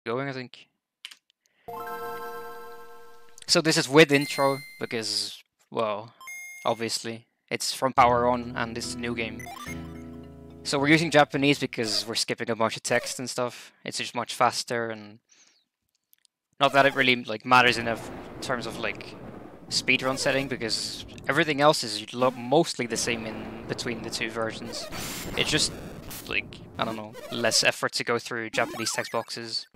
going, I think. So this is with intro, because, well, obviously, it's from Power On, and it's a new game. So we're using Japanese because we're skipping a bunch of text and stuff. It's just much faster, and not that it really like matters in terms of like speedrun setting, because everything else is mostly the same in between the two versions. It's just like, I don't know, less effort to go through Japanese text boxes.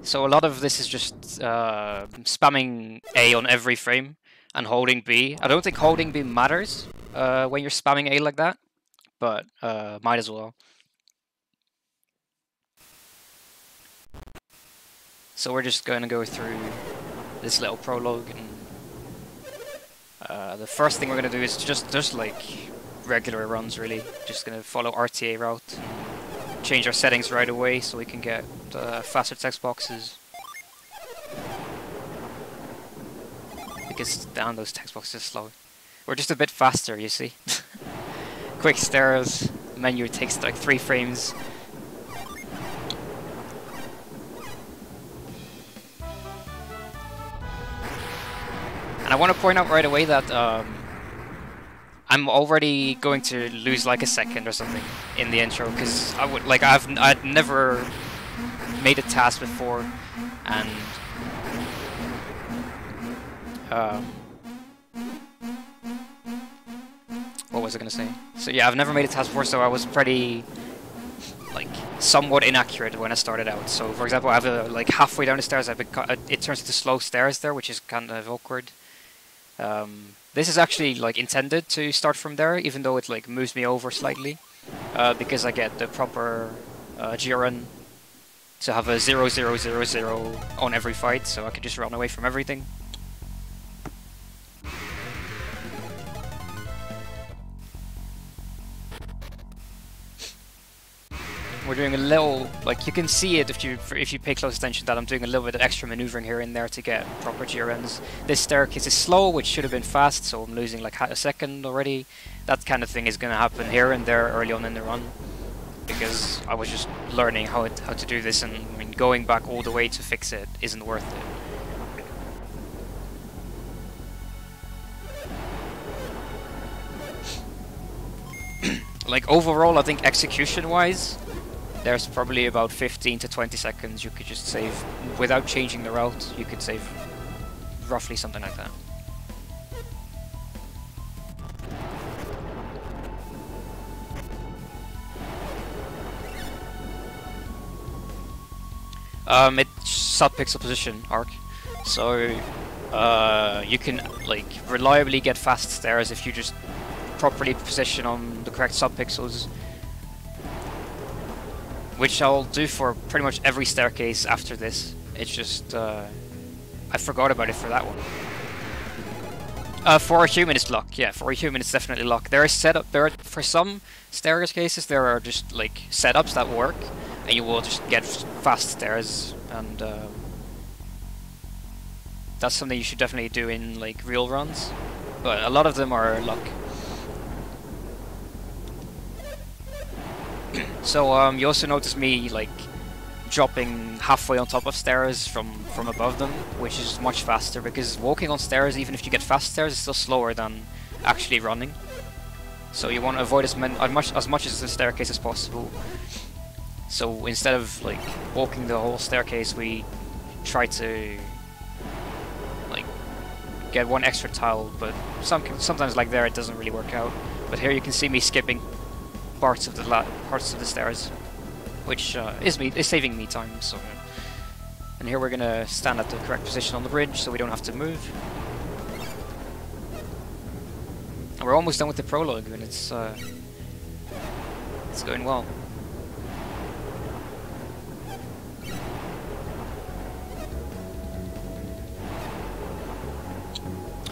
So a lot of this is just spamming A on every frame and holding B. I don't think holding B matters when you're spamming A like that, but might as well. So we're just going to go through this little prologue, and the first thing we're going to do is just like regular runs, really. Just going to follow RTA route, and change our settings right away so we can get faster text boxes. Because down those text boxes are slow. We're just a bit faster, you see. Quick stairs, menu takes like 3 frames. And I want to point out right away that I'm already going to lose like a second or something in the intro, because I'd never made a task before, and what was I gonna say? So yeah, I've never made a task before, so I was pretty like somewhat inaccurate when I started out. So for example, I have like halfway down the stairs, it turns into slow stairs there, which is kind of awkward. This is actually like intended to start from there, even though it like moves me over slightly, because I get the proper GRN to have a 0-0-0-0 on every fight, so I can just run away from everything. We're doing a little, like, you can see it if you pay close attention, that I'm doing a little bit of extra maneuvering here and there to get proper GRNs. This staircase is slow, which should have been fast, so I'm losing like a second already. That kind of thing is going to happen here and there early on in the run, because I was just learning how to do this, and I mean, going back all the way to fix it isn't worth it. Like, overall, I think execution-wise, there's probably about 15 to 20 seconds you could just save without changing the route. You could save roughly something like that. It's sub-pixel position arc, so you can like reliably get fast stairs if you just properly position on the correct sub-pixels, which I'll do for pretty much every staircase after this. It's just I forgot about it for that one. For a human it's luck, yeah, for a human it's definitely luck. There is for some staircases there are just like setups that work, and you will just get fast stairs, and that's something you should definitely do in like real runs, but a lot of them are luck. So you also notice me like dropping halfway on top of stairs from above them, which is much faster, because walking on stairs, even if you get fast stairs, is still slower than actually running. So you want to avoid as much as the staircase as possible. So instead of like walking the whole staircase, we try to like get one extra tile, but sometimes like there it doesn't really work out. But here you can see me skipping parts of the stairs, which is saving me time. So, and here we're gonna stand at the correct position on the bridge, so we don't have to move. And we're almost done with the prologue, and it's going well.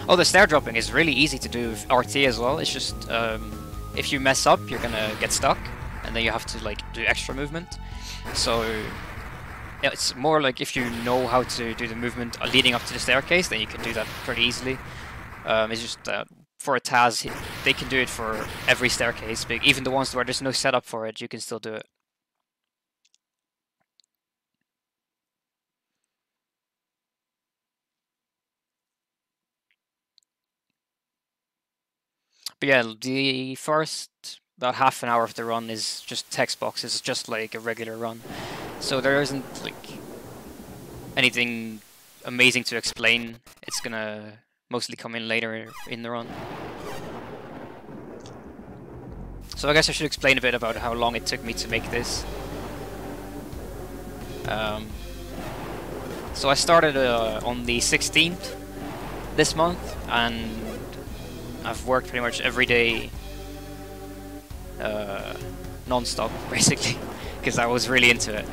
Oh, the stair dropping is really easy to do with RT as well. It's just if you mess up, you're gonna get stuck, and then you have to like do extra movement. So it's more like if you know how to do the movement leading up to the staircase, then you can do that pretty easily. It's just that for a TAS, they can do it for every staircase, but even the ones where there's no setup for it, you can still do it. But yeah, the first about half an hour of the run is just text boxes, just like a regular run. So there isn't like anything amazing to explain. It's gonna mostly come in later in the run. So I guess I should explain a bit about how long it took me to make this. So I started on the 16th this month, and I've worked pretty much every day non-stop, basically, because I was really into it.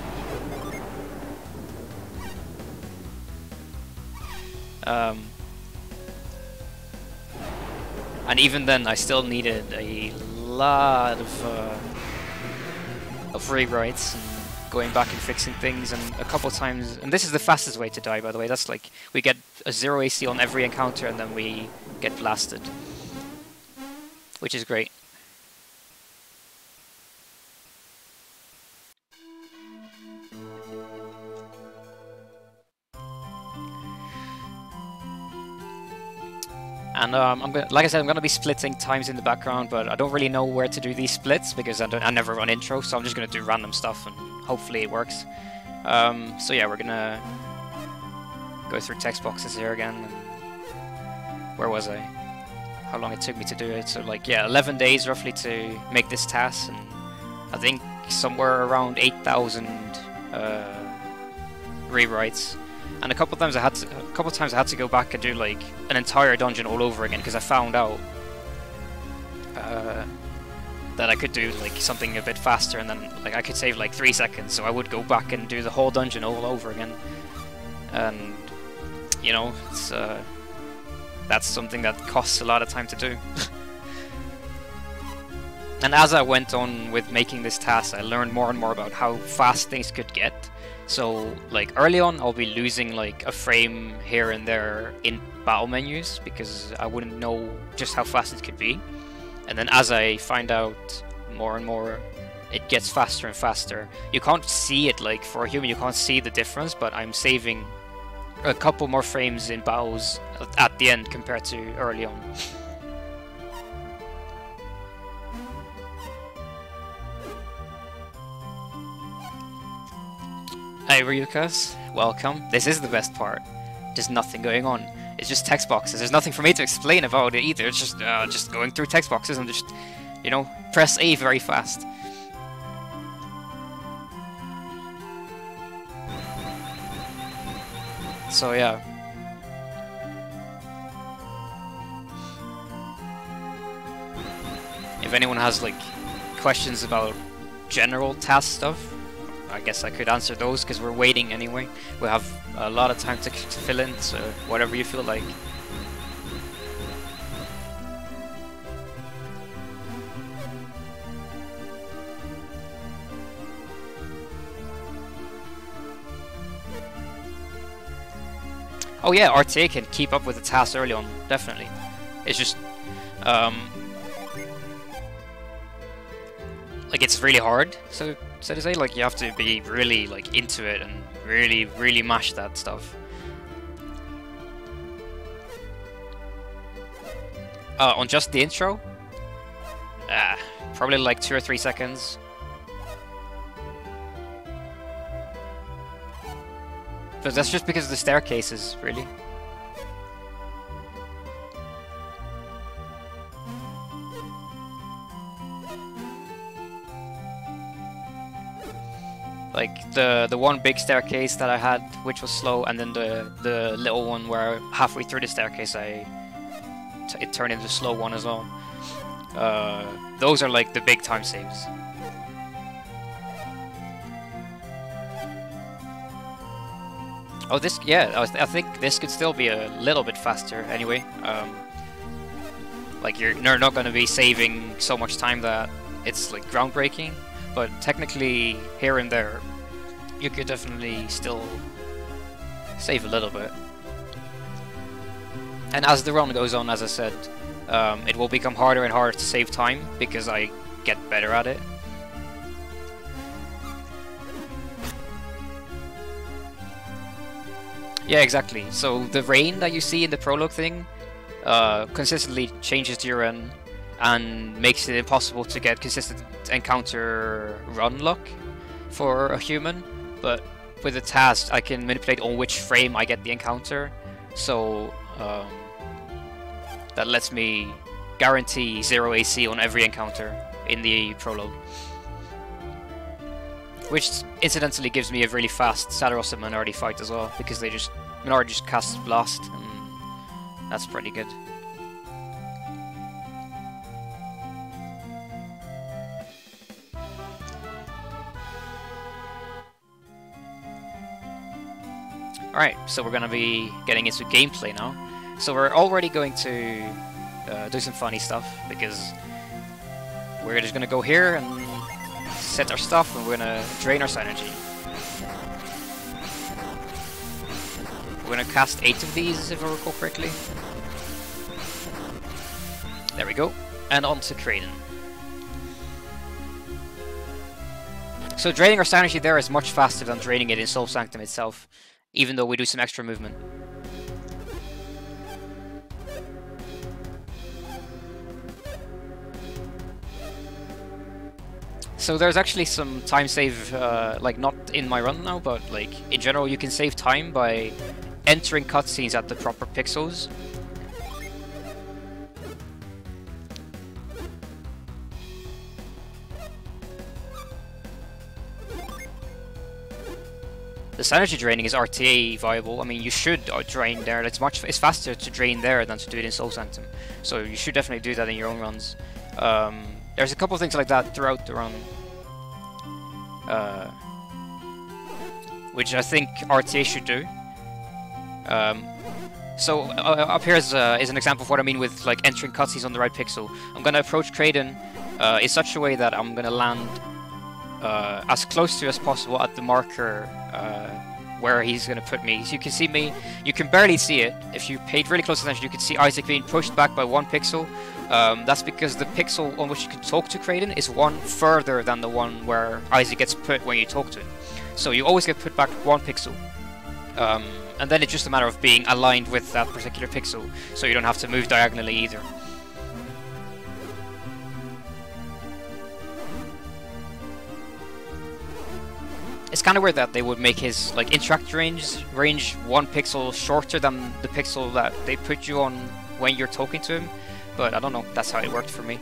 And even then, I still needed a lot of rewrites and going back and fixing things, and a couple times. And this is the fastest way to die, by the way. That's like we get a 0 AC on every encounter, and then we get blasted, which is great. And I'm gonna, like I said, I'm gonna be splitting times in the background, but I don't really know where to do these splits because I never run intro, so I'm just gonna do random stuff and hopefully it works. So yeah, we're gonna go through text boxes here again. And where was I? How long it took me to do it? So like, yeah, 11 days roughly to make this task, and I think somewhere around 8,000 rewrites. And a couple times I had to go back and do like an entire dungeon all over again because I found out that I could do like something a bit faster, and then like I could save like 3 seconds. So I would go back and do the whole dungeon all over again, and you know, it's that's something that costs a lot of time to do. And as I went on with making this task, I learned more and more about how fast things could get. So, like, early on, I'll be losing, like, a frame here and there in battle menus, because I wouldn't know just how fast it could be. And then as I find out more and more, it gets faster and faster. You can't see it, like, for a human, you can't see the difference, but I'm saving a couple more frames in battles at the end compared to early on. Hey Ryukas, welcome. This is the best part. There's nothing going on. It's just text boxes. There's nothing for me to explain about it either. It's just going through text boxes and just, you know, press A very fast. So yeah. If anyone has like questions about general task stuff, I guess I could answer those because we're waiting anyway. We have a lot of time to fill in, so whatever you feel like. Oh yeah, RTA can keep up with the task early on, definitely. It's just, like, it's really hard, so to say. Like, you have to be really like into it and really mash that stuff. On just the intro, probably like 2 or 3 seconds. But that's just because of the staircases, really. Like the one big staircase that I had, which was slow, and then the little one where halfway through the staircase it turned into a slow one as well. Those are like the big time saves. Oh, this, yeah, I think this could still be a little bit faster anyway. Like you're not going to be saving so much time that it's like groundbreaking. But technically, here and there, you could definitely still save a little bit. And as the run goes on, as I said, it will become harder and harder to save time because I get better at it. Yeah, exactly. So the rain that you see in the prologue thing consistently changes to your run and makes it impossible to get consistent encounter run luck for a human. But with the TAS, I can manipulate on which frame I get the encounter, so that lets me guarantee 0 AC on every encounter in the prologue. Which incidentally gives me a really fast Saturos and minority fight as well, because they just minority just casts blast, and that's pretty good. Alright, so we're gonna be getting into gameplay now. So we're already going to do some funny stuff, because we're just gonna go here and set our stuff, and we're gonna drain our synergy. We're gonna cast 8 of these, if I recall correctly. There we go. And on to Kraken. So draining our synergy there is much faster than draining it in Soul Sanctum itself, even though we do some extra movement. So there's actually some time save, like not in my run now, but like in general you can save time by entering cutscenes at the proper pixels. The synergy draining is RTA viable. I mean, you should drain there. It's faster to drain there than to do it in Soul Sanctum. So you should definitely do that in your own runs. There's a couple of things like that throughout the run, which I think RTA should do. So up here is an example of what I mean with like entering cutscenes on the right pixel. I'm gonna approach Kraken in such a way that I'm gonna land as close to as possible at the marker where he's gonna put me. So you can see me. You can barely see it. If you paid really close attention, you could see Isaac being pushed back by 1 pixel. That's because the pixel on which you can talk to Kraken is one further than the one where Isaac gets put when you talk to him. So you always get put back 1 pixel. And then it's just a matter of being aligned with that particular pixel, so you don't have to move diagonally either. It's kind of weird that they would make his like interact range 1 pixel shorter than the pixel that they put you on when you're talking to him, but I don't know, that's how it worked for me.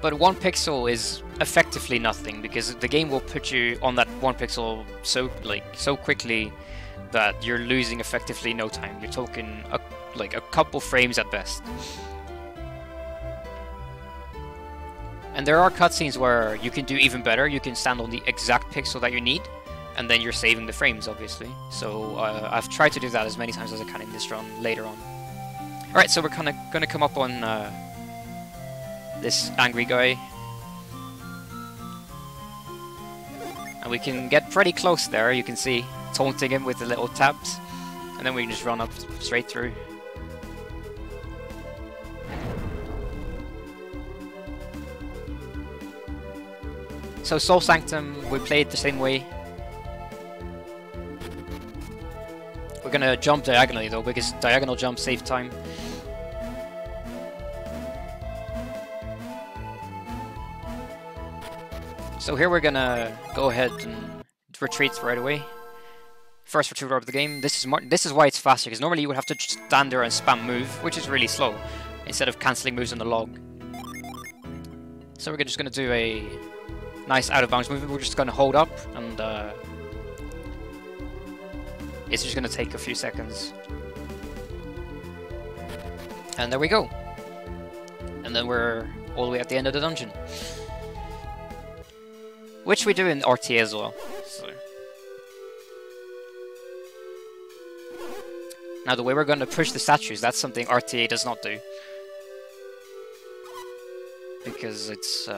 But 1 pixel is effectively nothing, because the game will put you on that 1 pixel so quickly that you're losing effectively no time. You're talking like a couple frames at best. And there are cutscenes where you can do even better. You can stand on the exact pixel that you need, and then you're saving the frames, obviously. So I've tried to do that as many times as I can in this run later on. Alright, so we're kind of going to come up on this angry guy. And we can get pretty close there, you can see, taunting him with the little taps. And then we can just run up straight through. So Soul Sanctum, we played the same way. We're gonna jump diagonally though, because diagonal jumps save time. So here we're gonna go ahead and retreat right away. First retreat out of the game. This is why it's faster, because normally you would have to just stand there and spam move, which is really slow, instead of cancelling moves on the log. So we're just gonna do a nice out of bounds movement. We're just gonna hold up, and it's just gonna take a few seconds. And there we go. And then we're all the way at the end of the dungeon. Which we do in RTA as well. So. Now the way we're going to push the statues, that's something RTA does not do. Because it's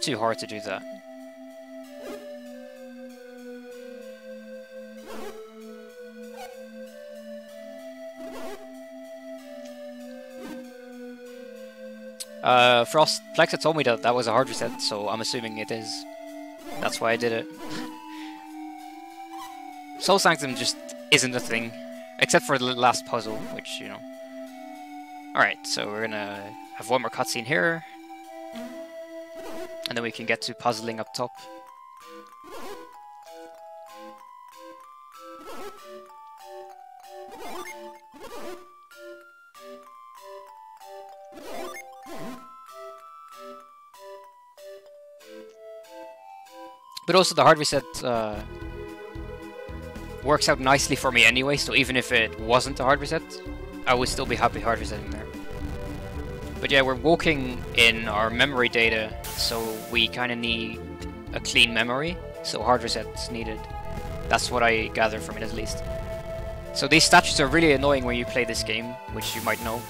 too hard to do that. Plexa told me that that was a hard reset, so I'm assuming it is. That's why I did it. Soul Sanctum just isn't a thing, except for the last puzzle, which, you know. Alright, so we're gonna have one more cutscene here, and then we can get to puzzling up top. But also the hard reset works out nicely for me anyway, so even if it wasn't a hard reset, I would still be happy hard resetting there. But yeah, we're walking in our memory data, so we kind of need a clean memory, so hard reset's needed. That's what I gather from it at least. So these statues are really annoying when you play this game, which you might know.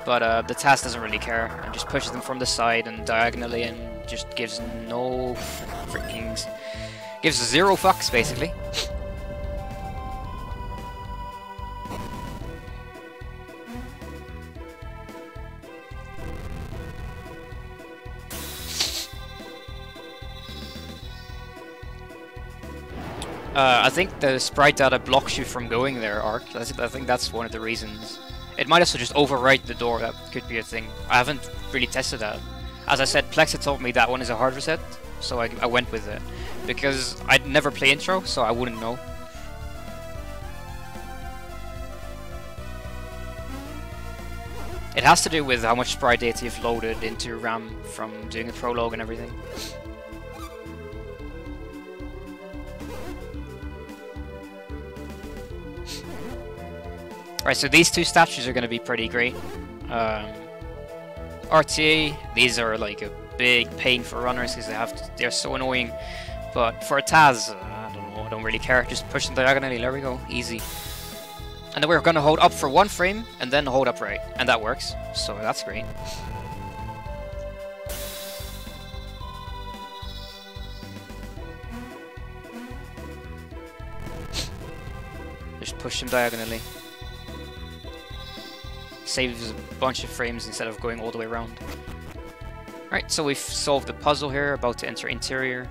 But the TAS doesn't really care, and just pushes them from the side and diagonally, and just gives no freaking... gives zero fucks, basically. I think the sprite data blocks you from going there, Ark. I think that's one of the reasons. It might also just overwrite the door, that could be a thing. I haven't really tested that. As I said, Plexa told me that one is a hard reset, so I went with it. Because I'd never play intro, so I wouldn't know. It has to do with how much sprite data you've loaded into RAM from doing the prologue and everything. Right, so these two statues are going to be pretty great. RTA, these are like a big pain for runners because they're so annoying. But for a TAS, I don't know, I don't really care. Just push them diagonally, there we go, easy. And then we're going to hold up for one frame and then hold up right, and that works, so that's great. Just push them diagonally. Saves a bunch of frames instead of going all the way around. Alright, so we've solved the puzzle here, about to enter interior.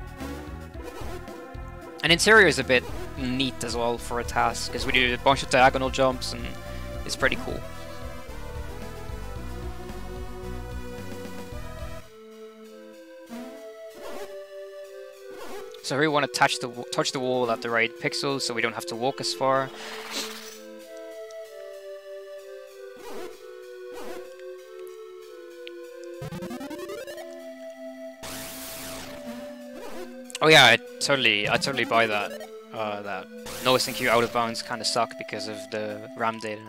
And interior is a bit neat as well for a task, because we do a bunch of diagonal jumps and it's pretty cool. So here we want to touch the wall at the right pixel so we don't have to walk as far. Oh yeah, I totally buy that. That no SNQ out of bounds kind of suck because of the RAM data.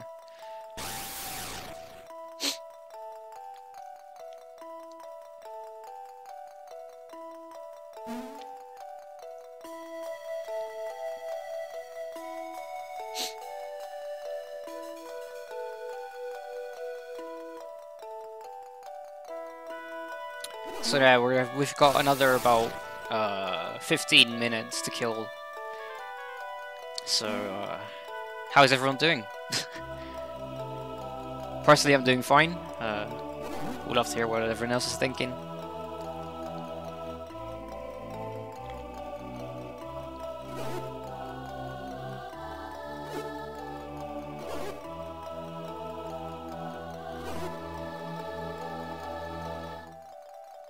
So yeah, we've got another about 15 minutes to kill. So how's everyone doing? Personally, I'm doing fine. Would love to hear what everyone else is thinking.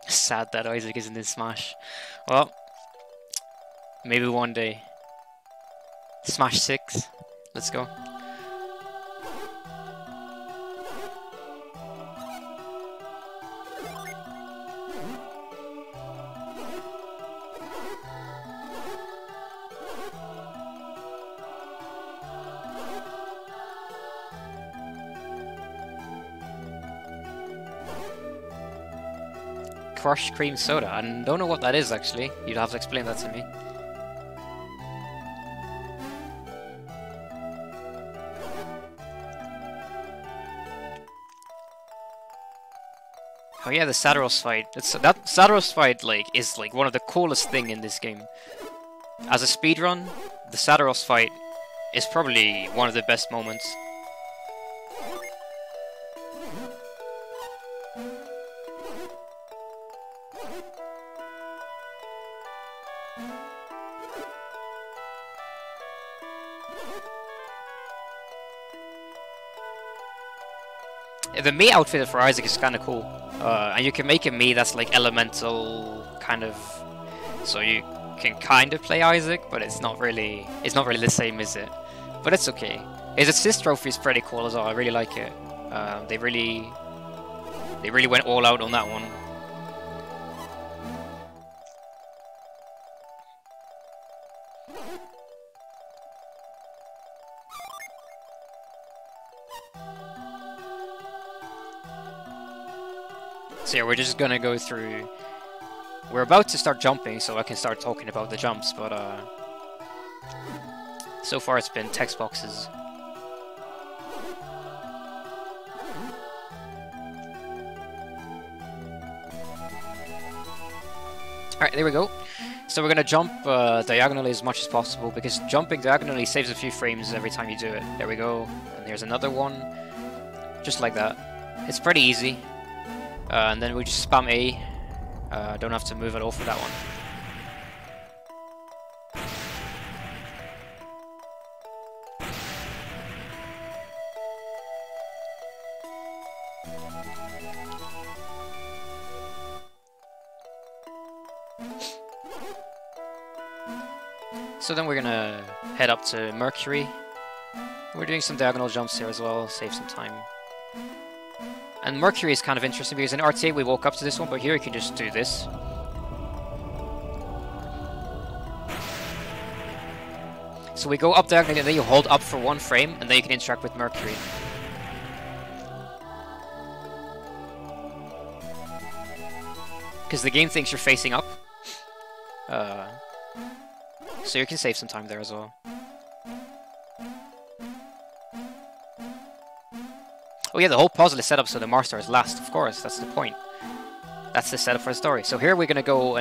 Sad that Isaac isn't in Smash. Well, maybe one day. Smash 6. Let's go. Crushed cream soda. I don't know what that is actually. You'd have to explain that to me. Oh yeah, the Saturos fight. That Saturos fight is one of the coolest thing in this game. As a speedrun, the Saturos fight is probably one of the best moments. The me outfitted for Isaac is kind of cool. And you can make a me that's like elemental kind of, so you can kind of play Isaac, but it's not really the same, is it? But it's okay. His assist trophy is pretty cool as well. I really like it. They really went all out on that one. So yeah, we're just gonna go through. We're about to start jumping, so I can start talking about the jumps, but so far it's been text boxes. Alright, there we go. So we're gonna jump diagonally as much as possible, because jumping diagonally saves a few frames every time you do it. There we go. And there's another one. Just like that. It's pretty easy. And then we just spam A. Don't have to move at all for that one. So then we're gonna head up to Mercury. We're doing some diagonal jumps here as well, save some time. And Mercury is kind of interesting because in RTA we walk up to this one, but here you can just do this. So we go up diagonally and then you hold up for one frame and then you can interact with Mercury. Because the game thinks you're facing up. So you can save some time there as well. Oh yeah, the whole puzzle is set up so the Mars star is last, of course, that's the point. That's the setup for the story. So here we're gonna go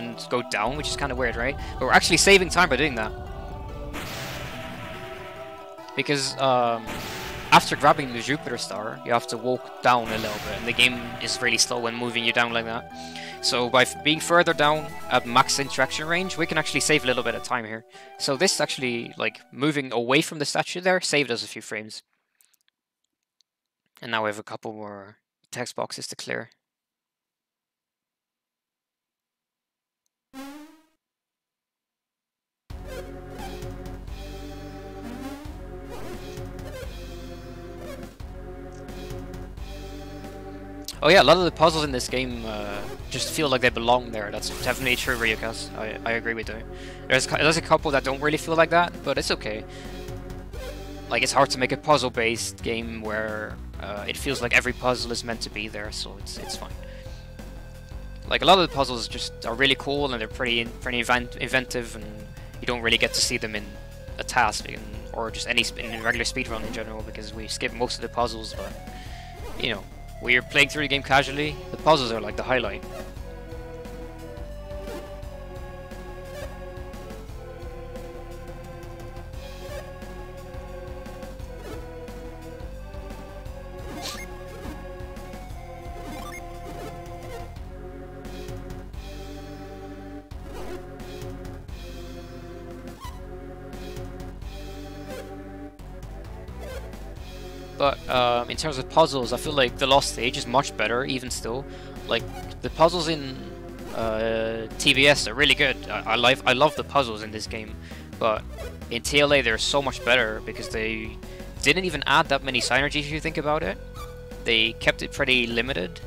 down, which is kind of weird, right? But we're actually saving time by doing that. Because after grabbing the Jupiter star, you have to walk down a little bit, and the game is really slow when moving you down like that. So by being further down at max interaction range, we can actually save a little bit of time here. So this actually, like, moving away from the statue there, saved us a few frames. And now we have a couple more text boxes to clear. Oh yeah, a lot of the puzzles in this game just feel like they belong there. That's definitely true, Ryukas. I agree with you. There's a couple that don't really feel like that, but it's okay. Like, it's hard to make a puzzle-based game where it feels like every puzzle is meant to be there, so it's fine. Like, a lot of the puzzles just are really cool and they're pretty inventive, and you don't really get to see them in a task or just in regular speedrun in general, because we skip most of the puzzles. But you know, we're playing through the game casually. The puzzles are like the highlight. But in terms of puzzles, I feel like the Lost Stage is much better, even still. Like, the puzzles in TBS are really good. I love the puzzles in this game, but in TLA they're so much better because they didn't even add that many synergies if you think about it. They kept it pretty limited,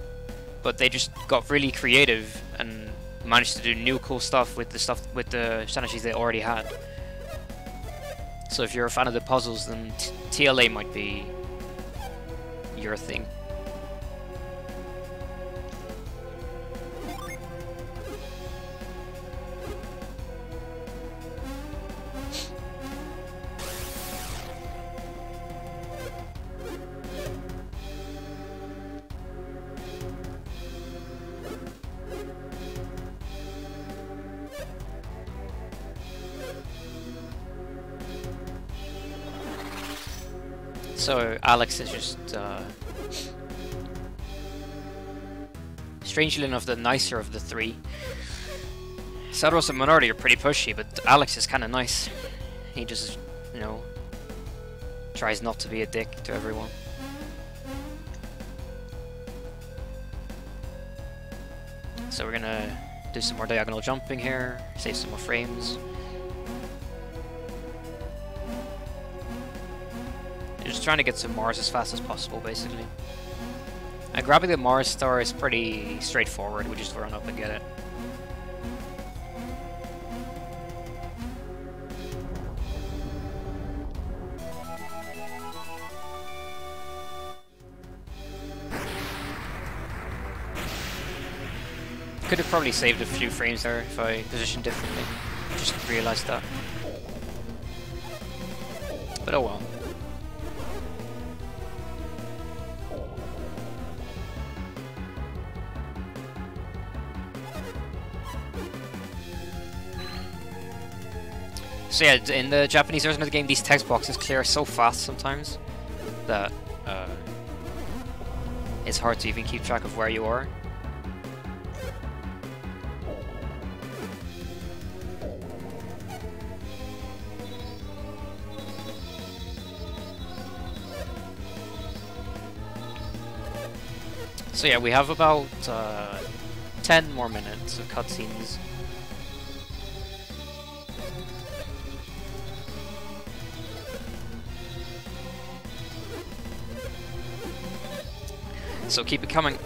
but they just got really creative and managed to do new cool stuff with the synergies they already had. So if you're a fan of the puzzles, then TLA might be your thing. So Alex is just, strangely enough, the nicer of the three. Saturos and Minority are pretty pushy, but Alex is kind of nice. He just, you know, tries not to be a dick to everyone. So we're gonna do some more diagonal jumping here, save some more frames. You're just trying to get to Mars as fast as possible, basically. And grabbing the Mars star is pretty straightforward, we just run up and get it. Could have probably saved a few frames there if I positioned differently. Just realized that. But oh well. So yeah, in the Japanese version of the game, these text boxes clear so fast sometimes that it's hard to even keep track of where you are. So yeah, we have about 10 more minutes of cutscenes. So keep it coming.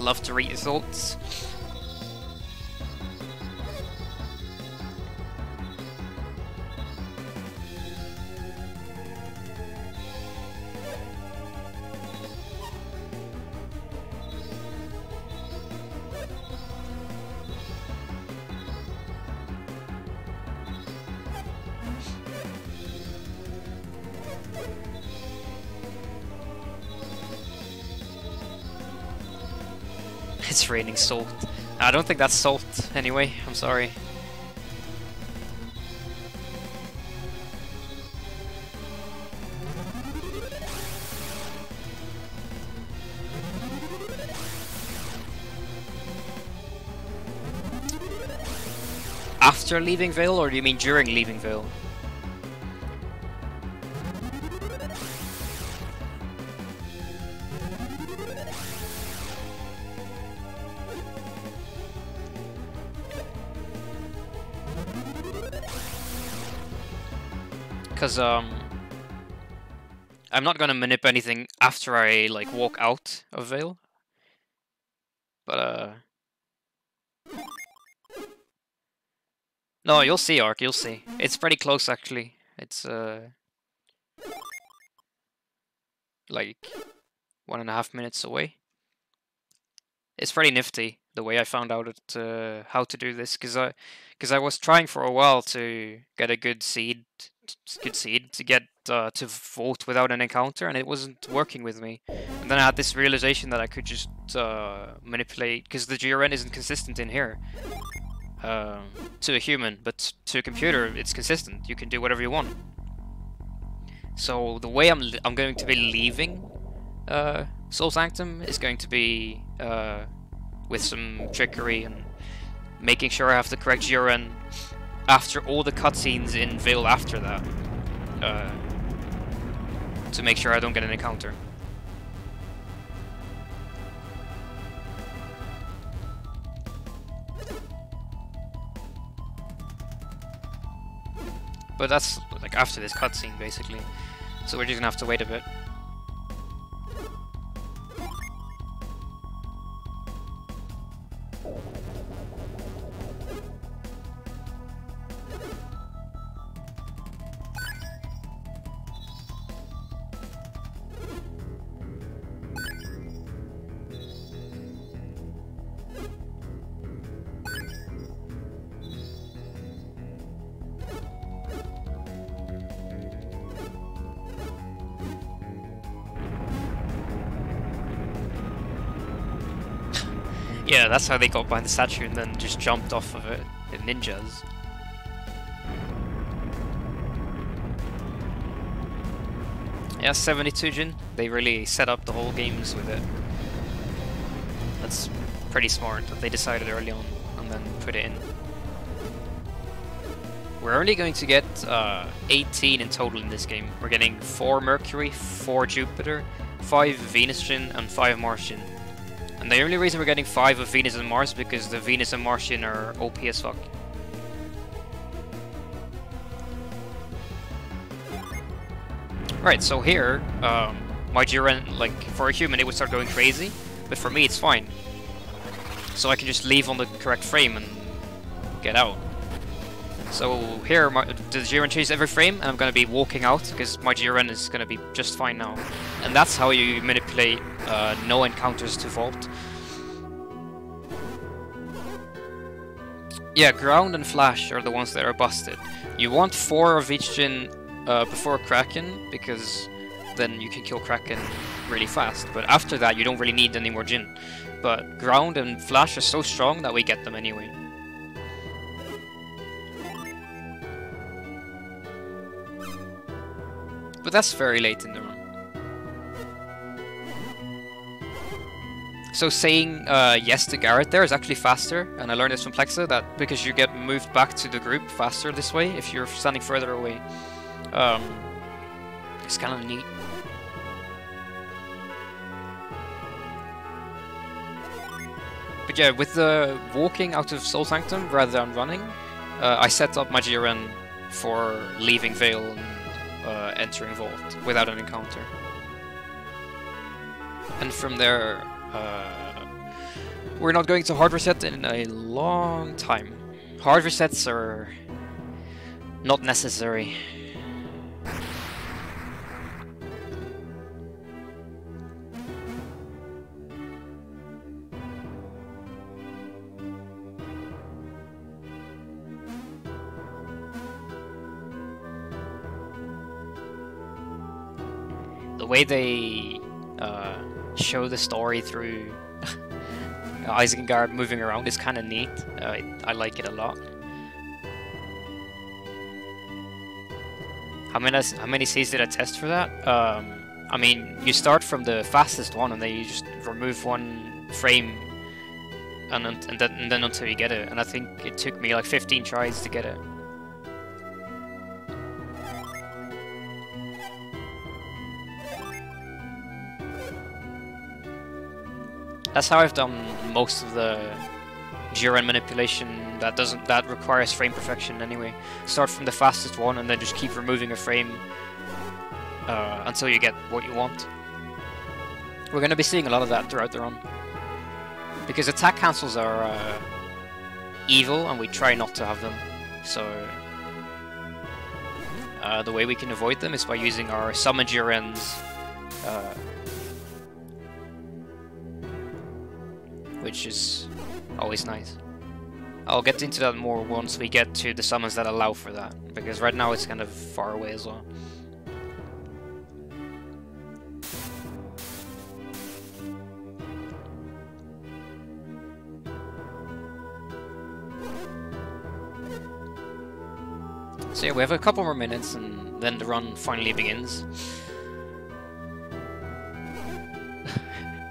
Love to read your thoughts. It's raining salt. I don't think that's salt anyway, I'm sorry. After leaving Vale, or do you mean during leaving Vale? Because I'm not gonna manip anything after I like walk out of Vale. But no, you'll see, Ark, you'll see. It's pretty close actually. It's like 1.5 minutes away. It's pretty nifty the way I found out how to do this, because I was trying for a while to get a good seed to get to vote without an encounter, and it wasn't working with me. And then I had this realization that I could just manipulate, because the GRN isn't consistent in here to a human, but to a computer it's consistent. You can do whatever you want. So the way I'm going to be leaving Soul Sanctum is going to be with some trickery and making sure I have the correct GRN after all the cutscenes in Vale after that, to make sure I don't get an encounter. But that's like after this cutscene basically, so we're just gonna have to wait a bit. Yeah, that's how they got behind the statue and then just jumped off of it in ninjas. Yeah, 72 Jin. They really set up the whole games with it. That's pretty smart that they decided early on and then put it in. We're only going to get 18 in total in this game. We're getting 4 Mercury, 4 Jupiter, 5 Venus Jin, and 5 Mars Jin. And the only reason we're getting 5 of Venus and Mars is because the Venus and Martian are OP as fuck. Right, so here, my Jiren, like, for a human it would start going crazy, but for me it's fine. So I can just leave on the correct frame and get out. So here, the Jiren changes every frame, and I'm gonna be walking out, because my Jiren is gonna be just fine now. And that's how you manipulate no encounters to vault. Yeah, ground and flash are the ones that are busted. You want 4 of each Jin before Kraken, because then you can kill Kraken really fast. But after that, you don't really need any more Jin. But ground and flash are so strong that we get them anyway. But that's very late in the run. So saying yes to Garrett there is actually faster, and I learned this from Plexa, that because you get moved back to the group faster this way if you're standing further away. It's kind of neat. But yeah, with the walking out of Soul Sanctum rather than running, I set up my Jiren for leaving Vale and entering Vault without an encounter. And from there, we're not going to hard reset in a long time. Hard resets are not necessary. The way they show the story through Isengard moving around is kind of neat. I like it a lot. How many Cs did I test for that? I mean, you start from the fastest one and then you just remove 1 frame and then until you get it. And I think it took me like 15 tries to get it. That's how I've done most of the Jiren manipulation that requires frame perfection anyway. Start from the fastest one and then just keep removing a frame until you get what you want. We're going to be seeing a lot of that throughout the run. Because attack cancels are evil and we try not to have them. So the way we can avoid them is by using our summon Jirens, which is always nice. I'll get into that more once we get to the summons that allow for that, because right now it's kind of far away as well. So yeah, we have a couple more minutes and then the run finally begins.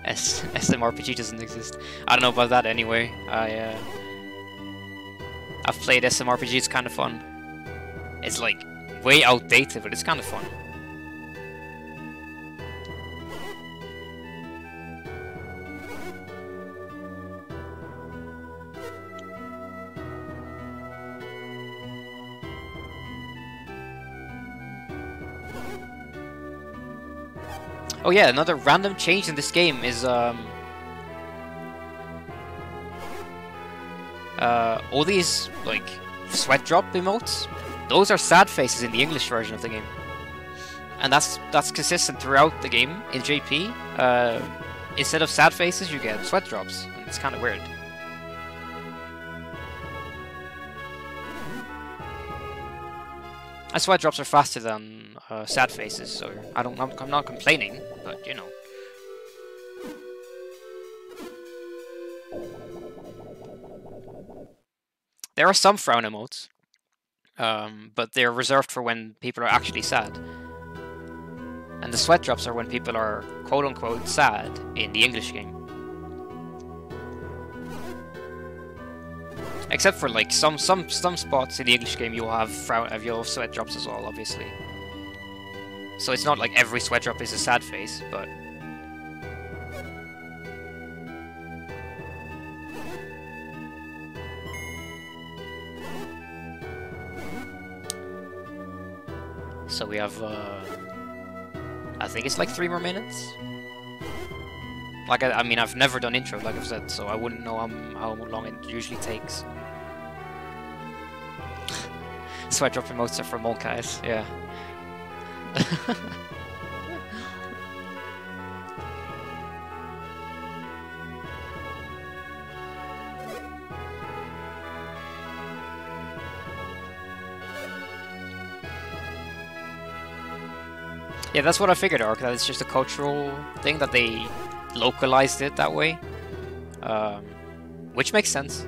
SMRPG doesn't exist. I don't know about that anyway. I've played SMRPG, it's kind of fun. It's like way outdated, but it's kind of fun. Oh yeah, another random change in this game is all these like sweat drop emotes. Those are sad faces in the English version of the game, and that's consistent throughout the game. In JP, instead of sad faces, you get sweat drops, and it's kind of weird. And sweat drops are faster than sad faces, so I'm not complaining, but you know. There are some frown emotes, but they're reserved for when people are actually sad. And the sweat drops are when people are quote-unquote sad in the English game. Except for like some spots in the English game you'll have sweat drops as well, obviously. So it's not like every sweat drop is a sad face, but So we have, I think it's like 3 more minutes. Like, I mean, I've never done intro, like I've said, so I wouldn't know how long it usually takes. Sweat drop emotes are for Molkais, yeah. Yeah, that's what I figured, Ark, that it's just a cultural thing that they localized it that way. Which makes sense.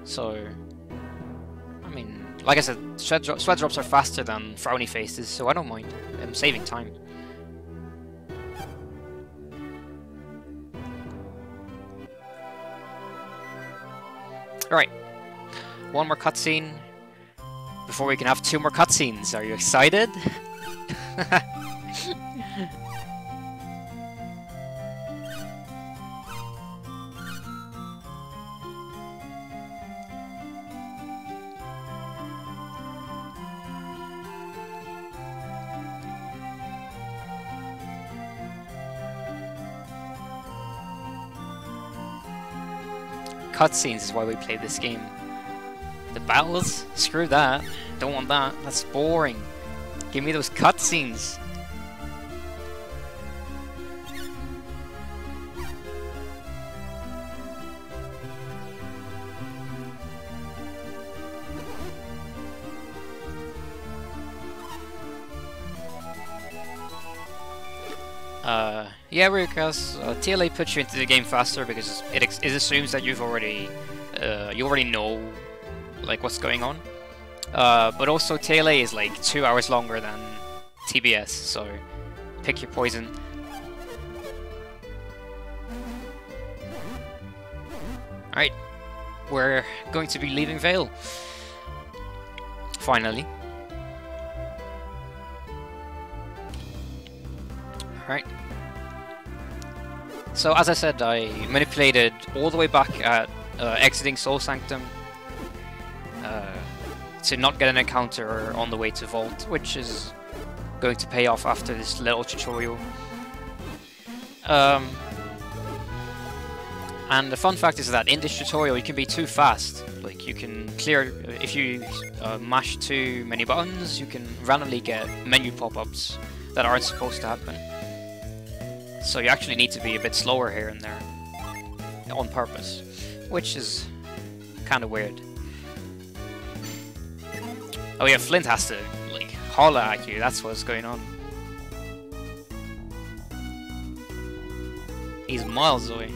So, I mean, like I said, sweat drops are faster than frowny faces, so I don't mind. I'm saving time. Alright, one more cutscene before we can have 2 more cutscenes. Are you excited? Cutscenes is why we play this game. The battles? Screw that. Don't want that. That's boring. Give me those cutscenes. Yeah, Rukas, TLA puts you into the game faster because it assumes that you already know like what's going on. But also TLA is like 2 hours longer than TBS, so pick your poison. Alright, we're going to be leaving Vale. Finally. Alright. So as I said, I manipulated all the way back at exiting Soul Sanctum to not get an encounter on the way to Vault, which is going to pay off after this little tutorial. And the fun fact is that in this tutorial you can be too fast. Like, you can clear, if you mash too many buttons, you can randomly get menu pop-ups that aren't supposed to happen. So you actually need to be a bit slower here and there, on purpose, which is kind of weird. Oh yeah, Flint has to, like, holler at you, that's what's going on. He's miles away.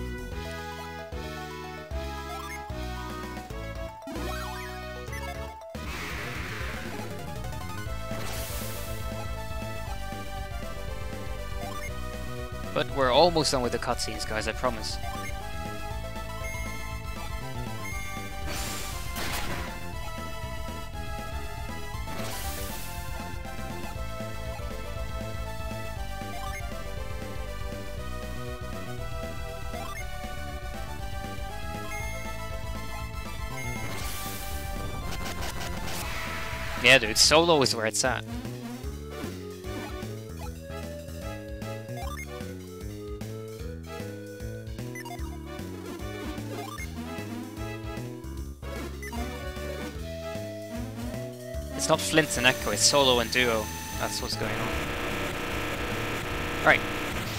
But we're almost done with the cutscenes, guys, I promise. Yeah, dude, solo is where it's at. It's not Flint and Echo, it's solo and duo. That's what's going on. Right,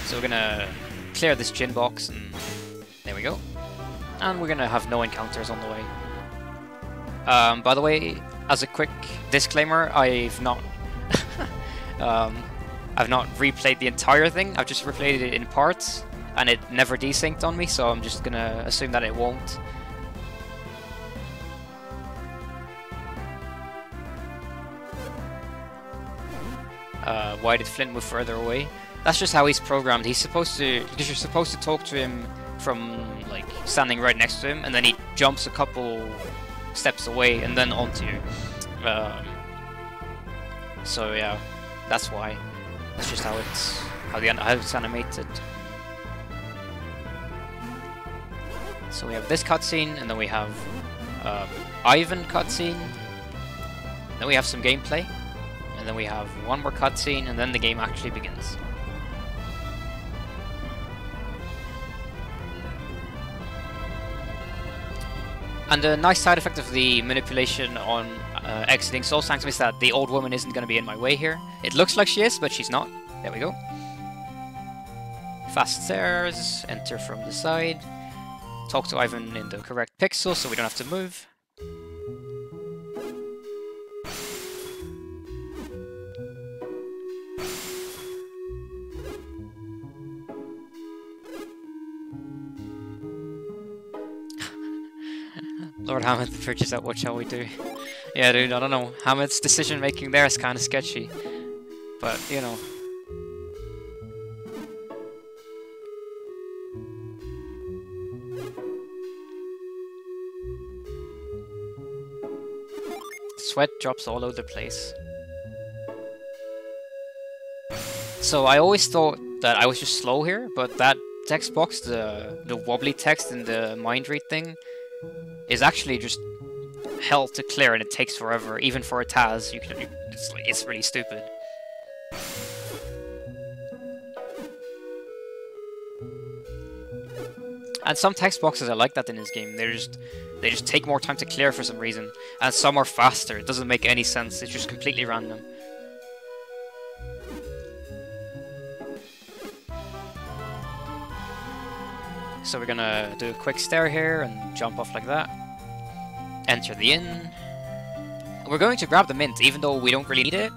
so we're gonna clear this gin box, and there we go. And we're gonna have no encounters on the way. By the way, as a quick disclaimer, I've not replayed the entire thing. I've just replayed it in parts, and it never desynced on me, so I'm just gonna assume that it won't. Why did Flint move further away? That's just how he's programmed. He's supposed to, because you're supposed to talk to him from, like, standing right next to him, and then he jumps a couple steps away and then onto you. So yeah, that's why. That's just how it's animated. So we have this cutscene, and then we have Ivan cutscene. Then we have some gameplay, and And then we have one more cutscene, and then the game actually begins. And a nice side effect of the manipulation on exiting Soul Sanctum is that the old woman isn't going to be in my way here. It looks like she is, but she's not. There we go. Fast stairs, enter from the side. Talk to Ivan in the correct pixel so we don't have to move. Lord Hammond purchase that, what shall we do? Yeah, dude, I don't know. Hammond's decision making there is kind of sketchy. But, you know. Sweat drops all over the place. So I always thought that I was just slow here, but that text box, the wobbly text in the mind read thing, is actually just hell to clear, and it takes forever. Even for a TAS, it's really stupid. And some text boxes are like that in this game. They just take more time to clear for some reason, and some are faster. It doesn't make any sense. It's just completely random. So we're gonna do a quick stair here and jump off like that. Enter the inn. We're going to grab the mint, even though we don't really need it.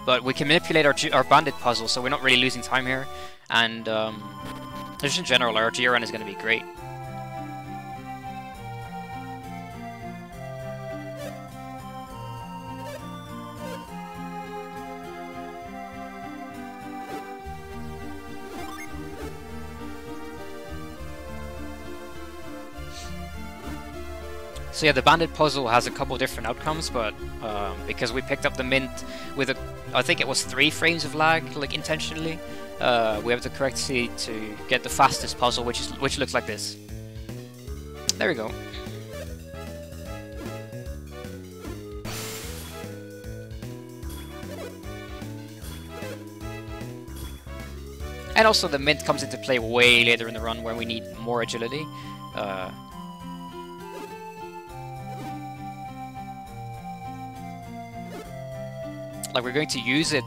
But we can manipulate our bandit puzzle, so we're not really losing time here. And just in general, our G run is going to be great. So yeah, the bandit puzzle has a couple different outcomes, but because we picked up the mint with I think it was 3 frames of lag, like intentionally, we have the correct seed to get the fastest puzzle, which looks like this. There we go. And also the mint comes into play way later in the run when we need more agility. Like, we're going to use it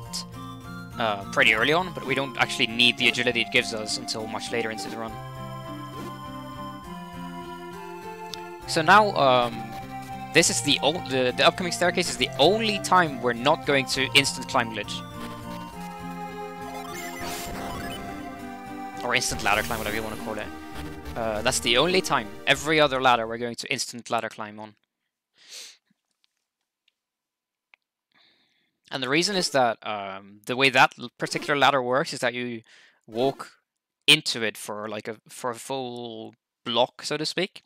pretty early on, but we don't actually need the agility it gives us until much later into the run. So now, this is the upcoming staircase is the only time we're not going to instant climb glitch. Or instant ladder climb, whatever you want to call it. That's the only time. Every other ladder we're going to instant ladder climb on. And the reason is that the way that particular ladder works is that you walk into it for like a full block, so to speak,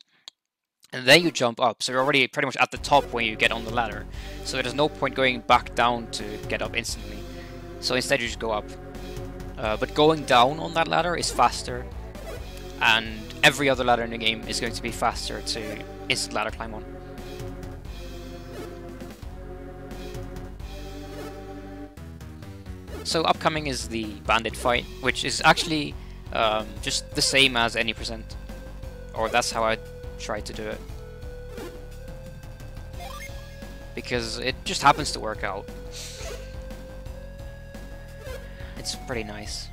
and then you jump up. So you're already pretty much at the top when you get on the ladder. So there's no point going back down to get up instantly. So instead you just go up. But going down on that ladder is faster, and every other ladder in the game is going to be faster to instant ladder climb on. So upcoming is the bandit fight, which is actually just the same as any percent, or that's how I try to do it, because it just happens to work out. It's pretty nice.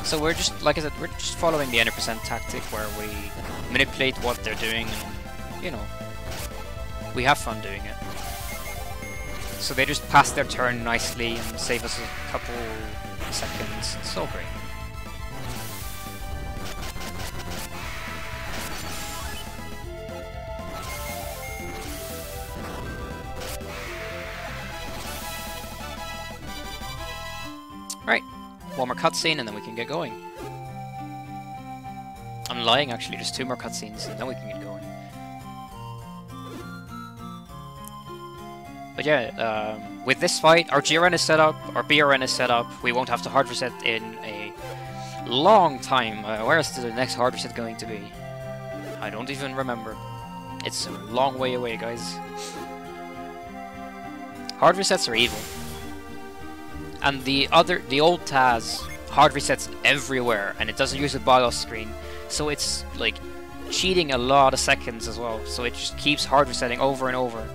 So we're just, like I said, we're just following the 100% tactic where we manipulate what they're doing and, you know, we have fun doing it. So they just pass their turn nicely and save us a couple seconds. It's so great. Right. One more cutscene and then we can get going. I'm lying, actually, just 2 more cutscenes and then we can get going. But yeah, with this fight, our GRN is set up, our BRN is set up, we won't have to hard reset in a long time. Where is the next hard reset going to be? I don't even remember. It's a long way away, guys. Hard resets are evil. And the old TAS hard resets everywhere, and it doesn't use a BIOS screen, so it's like cheating a lot of seconds as well. So it just keeps hard resetting over and over,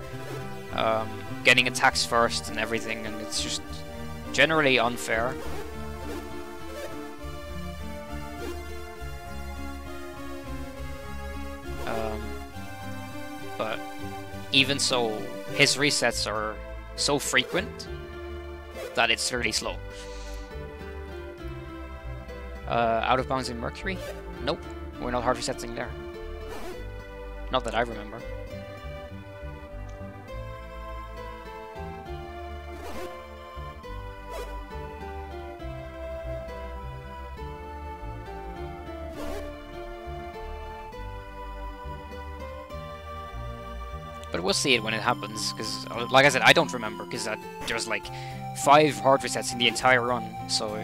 getting attacks first and everything, and it's just generally unfair. But even so, his resets are so frequent that it's really slow. Out of bounds in Mercury? Nope, we're not hard resetting there. Not that I remember. But we'll see it when it happens, because, like I said, I don't remember, because there's like 5 hard resets in the entire run, so...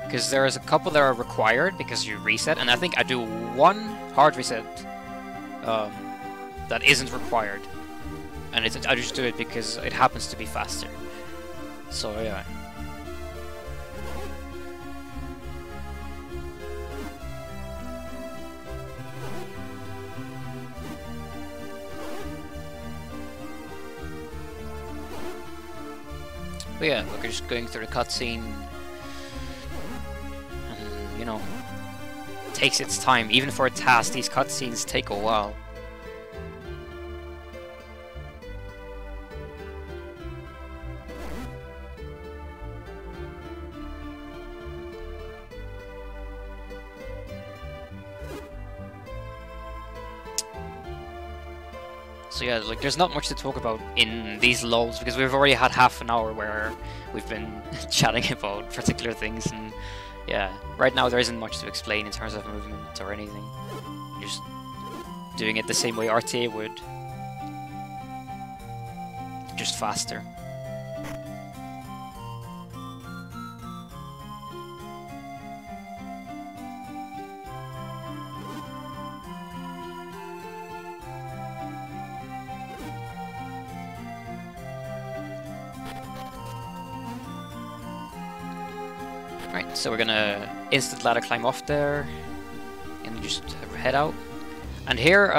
Because there's a couple that are required, because you reset, and I think I do 1 hard reset that isn't required. And I just do it because it happens to be faster. So yeah. But yeah, look, we're just going through the cutscene. And, you know, it takes its time. Even for a task, these cutscenes take a while. So yeah, like there's not much to talk about in these lulls because we've already had half an hour where we've been chatting about particular things, and yeah, right now there isn't much to explain in terms of movement or anything. You're just doing it the same way RTA would, just faster. Right, so we're gonna instant ladder climb off there and just head out. And here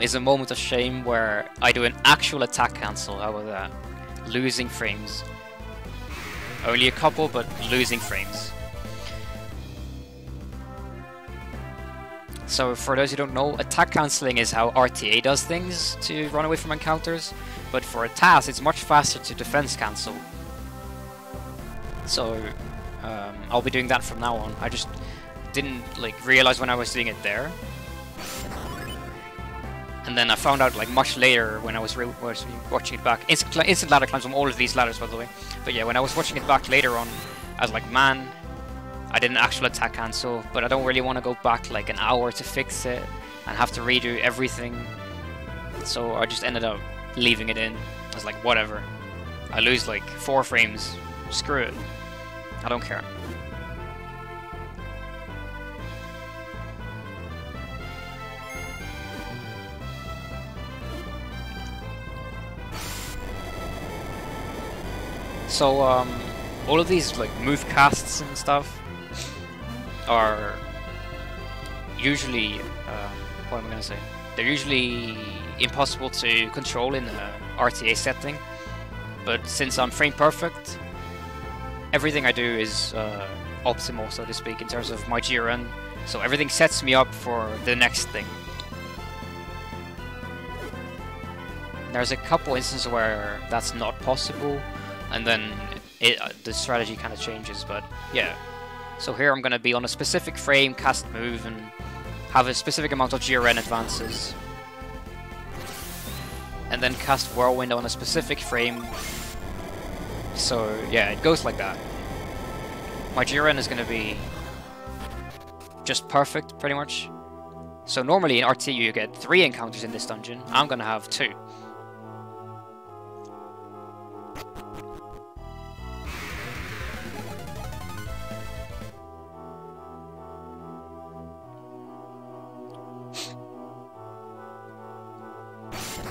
is a moment of shame where I do an actual attack cancel. How about that? Losing frames. Only a couple, but losing frames. So for those who don't know, attack cancelling is how RTA does things to run away from encounters, but for a TAS it's much faster to defense cancel. So I'll be doing that from now on. I just didn't like realize when I was doing it there, and then I found out like much later when I was watching it back. Instant ladder climbs on all of these ladders, by the way. But yeah, when I was watching it back later on, I was like, man, I did an actual attack cancel, but I don't really want to go back like an hour to fix it and have to redo everything. So I just ended up leaving it in. I was like, whatever. I lose like 4 frames. Screw it. I don't care. So all of these like move casts and stuff are usually what am I gonna say? They're usually impossible to control in the RTA setting, but since I'm frame perfect, everything I do is optimal, so to speak, in terms of my GRN. So everything sets me up for the next thing. There's a couple instances where that's not possible, and then the strategy kind of changes, but yeah. So here I'm going to be on a specific frame, cast move, and have a specific amount of GRN advances. And then cast Whirlwind on a specific frame, So yeah, it goes like that. My GRN is going to be just perfect, pretty much. So normally in RT you get 3 encounters in this dungeon. I'm going to have 2.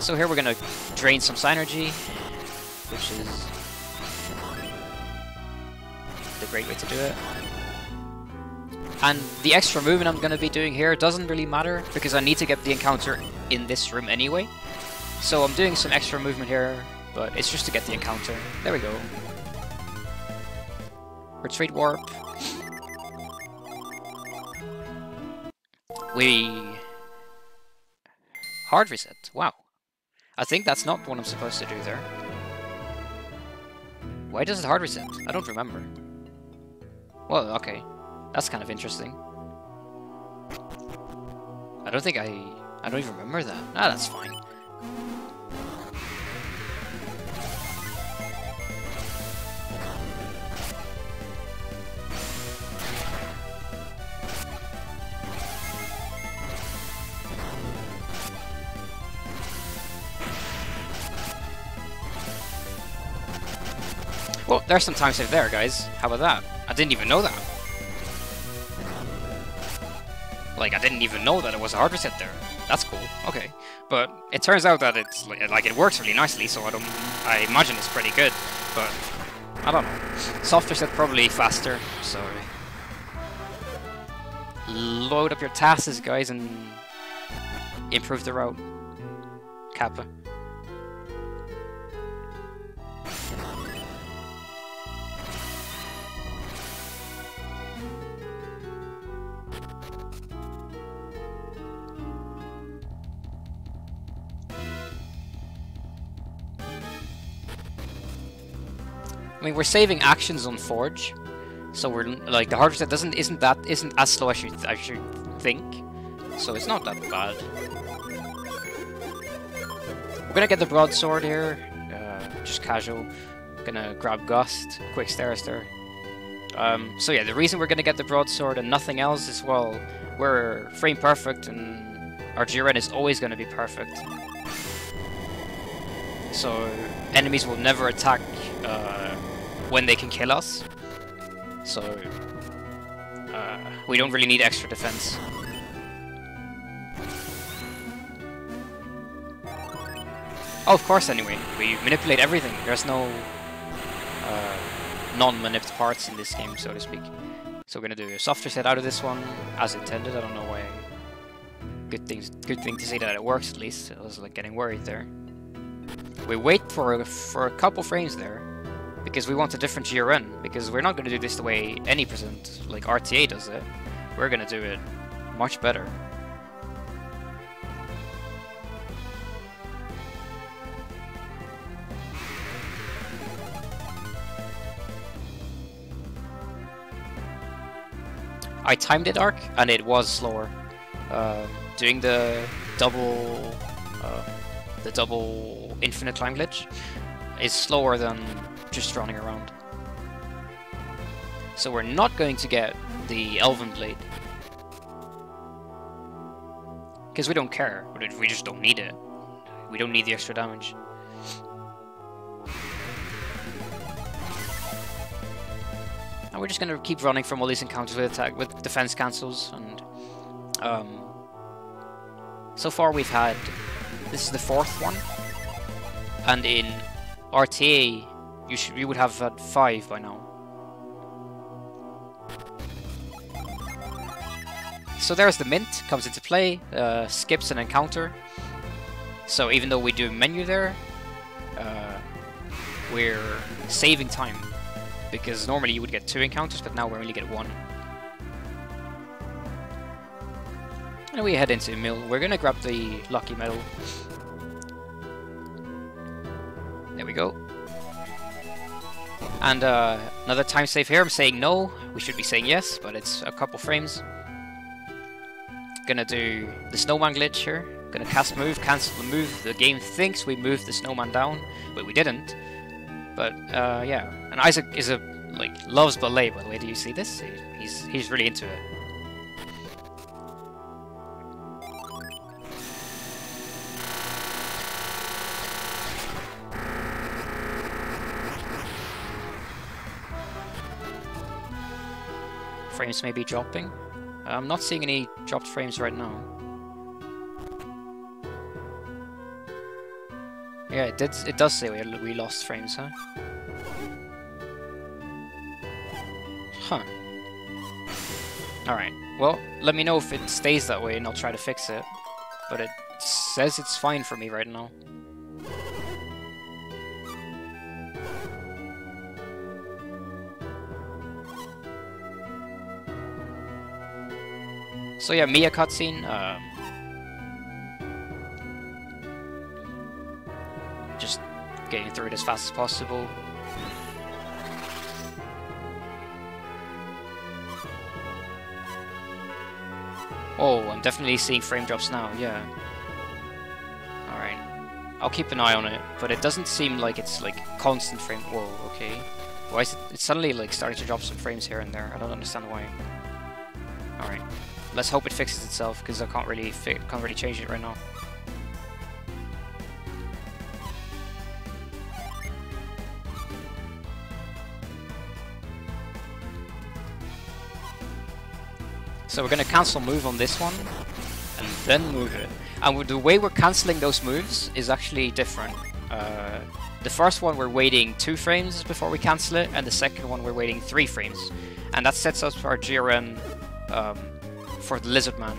So here we're going to drain some synergy, which is the great way to do it. And the extra movement I'm going to be doing here doesn't really matter, because I need to get the encounter in this room anyway. So I'm doing some extra movement here, but it's just to get the encounter. There we go. Retreat warp. Hard reset. Wow. I think that's not what I'm supposed to do there. Why does it hard reset? I don't remember. Well, okay. That's kind of interesting. I don't even remember that. Ah, that's fine. Well, there's some time save there, guys. How about that? I didn't even know that. Like, I didn't even know that it was a hard reset there. That's cool. Okay. But it turns out that it's like it works really nicely, so I imagine it's pretty good. But I don't know. Soft reset probably faster, so load up your TASs, guys, and improve the route. Kappa. I mean, we're saving actions on Forge, so we're like the hard reset isn't as slow as I should think, so it's not that bad. We're gonna get the broadsword here, just casual. Gonna grab Gust, quick stairs there. So yeah, the reason we're gonna get the broadsword and nothing else is, well, we're frame perfect and our GRN is always gonna be perfect. So enemies will never attack when they can kill us, so we don't really need extra defense. Oh, of course, anyway, we manipulate everything. There's no non-manipped parts in this game, so to speak. So we're gonna do a soft reset out of this one, as intended. I don't know why. Good thing to see that it works, at least. I was like getting worried there. We wait for a couple frames there, because we want a different GRN, because we're not going to do this the way any percent, like RTA does it. We're going to do it much better. I timed it, Arc, and it was slower. Doing the double infinite time glitch is slower than just running around. So we're not going to get the Elven Blade, because we don't care. We just don't need it. We don't need the extra damage. And we're just gonna keep running from all these encounters with defense cancels, and so far we've had, this is the 4th one, and in RTA you would have had 5 by now. So there's the mint, comes into play, skips an encounter. So even though we do a menu there, we're saving time, because normally you would get 2 encounters, but now we only get 1. And we head into Mill. We're gonna grab the lucky medal. There we go. And another time save here. I'm saying no. We should be saying yes, but it's a couple frames. Gonna do the snowman glitch here. Gonna cast move, cancel the move. The game thinks we moved the snowman down, but we didn't. But yeah, and Isaac is loves ballet. By the way, do you see this? He's really into it. Frames may be dropping. I'm not seeing any dropped frames right now. Yeah, it does say we lost frames, huh? Huh. Alright, well, let me know if it stays that way and I'll try to fix it. But it says it's fine for me right now. So yeah, Mia cutscene. Just getting through it as fast as possible. Oh, I'm definitely seeing frame drops now, yeah. Alright. I'll keep an eye on it, but it doesn't seem like it's like constant frame. Whoa, okay. Why is it suddenly like starting to drop some frames here and there? I don't understand why. Alright. Let's hope it fixes itself, because I can't really change it right now. So we're going to cancel move on this one, and then move it. And the way we're cancelling those moves is actually different. The first one we're waiting 2 frames before we cancel it, and the second one we're waiting 3 frames. And that sets us our GRN for the Lizard Man.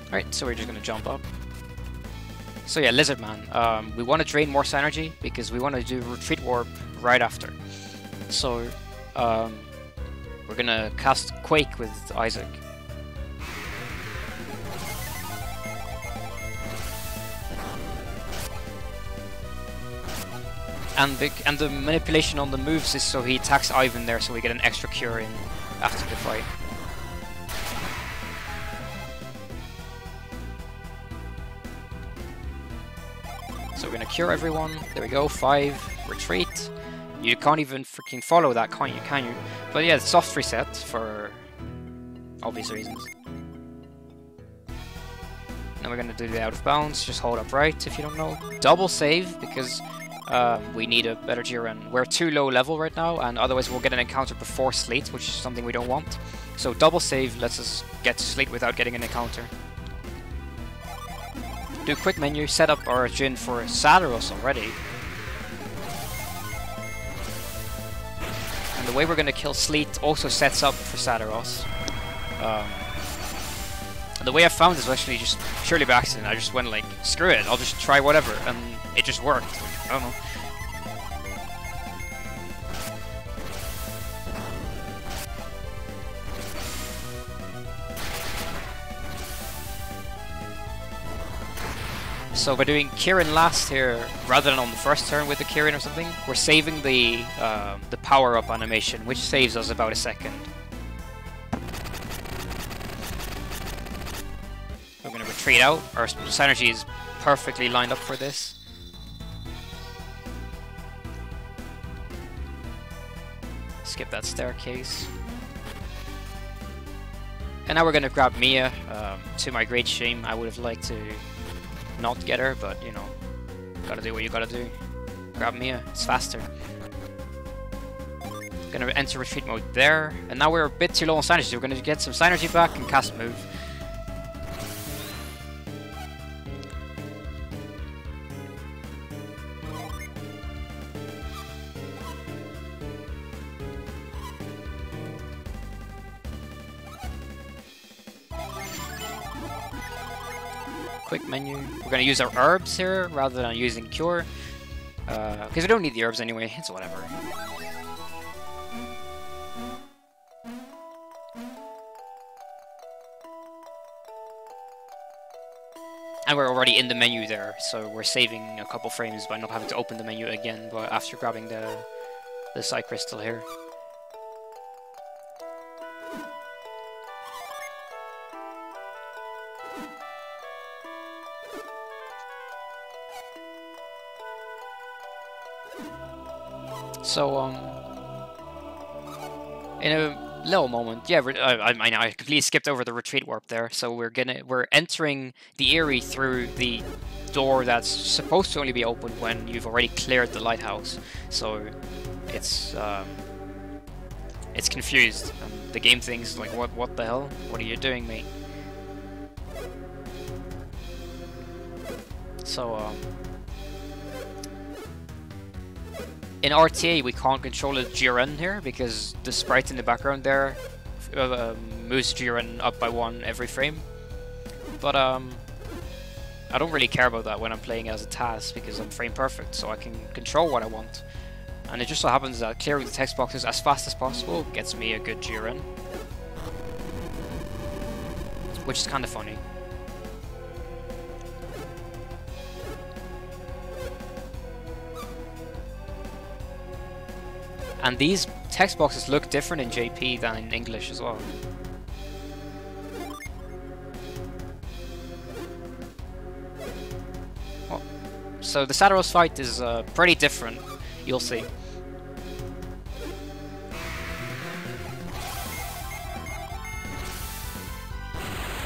Alright, so we're just gonna jump up. So yeah, Lizard Man. We want to drain more synergy because we want to do Retreat Warp right after. So we're gonna cast Quake with Isaac. And the manipulation on the moves is so he attacks Ivan there, so we get an extra cure in after the fight. So we're gonna cure everyone. There we go. 5. Retreat. You can't even freaking follow that, can you? But yeah, soft reset for obvious reasons. Now we're gonna do the out of bounds. Just hold up right if you don't know. Double save because we need a better GRN. We're too low level right now, and otherwise we'll get an encounter before Sleet, which is something we don't want. So double save lets us get to Sleet without getting an encounter. Do a quick menu, set up our Jin for Saturos already. And the way we're going to kill Sleet also sets up for Saturos. The way I found this was actually just purely by accident. I just went like, screw it, I'll just try whatever, and it just worked. I don't know. So by doing Kirin last here, rather than on the first turn with the Kirin or something, we're saving the power-up animation, which saves us about a second. We're going to retreat out. Our synergy is perfectly lined up for this. Skip that staircase. And now we're going to grab Mia. To my great shame, I would have liked to not get her, but you know, gotta do what you gotta do. Grab Mia, it's faster. Gonna enter retreat mode there, and now we're a bit too low on synergy, so we're gonna get some synergy back and cast move. Quick menu. We're gonna use our herbs here rather than using cure, because we don't need the herbs anyway. It's whatever. And we're already in the menu there, so we're saving a couple frames by not having to open the menu again but after grabbing the side crystal here. So, in a little moment, yeah, I completely skipped over the retreat warp there. So we're entering the Eyrie through the door that's supposed to only be open when you've already cleared the lighthouse. So it's confused. And the game thinks like, what the hell? What are you doing, mate? So in RTA we can't control the GRN here because the sprite in the background there moves GRN up by 1 every frame. But I don't really care about that when I'm playing as a TAS because I'm frame perfect, so I can control what I want. And it just so happens that clearing the text boxes as fast as possible gets me a good GRN, which is kind of funny. And these text boxes look different in JP than in English as well. So the Saturos fight is pretty different, you'll see.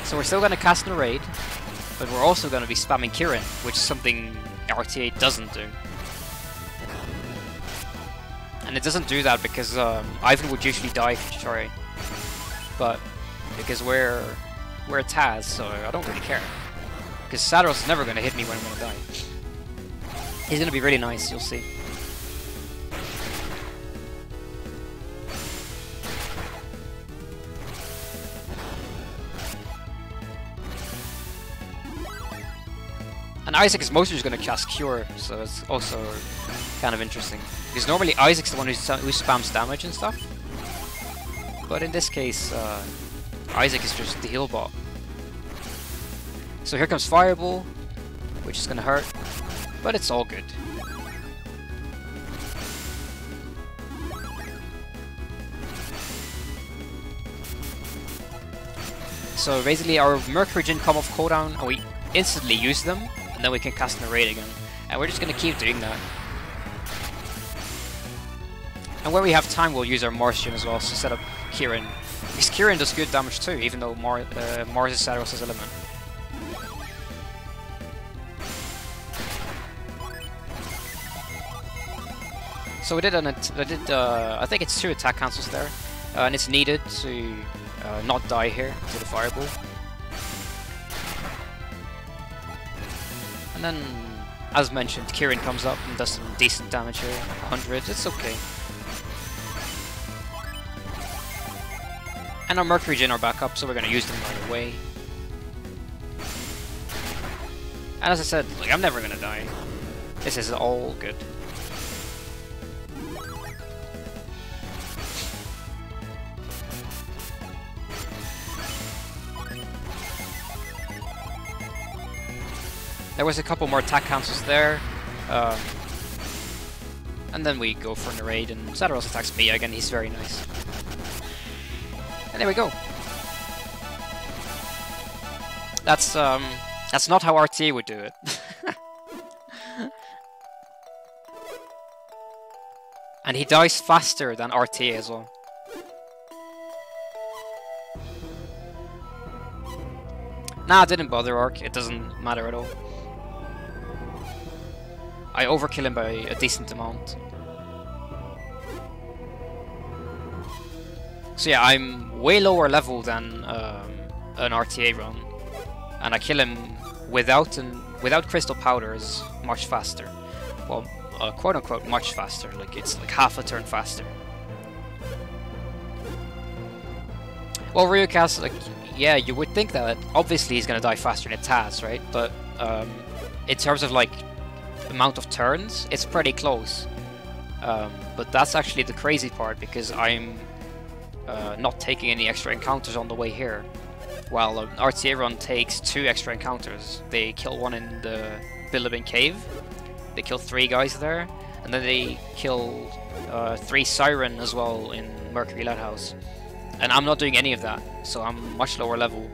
So we're still going to cast an raid, but we're also going to be spamming Kirin, which is something RTA doesn't do. And it doesn't do that because Ivan would usually die if you try, but because we're a TAS, so I don't really care. Because Saturos is never going to hit me when I'm going to die. He's going to be really nice, you'll see. And Isaac is mostly just going to cast Cure, so it's also kind of interesting. Because normally Isaac's the one who spams damage and stuff. But in this case, Isaac is just the heal bot. So here comes Fireball, which is going to hurt, but it's all good. So basically our Mercury Gin come off cooldown and we instantly use them, and then we can cast an raid again. And we're just going to keep doing that. And when we have time, we'll use our Mars Gym as well to set up Kirin. Because Kirin does good damage too, even though Mars is Saturos's element. So we did I think it's 2 attack cancels there, and it's needed to not die here to the Fireball. And then, as mentioned, Kirin comes up and does some decent damage here, 100, it's okay. And our Mercury Gin are back up, so we're going to use them right away. And as I said, like, I'm never going to die. This is all good. There was a couple more attack cancels there. And then we go for an raid, and Saturos attacks me again, he's very nice. And there we go. That's not how RTA would do it. And he dies faster than RTA as well. Nah, it didn't bother Arc, it doesn't matter at all. I overkill him by a decent amount. So yeah, I'm way lower level than an RTA run, and I kill him without crystal powders much faster. Well, quote unquote much faster. Like it's like half a turn faster. Well, Ryukast, like, yeah, you would think that obviously he's gonna die faster than TAS, right? But in terms of like amount of turns, it's pretty close. But that's actually the crazy part, because I'm not taking any extra encounters on the way here. while an RTA run takes 2 extra encounters. They kill one in the Billabong Cave, they kill 3 guys there, and then they kill 3 Siren as well in Mercury Lighthouse. And I'm not doing any of that, so I'm much lower level.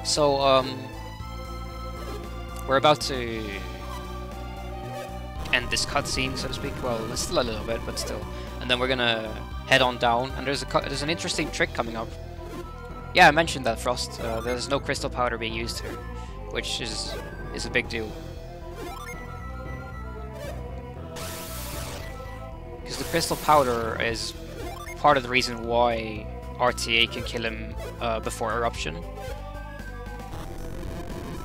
So, we're about to end this cutscene, so to speak. Well, it's still a little bit, but still. And then we're gonna head on down, and there's an interesting trick coming up. Yeah, I mentioned that, Frost. There's no crystal powder being used here, which is a big deal. Because the crystal powder is part of the reason why RTA can kill him before eruption.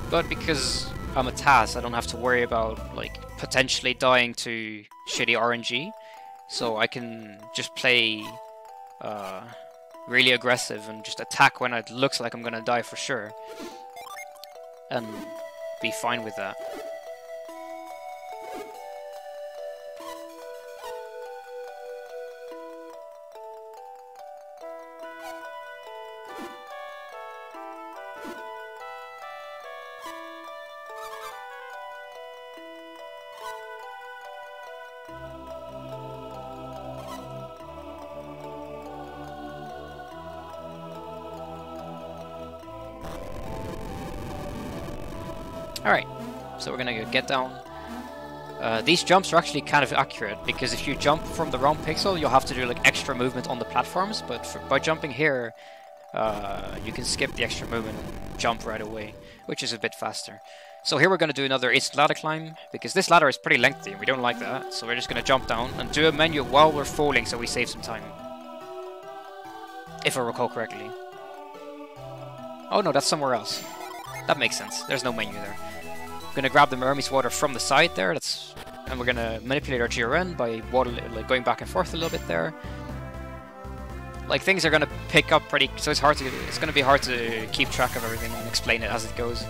But because I'm a TAS, I don't have to worry about like potentially dying to shitty RNG, so I can just play really aggressive and just attack when it looks like I'm gonna die for sure, and be fine with that. Alright, so we're gonna get down. These jumps are actually kind of accurate, because if you jump from the wrong pixel, you'll have to do like extra movement on the platforms, but by jumping here, you can skip the extra movement and jump right away, which is a bit faster. So here we're gonna do another instant ladder climb, because this ladder is pretty lengthy and we don't like that, so we're just gonna jump down and do a menu while we're falling so we save some time. If I recall correctly. Oh no, that's somewhere else. That makes sense. There's no menu there. We're gonna grab the Mermy's water from the side there. And we're gonna manipulate our GRN by water, like going back and forth a little bit there. Like things are gonna pick up pretty, so it's gonna be hard to keep track of everything and explain it as it goes.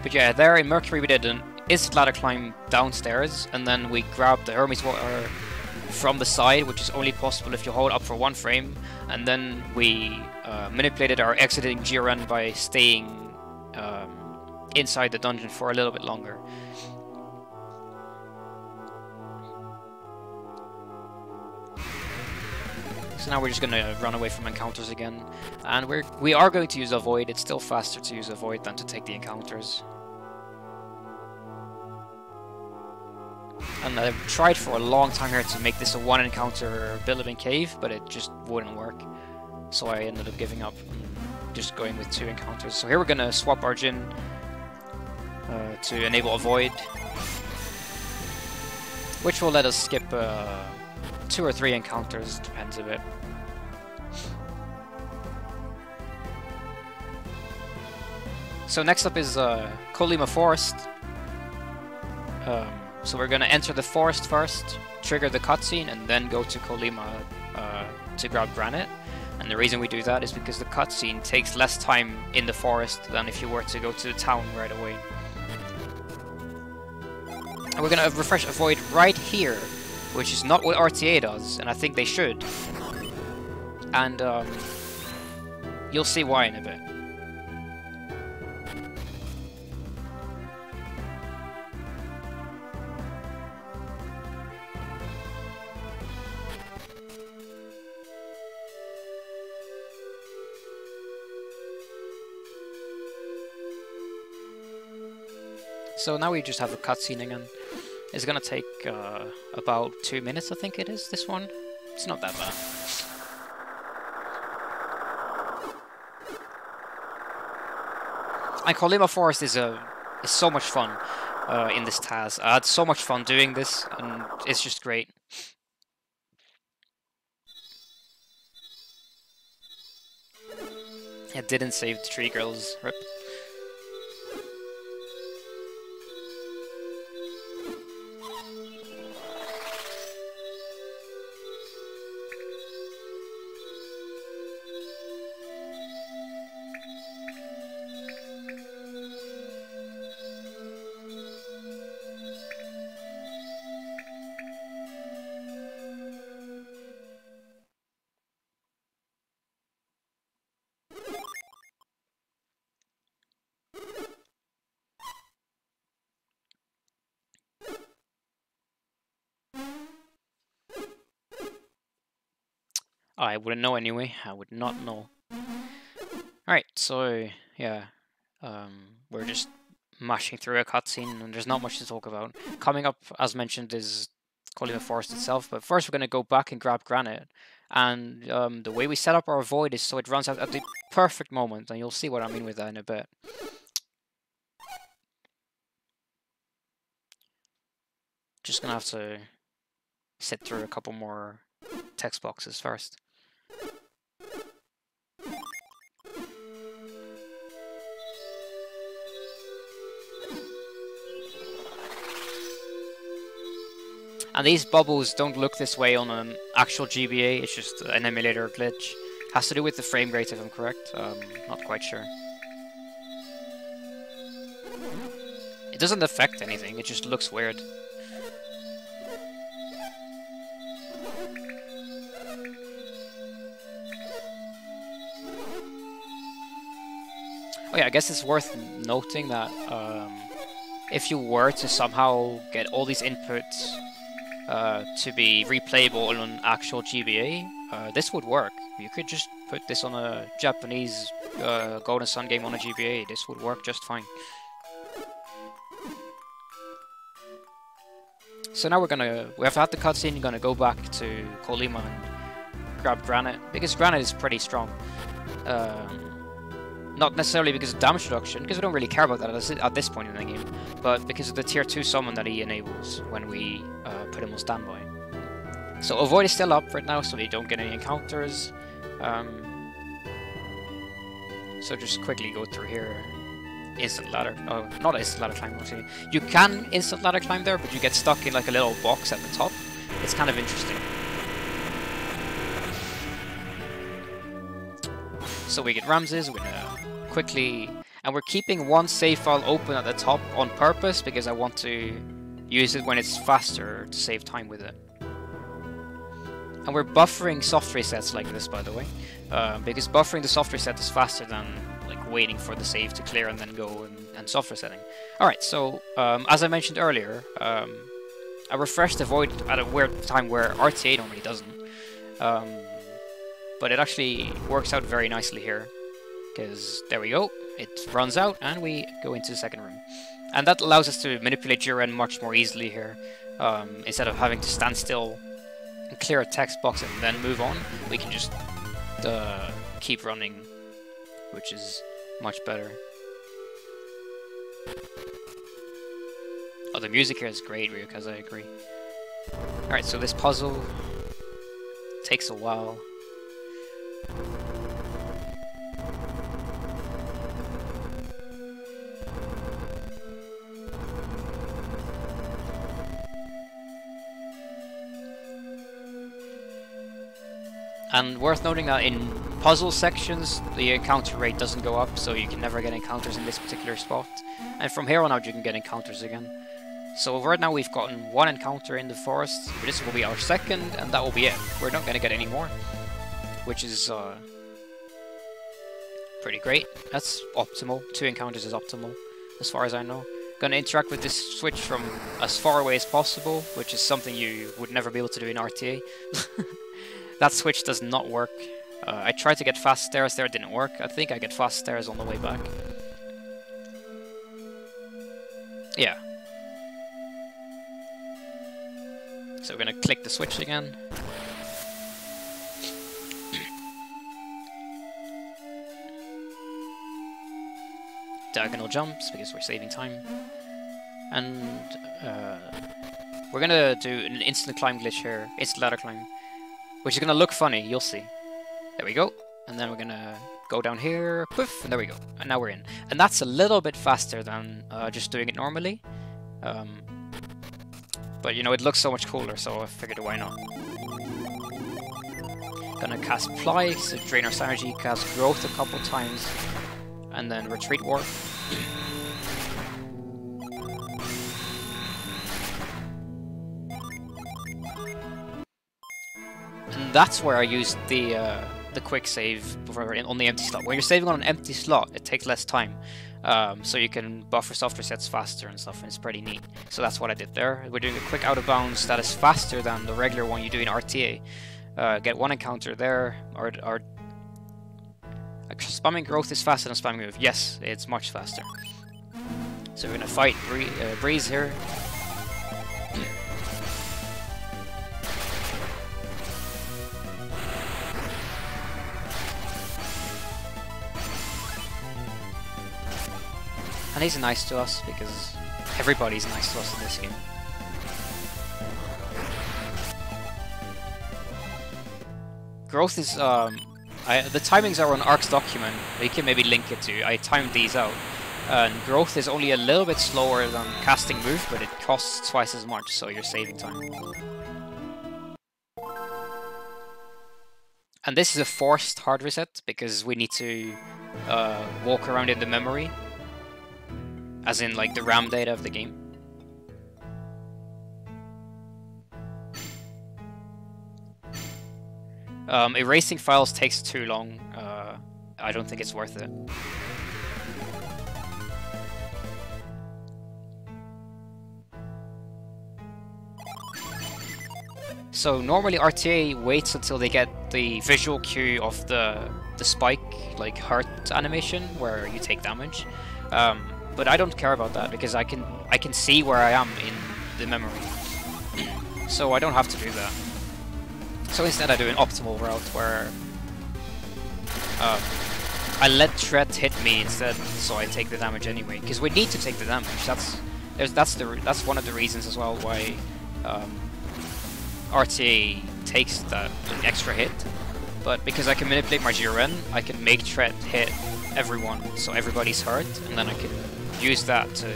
But yeah, there in Mercury we did an instant ladder climb downstairs, and then we grabbed the Hermes water from the side, which is only possible if you hold up for 1 frame, and then we manipulated our exiting GRN by staying inside the dungeon for a little bit longer. So now we're just gonna run away from encounters again, and we are going to use Avoid. It's still faster to use Avoid than to take the encounters. And I've tried for a long time here to make this a 1 encounter Billabong Cave, but it just wouldn't work. So I ended up giving up and just going with 2 encounters. So here we're gonna swap our Jin to enable Avoid, which will let us skip 2 or 3 encounters, depends a bit. So next up is Colima Forest. So we're gonna enter the forest first, trigger the cutscene, and then go to Colima to grab granite. And the reason we do that is because the cutscene takes less time in the forest than if you were to go to the town right away. And we're gonna refresh Avoid right here, which is not what RTA does, and I think they should. And you'll see why in a bit. So now we just have a cutscene again. It's gonna take about 2 minutes, I think it is, this one. It's not that bad. And Colima Forest is so much fun in this TAS. I had so much fun doing this, and it's just great. I didn't save the tree girls, rip. I wouldn't know anyway. I would not know. Alright, so yeah, we're just mashing through a cutscene, and there's not much to talk about. Coming up, as mentioned, is Colima Forest itself, but first we're going to go back and grab granite. And the way we set up our void is so it runs out at the perfect moment, and you'll see what I mean with that in a bit. Just going to have to sit through a couple more text boxes first. And these bubbles don't look this way on an actual GBA, it's just an emulator glitch. Has to do with the frame rate if I'm correct, not quite sure. It doesn't affect anything, it just looks weird. Oh yeah, I guess it's worth noting that if you were to somehow get all these inputs to be replayable on an actual GBA, this would work. You could just put this on a Japanese Golden Sun game on a GBA, this would work just fine. So now we have had the cutscene, we're gonna go back to Colima and grab granite, because granite is pretty strong. Not necessarily because of damage reduction, because we don't really care about that at this point in the game, but because of the tier 2 summon that he enables when we put him on standby. So Avoid is still up right now, so you don't get any encounters. So just quickly go through here. Instant ladder. Oh, not instant ladder climb, actually. You can instant ladder climb there, but you get stuck in like a little box at the top. It's kind of interesting. So we get Ramses, we're gonna quickly... And we're keeping one save file open at the top on purpose, because I want to use it when it's faster to save time with it. And we're buffering soft resets like this, by the way, because buffering the soft reset is faster than like waiting for the save to clear and then go and soft resetting. Alright, so as I mentioned earlier, I refreshed the void at a weird time where RTA normally doesn't. But it actually works out very nicely here, because there we go, it runs out and we go into the second room. And that allows us to manipulate Jiren much more easily here. Instead of having to stand still and clear a text box and then move on, we can just keep running, which is much better. Oh, the music here is great, Ryukaze, I agree. Alright, so this puzzle takes a while. And worth noting that in puzzle sections, the encounter rate doesn't go up, so you can never get encounters in this particular spot. And from here on out, you can get encounters again. So right now we've gotten one encounter in the forest. This will be our second, and that will be it. We're not going to get any more, which is pretty great. That's optimal. 2 encounters is optimal, as far as I know. Gonna interact with this switch from as far away as possible, which is something you would never be able to do in RTA. That switch does not work. I tried to get fast stairs there, it didn't work. I think I get fast stairs on the way back. Yeah. So we're gonna click the switch again. Diagonal jumps, because we're saving time. And we're gonna do an instant climb glitch here, instant ladder climb, which is gonna look funny, you'll see. There we go. And then we're gonna go down here, poof, and there we go. And now we're in. And that's a little bit faster than just doing it normally. But you know, it looks so much cooler, so I figured why not. Gonna cast Ply to drain our synergy, cast Growth a couple times, and then Retreat Warp. And that's where I used the quick save on the empty slot. When you're saving on an empty slot, it takes less time. So you can buffer soft resets faster and stuff, and it's pretty neat. So that's what I did there. We're doing a quick out of bounds that is faster than the regular one you do in RTA. Get one encounter there. Or spamming growth is faster than spamming move. Yes, it's much faster. So we're gonna fight Breeze here. And he's nice to us because everybody's nice to us in this game. Growth is the timings are on Ark's document. We can maybe link it to. I timed these out. And growth is only a little bit slower than casting move, but it costs twice as much, so you're saving time. And this is a forced hard reset because we need to walk around in the memory. As in, like, the RAM data of the game. Erasing files takes too long. I don't think it's worth it. So normally RTA waits until they get the visual cue of the spike, like, hurt animation, where you take damage. But I don't care about that because I can see where I am in the memory, so I don't have to do that. So instead I do an optimal route where I let Tread hit me instead, so I take the damage anyway. Because we need to take the damage. That's one of the reasons as well why RTA takes that extra hit. But because I can manipulate my GRN, I can make Tread hit everyone, so everybody's hurt, and then I can use that to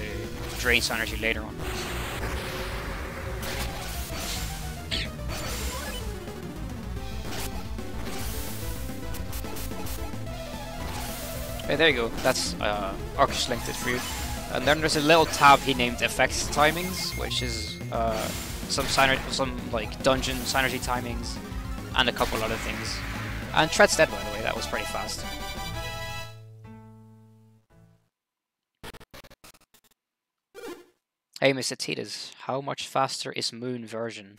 drain synergy later on. Okay, there you go. That's Arcus linked it for you. And then there's a little tab he named effects timings, which is some like dungeon synergy timings and a couple other things. And Tread's dead, by the way. That was pretty fast. Hey, Mr. Titas, how much faster is Moon version?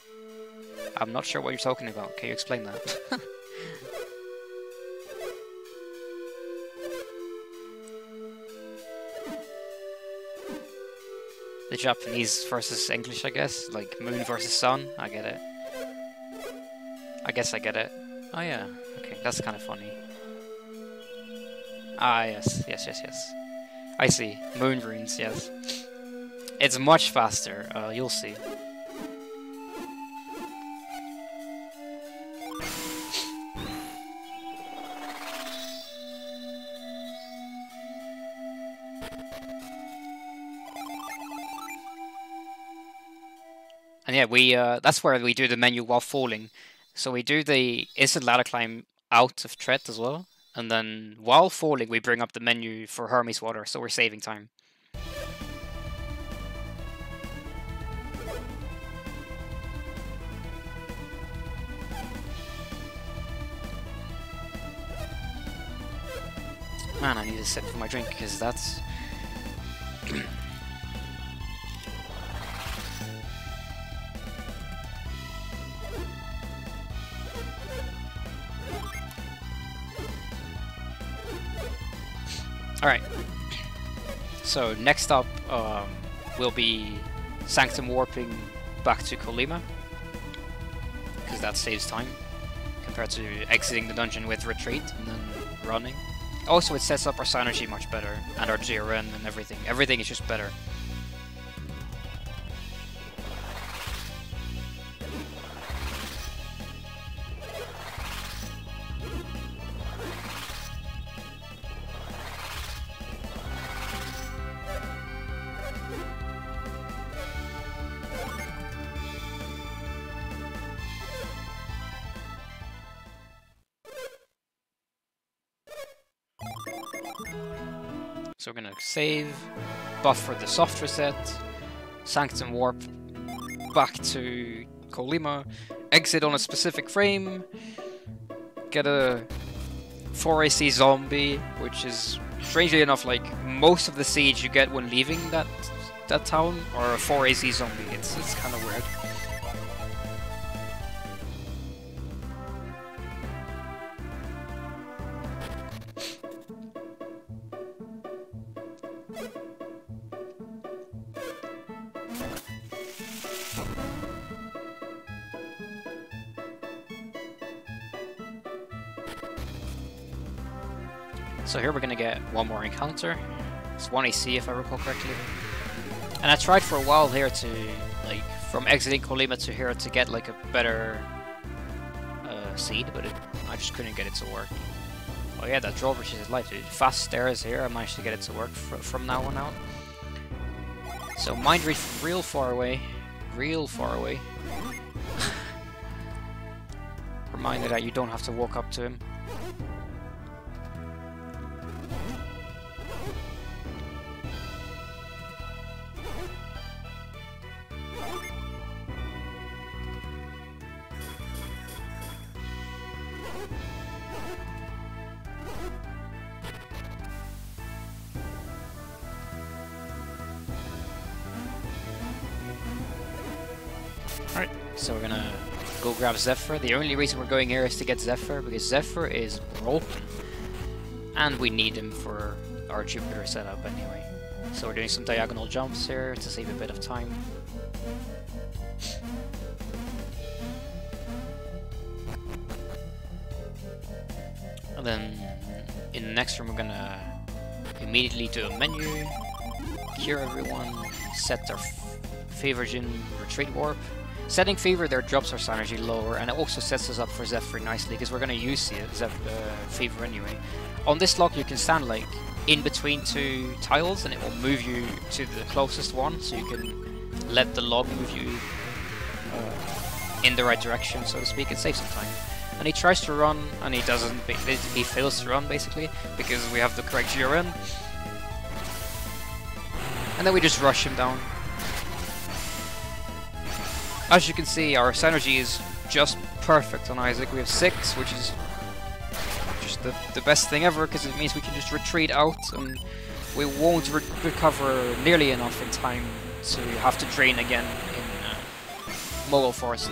I'm not sure what you're talking about. Can you explain that? The Japanese versus English, I guess. Like Moon versus Sun. I get it. I guess I get it. Oh yeah. Okay, that's kind of funny. Ah, yes. Yes, yes, yes. I see. Moon runes, yes. It's much faster, you'll see. And yeah, that's where we do the menu while falling. So we do the instant ladder climb out of Tread as well. And then while falling, we bring up the menu for Hermes Water, so we're saving time. Man, I need a sip for my drink, because that's... Alright. So, next up will be Sanctum warping back to Colima, because that saves time, compared to exiting the dungeon with retreat and then running. Also, it sets up our synergy much better, and our GRN and everything. Everything is just better. So we're gonna save, buff for the soft reset, Sanctum warp back to Colima, exit on a specific frame, get a 4AC zombie, which is strangely enough like most of the siege you get when leaving that town, or a 4AC zombie. It's kind of weird. So here we're gonna get one more encounter. It's 1 AC if I recall correctly. And I tried for a while here to, like, from exiting Colima to here to get like a better seed, but I just couldn't get it to work. Oh yeah, that drawbridge is light, dude. Fast stairs here, I managed to get it to work from now on out. So Mind Reef real far away. Real far away. Reminder that you don't have to walk up to him. Alright, so we're gonna go grab Zephyr. The only reason we're going here is to get Zephyr, because Zephyr is broken. And we need him for our Jupiter setup anyway. So we're doing some diagonal jumps here to save a bit of time. And then in the next room we're gonna immediately do a menu, cure everyone, set our Fever Gin retreat warp. Setting Fever there drops our synergy lower, and it also sets us up for Zephyr nicely, because we're going to use Fever anyway. On this lock you can stand like in between two tiles and it will move you to the closest one, so you can let the log move you in the right direction, so to speak, and save some time. And he tries to run and he doesn't, he fails to run basically, because we have the correct GRN. And then we just rush him down. As you can see, our synergy is just perfect on Isaac. We have 6, which is just the best thing ever, because it means we can just retreat out and we won't recover nearly enough in time to have to drain again in Mogul Forest.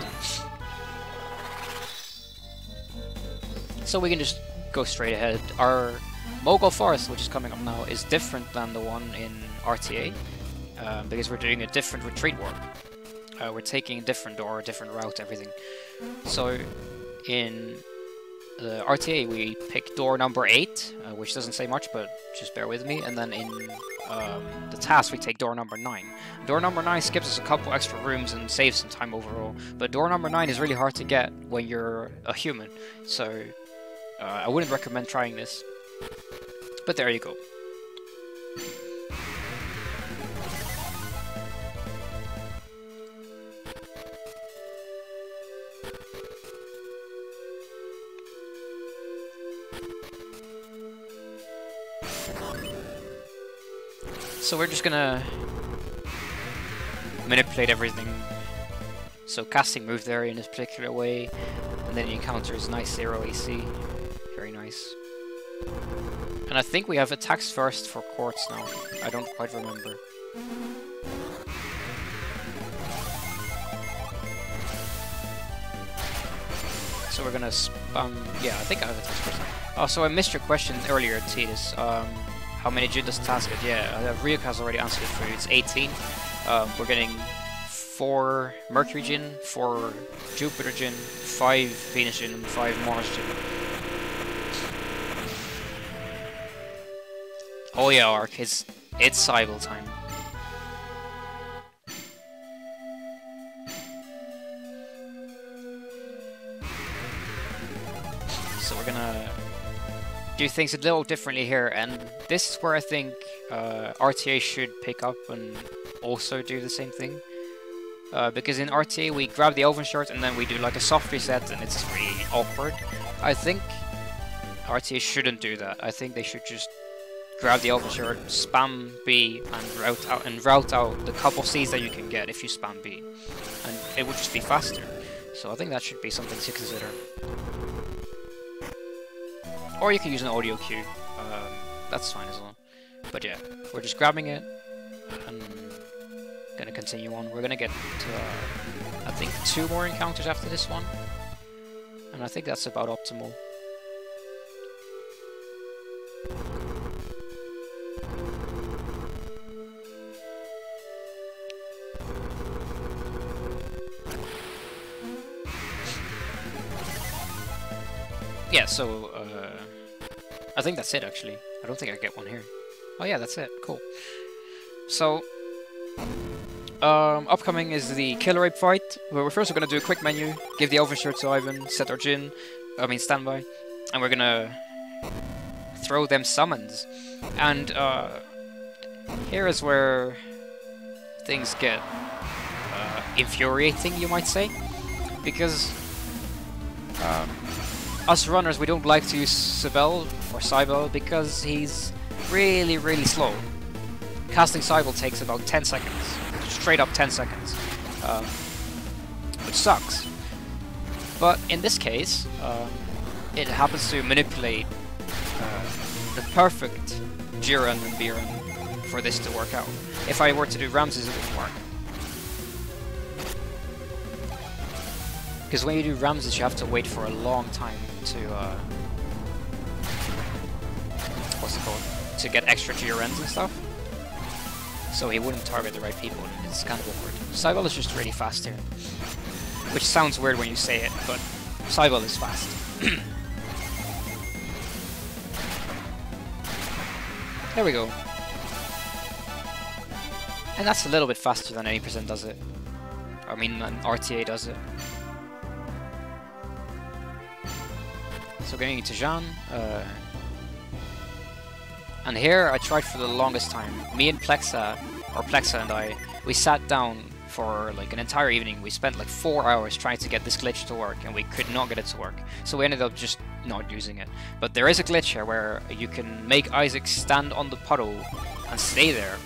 So we can just go straight ahead. Our Mogul Forest, which is coming up now, is different than the one in RTA, because we're doing a different retreat warp. We're taking a different door, a different route, everything. So in the RTA we pick door number 8, which doesn't say much, but just bear with me. And then in the TAS we take door number 9. Door number 9 skips us a couple extra rooms and saves some time overall. But door number 9 is really hard to get when you're a human. So I wouldn't recommend trying this. But there you go. So we're just gonna manipulate everything. So casting move there in a particular way, and then he encounters nice 0 AC. Very nice. And I think we have attacks first for quartz now. I don't quite remember. So we're gonna spam. Yeah, I think I have attacks first. Oh, so I missed your question earlier, Titus. How many Jin does TAS get? Yeah, Ryuk has already answered it for you. It's 18. We're getting 4 Mercury Jin, 4 Jupiter Jin, 5 Venus Jin, and 5 Mars Jin. Oh yeah, Ark, it's Cybele time. So we're gonna do things a little differently here, and this is where I think RTA should pick up and also do the same thing. Because in RTA we grab the Elven Shard and then we do like a soft reset, and it's really awkward. I think RTA shouldn't do that. I think they should just grab the Elven Shard, spam B, and route out the couple Cs that you can get if you spam B, and it would just be faster. So I think that should be something to consider. Or you can use an audio cue, that's fine as well. But yeah, we're just grabbing it and gonna continue on. We're gonna get to, I think, 2 more encounters after this one. And I think that's about optimal. Yeah, so I think that's it, actually. I don't think I get one here. Oh yeah, that's it. Cool. So, upcoming is the Killer Ape fight, where we're first going to do a quick menu, give the overshirt to Ivan, set our standby, and we're going to throw them summons. And here is where things get infuriating, you might say, because us runners, we don't like to use Cybele because he's really, really slow. Casting Cybele takes about 10 seconds, straight up 10 seconds, which sucks. But in this case, it happens to manipulate the perfect Jiren and Biren for this to work out. If I were to do Ramses, it wouldn't work. Because when you do Ramses, you have to wait for a long time to, what's it called? To get extra Jirens and stuff. So he wouldn't target the right people, and it's kind of awkward. Cybele is just really fast here. Which sounds weird when you say it, but Cybele is fast. There we go. And that's a little bit faster than 80% does it. I mean, an RTA does it. So getting into Jean. And here I tried for the longest time. Me and Plexa and I, we sat down for like an entire evening. We spent like 4 hours trying to get this glitch to work, and we could not get it to work. So we ended up just not using it. But there is a glitch here where you can make Isaac stand on the puddle and stay there.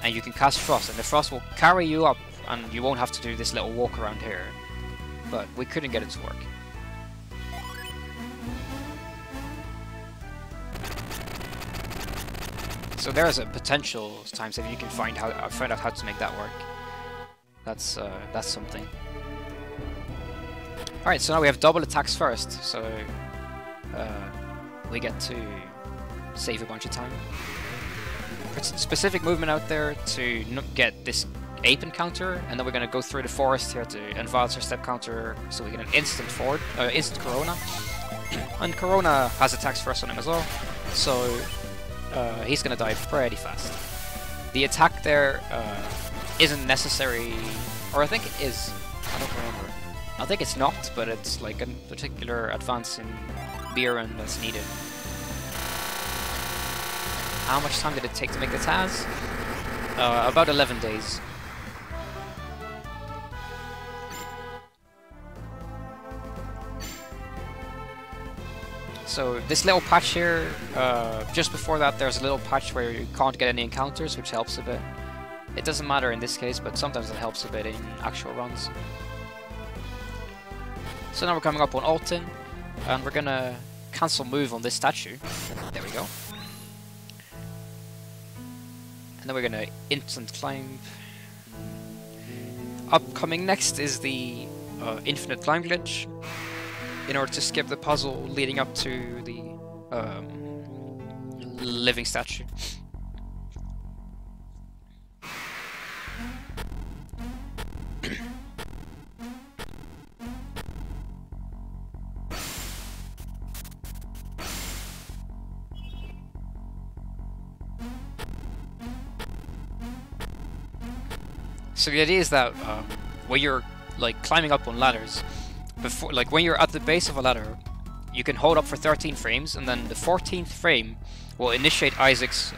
And you can cast Frost, and the Frost will carry you up, and you won't have to do this little walk around here. But we couldn't get it to work. So there's a potential times if you can find out how to make that work. That's something. All right, so now we have double attacks first, so we get to save a bunch of time. Specific movement out there to get this Ape encounter, and then we're gonna go through the forest here to advance our step counter, so we get an instant Corona. And Corona has attacks first on him as well, so he's gonna die pretty fast. The attack there isn't necessary, or I think it is. I don't remember. I think it's not, but it's like a particular advance in Biren that's needed. How much time did it take to make the TAS? About 11 days. So this little patch here, just before that there's a little patch where you can't get any encounters, which helps a bit. It doesn't matter in this case, but sometimes it helps a bit in actual runs. So now we're coming up on Alton, and we're gonna cancel move on this statue. There we go. And then we're gonna instant climb. Upcoming next is the infinite climb glitch, in order to skip the puzzle leading up to the living statue. So the idea is that when you're like climbing up on ladders, before, like when you're at the base of a ladder, you can hold up for 13 frames, and then the 14th frame will initiate Isaac's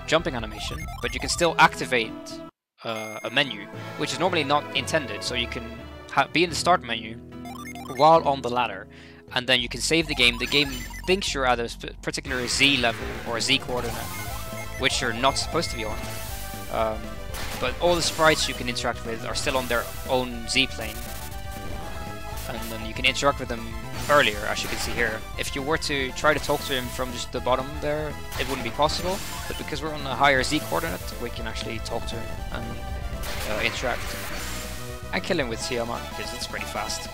jumping animation, but you can still activate a menu, which is normally not intended, so you can be in the start menu while on the ladder, and then you can save the game. The game thinks you're at a particular Z level or a Z coordinate, which you're not supposed to be on. But all the sprites you can interact with are still on their own Z plane, and then you can interact with them earlier, as you can see here. If you were to try to talk to him from just the bottom there, it wouldn't be possible, but because we're on a higher Z coordinate, we can actually talk to him and interact. And kill him with Tiamat, because it's pretty fast.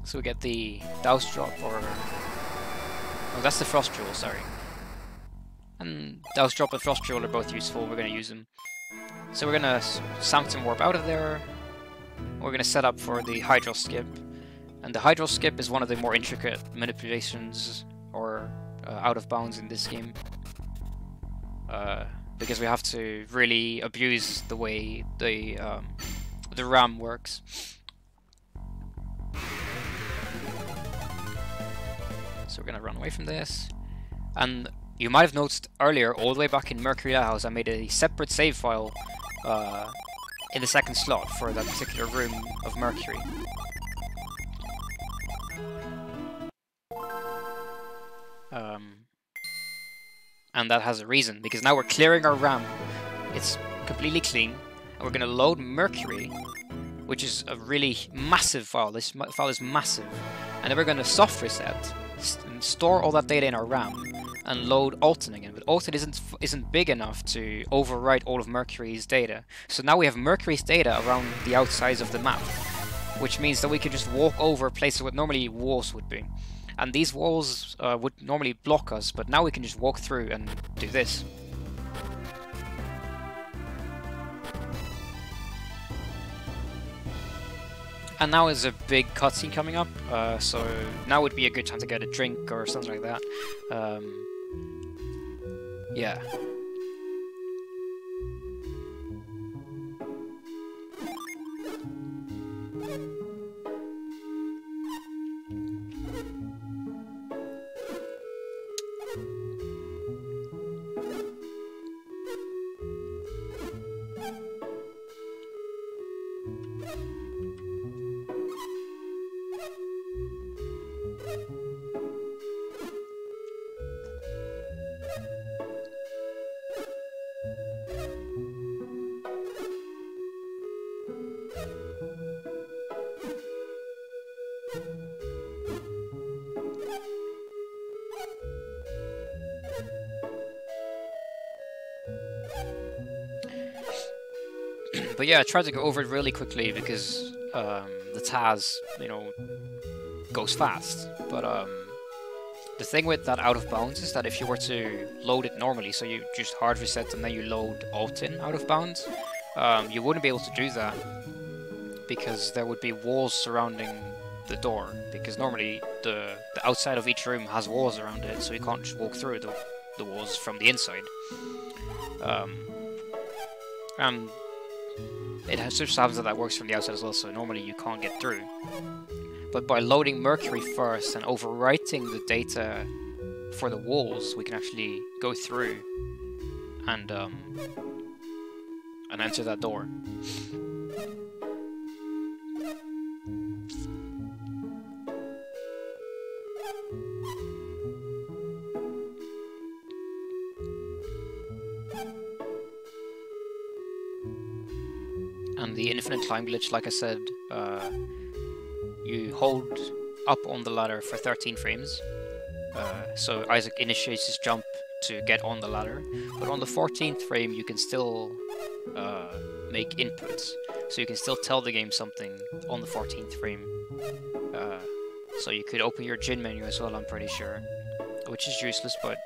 So we get the Douse Drop, or... oh, that's the Frost Jewel, sorry. And Douse Drop and Frost Jewel are both useful, we're going to use them. So we're going to Sanctum Warp out of there. We're going to set up for the Hydro Skip. And the hydro skip is one of the more intricate manipulations or out of bounds in this game. Because we have to really abuse the way the RAM works. So we're gonna run away from this. And you might have noticed earlier, all the way back in Mercury Lighthouse, I made a separate save file in the second slot for that particular room of Mercury. And that has a reason, because now we're clearing our RAM. It's completely clean, and we're going to load Mercury, which is a really massive file. This file is massive. And then we're going to soft reset, store all that data in our RAM, and load Alton again. But Alton isn't big enough to overwrite all of Mercury's data. So now we have Mercury's data around the outsides of the map, which means that we can just walk over places where normally walls would be. And these walls would normally block us, but now we can just walk through and do this. And now is a big cutscene coming up, so now would be a good time to get a drink or something like that. Yeah. But yeah, I tried to go over it really quickly because the TAS, you know, goes fast. But the thing with that out of bounds is that if you were to load it normally, so you just hard reset and then you load Alton out of bounds, you wouldn't be able to do that because there would be walls surrounding the door. Because normally the outside of each room has walls around it, so you can't just walk through the walls from the inside. And it just happens that works from the outside as well, so normally you can't get through. But by loading Mercury first and overwriting the data for the walls, we can actually go through and enter that door. And the infinite climb glitch, like I said, you hold up on the ladder for 13 frames. So Isaac initiates his jump to get on the ladder, but on the 14th frame you can still make inputs. So you can still tell the game something on the 14th frame. So you could open your Jin menu as well, I'm pretty sure, which is useless, but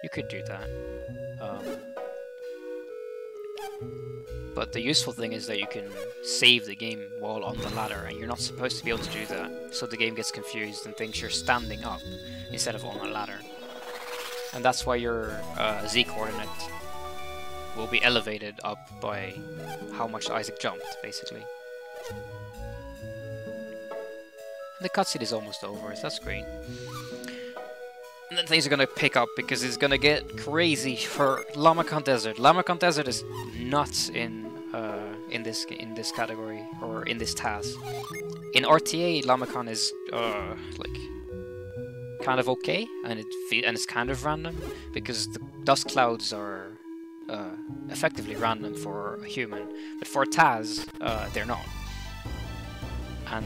you could do that. But the useful thing is that you can save the game while on the ladder, and you're not supposed to be able to do that, so the game gets confused and thinks you're standing up instead of on a ladder. And that's why your Z-coordinate will be elevated up by how much Isaac jumped, basically. And the cutscene is almost over, so that's great. And then things are gonna pick up because it's gonna get crazy for Lamakan Desert. Lamakan Desert is nuts in this category, or in this TAS. In RTA, Lamakan is like kind of okay, and it's kind of random because the dust clouds are effectively random for a human, but for a TAS, they're not. And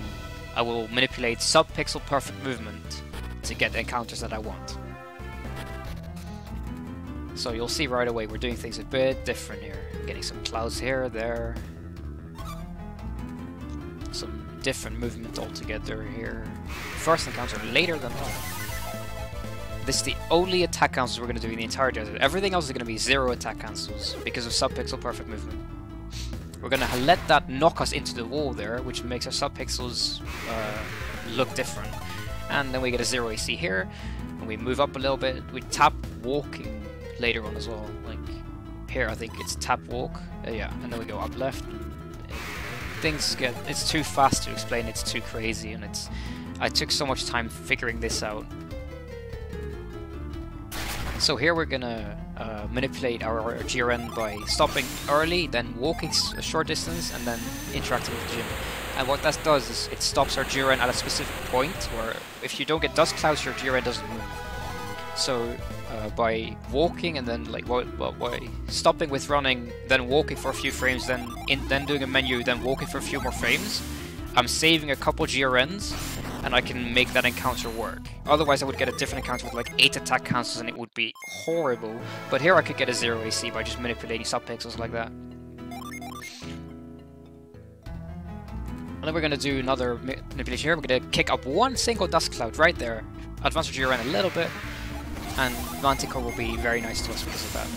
I will manipulate sub-pixel perfect movement to get the encounters that I want. So you'll see right away we're doing things a bit different here. Getting some clouds here, there. Some different movement altogether here. First encounter later than normal. This is the only attack cancels we're going to do in the entire desert. Everything else is going to be 0 attack cancels because of sub-pixel perfect movement. We're going to let that knock us into the wall there, which makes our sub-pixels look different. And then we get a 0 AC here, and we move up a little bit. We tap walking later on as well. Like here, I think it's tap walk. Yeah, and then we go up left. It's too fast to explain. It's too crazy, and I took so much time figuring this out. So here we're gonna manipulate our GRN by stopping early, then walking a short distance, and then interacting with the gym. And what that does is it stops our GRN at a specific point where if you don't get dust clouds, your GRN doesn't move. So by walking and then by stopping with running, then walking for a few frames, then doing a menu, then walking for a few more frames, I'm saving a couple GRNs, and I can make that encounter work. Otherwise I would get a different encounter with like 8 attack counters and it would be horrible. But here I could get a 0 AC by just manipulating sub-pixels like that. And then we're going to do another manipulation here. We're going to kick up one single dust cloud right there, advance our GRN a little bit, and Manticore will be very nice to us because of that.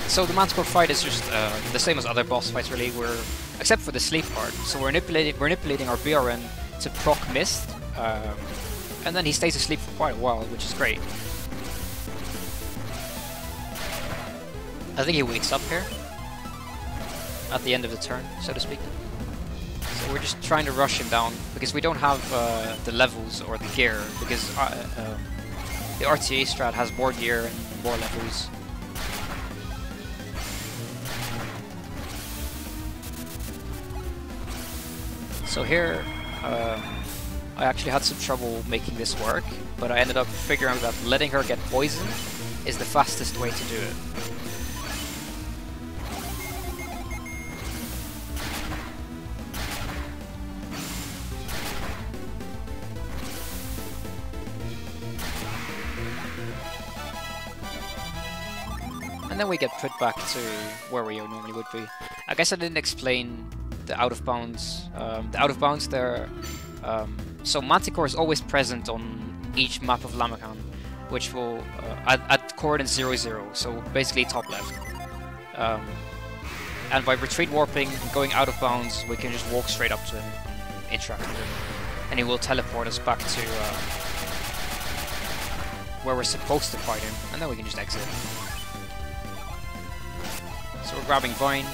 So the Manticore fight is just the same as other boss fights really, except for the sleep part. So we're manipulating our BRN to proc Mist, and then he stays asleep for quite a while, which is great. I think he wakes up here, at the end of the turn, so to speak. So we're just trying to rush him down, because we don't have the levels or the gear, because the RTA strat has more gear and more levels. So here, I actually had some trouble making this work, but I ended up figuring out that letting her get poisoned is the fastest way to do it. And then we get put back to where we normally would be. I guess I didn't explain the out of bounds. The out of bounds there. So Manticore is always present on each map of Lamacan, which will at coordinates 0, 0. So basically top left. And by retreat warping, going out of bounds, we can just walk straight up to him, interact with him, and he will teleport us back to where we're supposed to fight him, and then we can just exit. So we're grabbing Vine.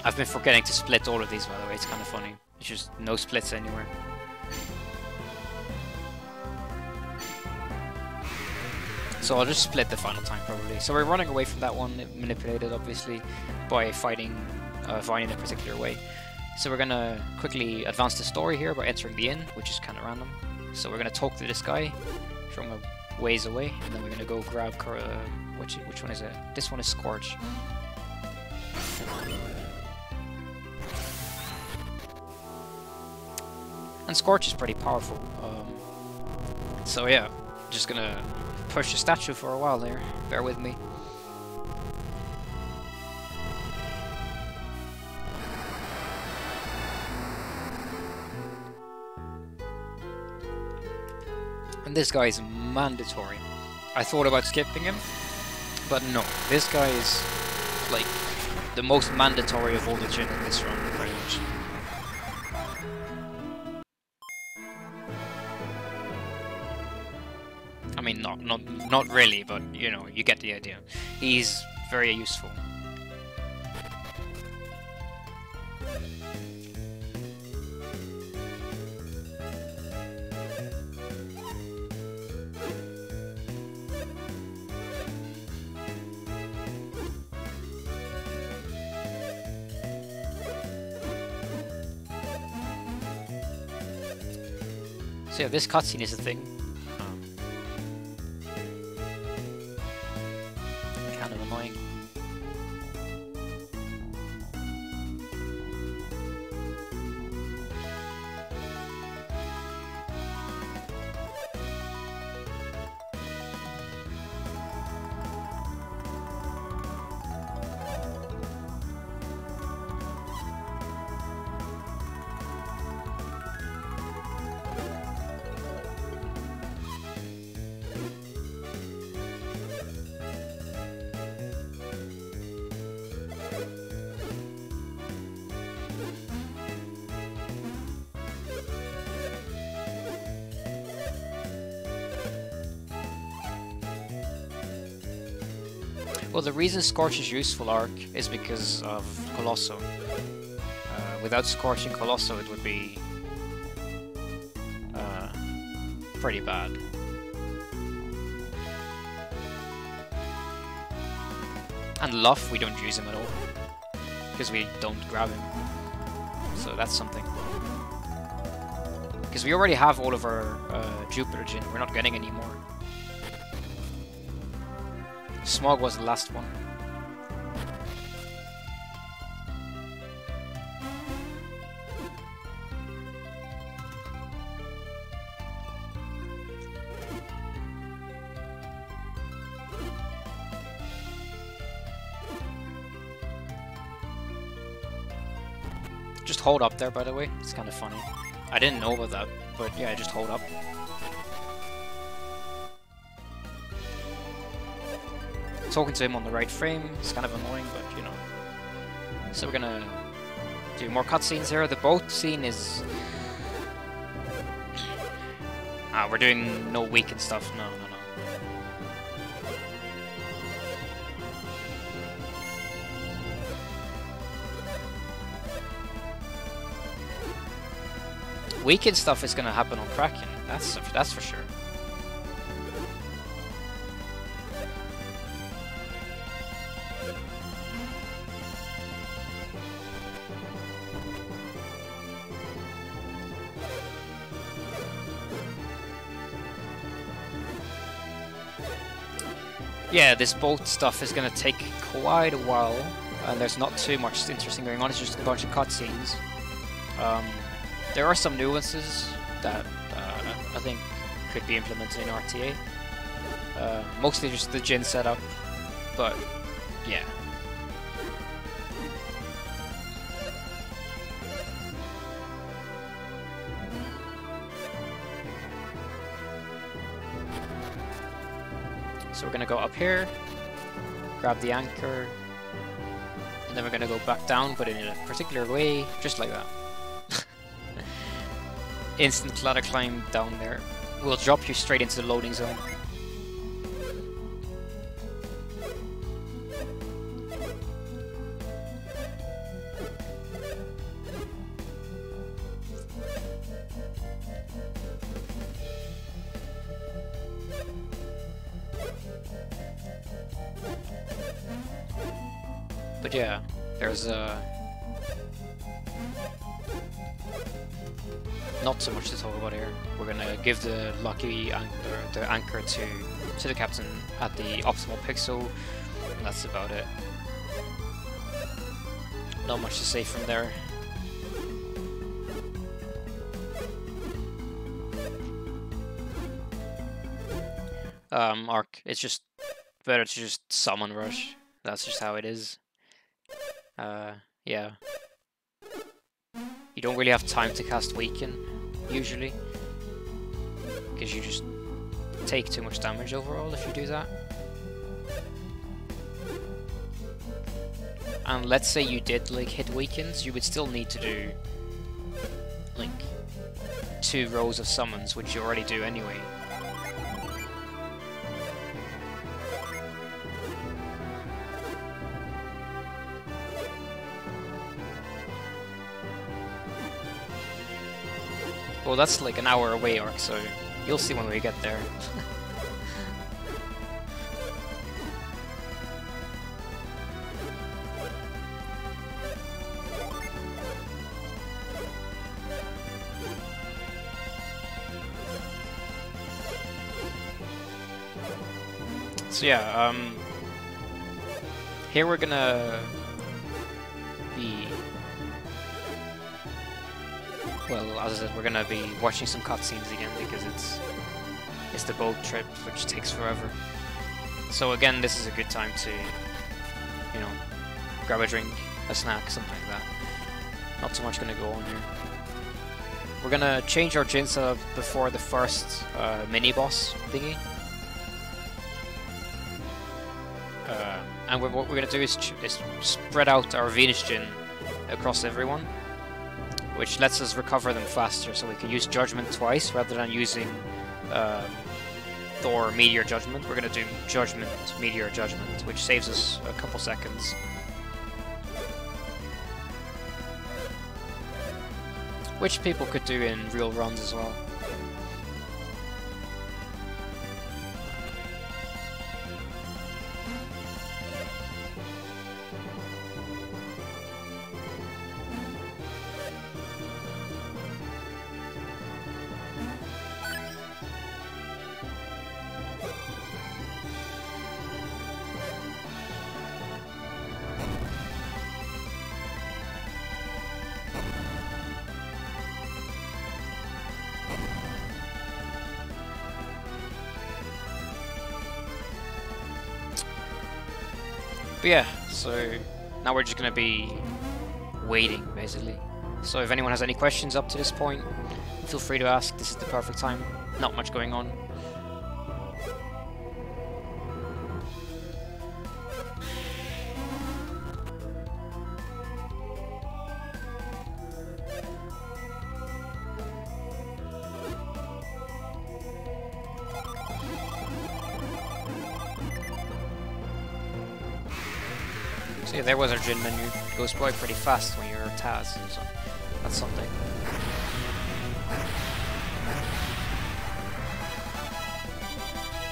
I've been forgetting to split all of these, by the way, it's kind of funny. It's just no splits anywhere. So I'll just split the final time, probably. So we're running away from that one, manipulated, obviously, by fighting Vine in a particular way. So we're gonna quickly advance the story here by entering the inn, which is kind of random. So we're gonna talk to this guy from a ways away, and then we're gonna go grab... which one is it? This one is Scorch. And Scorch is pretty powerful, so yeah, just gonna push the statue for a while there, bear with me. And this guy is mandatory. I thought about skipping him, but no, this guy is like the most mandatory of all the Jin in this run, pretty much. I mean, not really, but you know, you get the idea. He's very useful. So yeah, this cutscene is a thing. Kind of annoying. Well, the reason Scorch is useful, Arc, is because of Colosso. Without Scorching Colosso, it would be pretty bad. And Luff, we don't use him at all, because we don't grab him. So that's something. Because we already have all of our Jupiter Gin, we're not getting any more. Smog was the last one. Just hold up there, by the way. It's kind of funny. I didn't know about that, but yeah, just hold up. Talking to him on the right frame is kind of annoying, but you know. So we're gonna do more cutscenes here. The boat scene is... we're doing no weakened stuff. No. Weekend stuff is gonna happen on Kraken, that's for sure. Yeah, this boat stuff is gonna take quite a while, and there's not too much interesting going on, it's just a bunch of cutscenes. There are some nuances that I think could be implemented in RTA. Mostly just the Jin setup, but yeah. So we're gonna go up here, grab the anchor, and then we're gonna go back down, but in a particular way, just like that. Instant ladder climb down there. We'll drop you straight into the loading zone. But yeah, there's not so much to talk about here. We're gonna give the lucky anchor to the captain at the optimal pixel, and that's about it. Not much to say from there. Arc, it's just better to just summon rush. That's just how it is. Yeah. You don't really have time to cast Weaken, usually, because you just take too much damage overall if you do that. And let's say you did like hit Weakens, you would still need to do like 2 rows of summons, which you already do anyway. Well, that's like an hour away, Arc, so you'll see when we get there. So yeah, here we're gonna be... Well, as I said, we're gonna be watching some cutscenes again because it's the boat trip, which takes forever. So again, this is a good time to, you know, grab a drink, a snack, something like that. Not too much gonna go on here. We're gonna change our Jin setup before the first mini boss thingy. And what we're gonna do is spread out our Venus Jin across everyone, which lets us recover them faster, so we can use Judgment twice rather than using Death or Meteor Judgment. We're gonna do Judgment, Meteor Judgment, which saves us a couple seconds. Which people could do in real runs as well. But yeah, so now we're just gonna be waiting, basically. So if anyone has any questions up to this point, feel free to ask. This is the perfect time. Not much going on. So yeah, there was our gin menu. It goes by pretty fast when you're TAS, so that's something.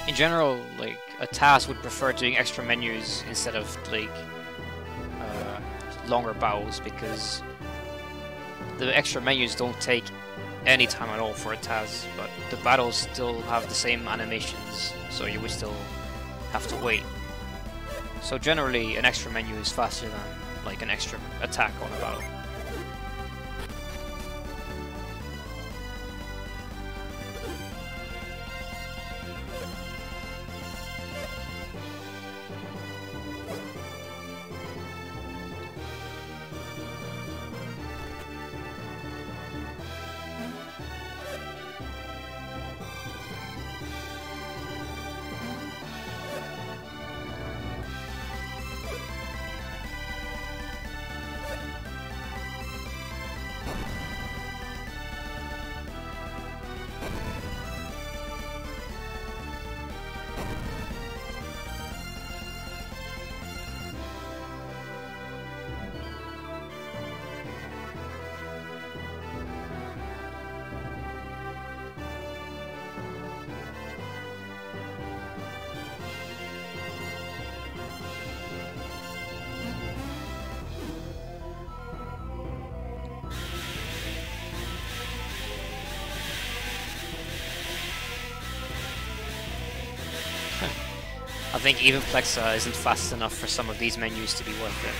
In general, like, a TAS would prefer doing extra menus instead of, like, longer battles, because the extra menus don't take any time at all for a TAS, but the battles still have the same animations, so you would still have to wait. So generally, an extra menu is faster than, like, an extra attack on a battle. I think even Plexa isn't fast enough for some of these menus to be worth it.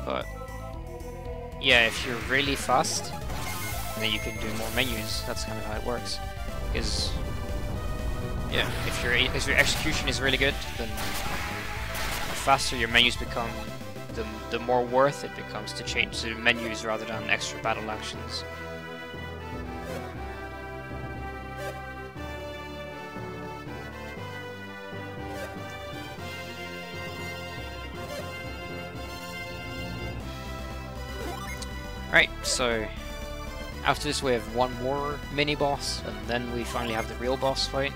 But yeah, if you're really fast, then you can do more menus. That's kind of how it works. Because yeah, if your execution is really good, then the faster your menus become, the more worth it becomes to change to menus rather than extra battle actions. Right, so after this we have one more mini boss, and then we finally have the real boss fight.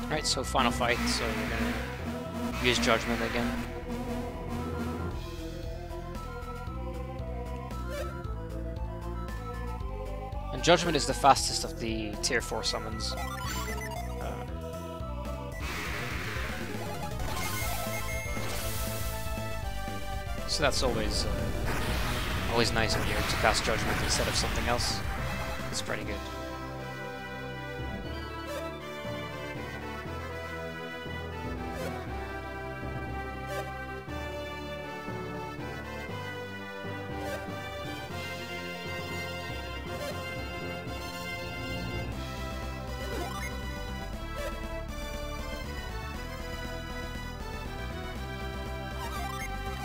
Right, so final fight, so we're gonna use Judgment again. And Judgment is the fastest of the tier 4 summons. So that's always nice of you to cast Judgment instead of something else. It's pretty good.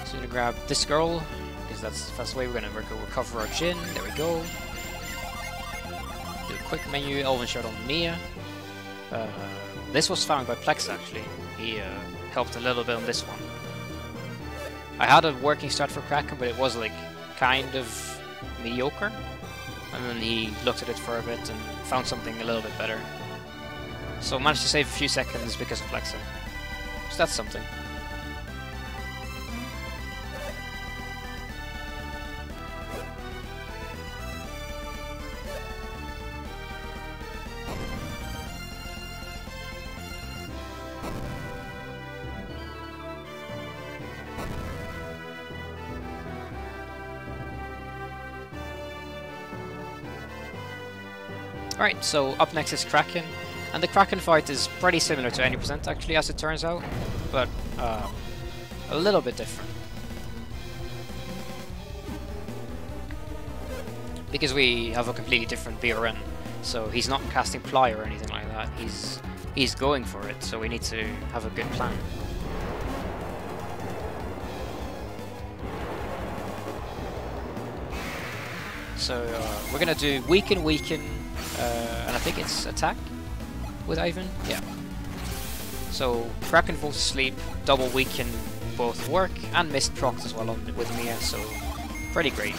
So we're gonna grab this girl, because that's the fast way. We're gonna recover our chin. There we go. Do a quick menu, Elven Shard on Mia. This was found by Plex actually. He helped a little bit on this one. I had a working start for Kraken, but it was like kind of mediocre. And then he looked at it for a bit and found something a little bit better. So I managed to save a few seconds because of Plexa. So that's something. Alright, so up next is Kraken, and the Kraken fight is pretty similar to any percent actually, as it turns out, but a little bit different. Because we have a completely different BRN, so he's not casting Ply or anything like that, he's going for it, so we need to have a good plan. So we're gonna do weaken, and I think it's attack with Ivan. Yeah. So Kraken falls asleep, double weaken both work, and missed procs as well with Mia. So pretty great.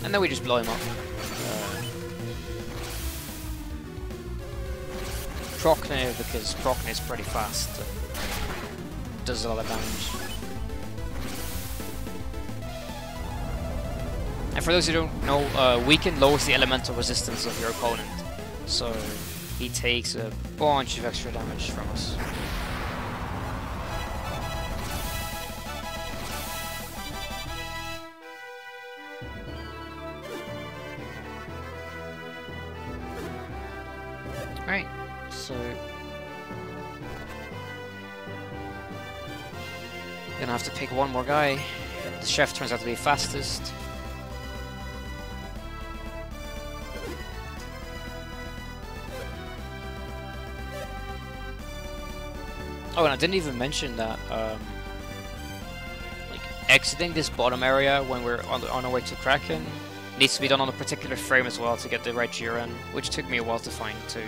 And then we just blow him up. Procne, because Procne is pretty fast and does a lot of damage. And for those who don't know, Weaken lowers the elemental resistance of your opponent, so he takes a bunch of extra damage from us. Alright. So gonna have to pick one more guy. The chef turns out to be fastest. Oh, and I didn't even mention that like exiting this bottom area when we're on our way to Kraken needs to be done on a particular frame as well to get the right GRN, which took me a while to find too.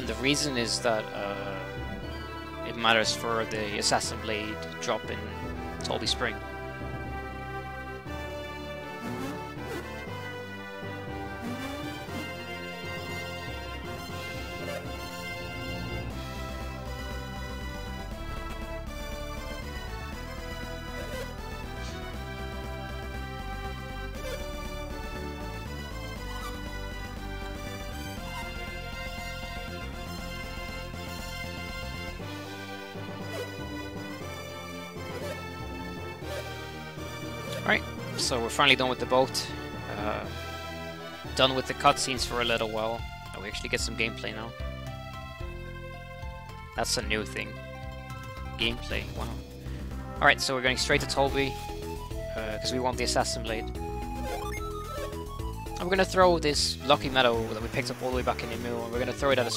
The reason is that it matters for the Assassin Blade drop in Toby Spring. Right, so we're finally done with the boat. Done with the cutscenes for a little while. Oh, we actually get some gameplay now. That's a new thing. Gameplay, wow. Alright, so we're going straight to Toby, because we want the Assassin Blade. And we're going to throw this lucky medal that we picked up all the way back in Emu, and we're going to throw it at a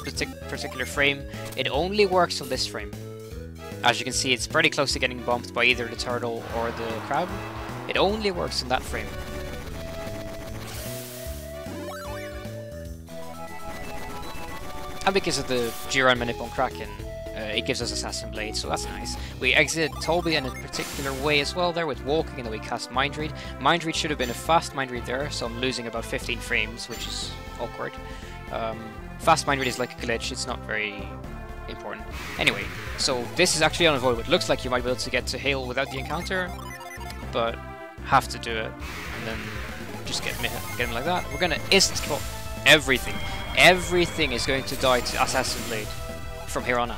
particular frame. It only works on this frame. As you can see, it's pretty close to getting bumped by either the turtle or the crab. It only works in that frame. And because of the Jiren Manip on Kraken, it gives us Assassin Blade, so that's nice. We exit Toby in a particular way as well there with walking, and then we cast Mind Read. Mind Read should have been a fast Mind Read there, so I'm losing about 15 frames, which is awkward. Fast Mind Read is like a glitch, it's not very important. Anyway, so this is actually unavoidable. It looks like you might be able to get to Hail without the encounter, but have to do it, and then just get him like that. We're gonna instant kill everything. Everything is going to die to Assassin Blade from here on out.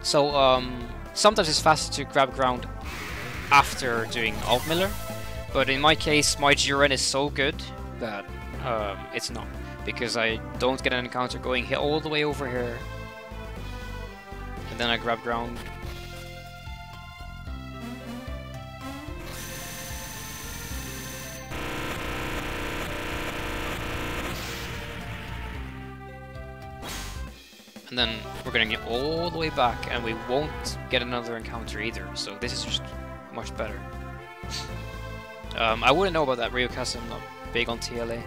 So, sometimes it's faster to grab ground after doing Alt Miller, but in my case, my Jiren is so good that it's not, because I don't get an encounter going all the way over here, and then I grab ground. And then we're going to get all the way back, and we won't get another encounter either, so this is just much better. I wouldn't know about that Ryukasa, I'm not big on TLA.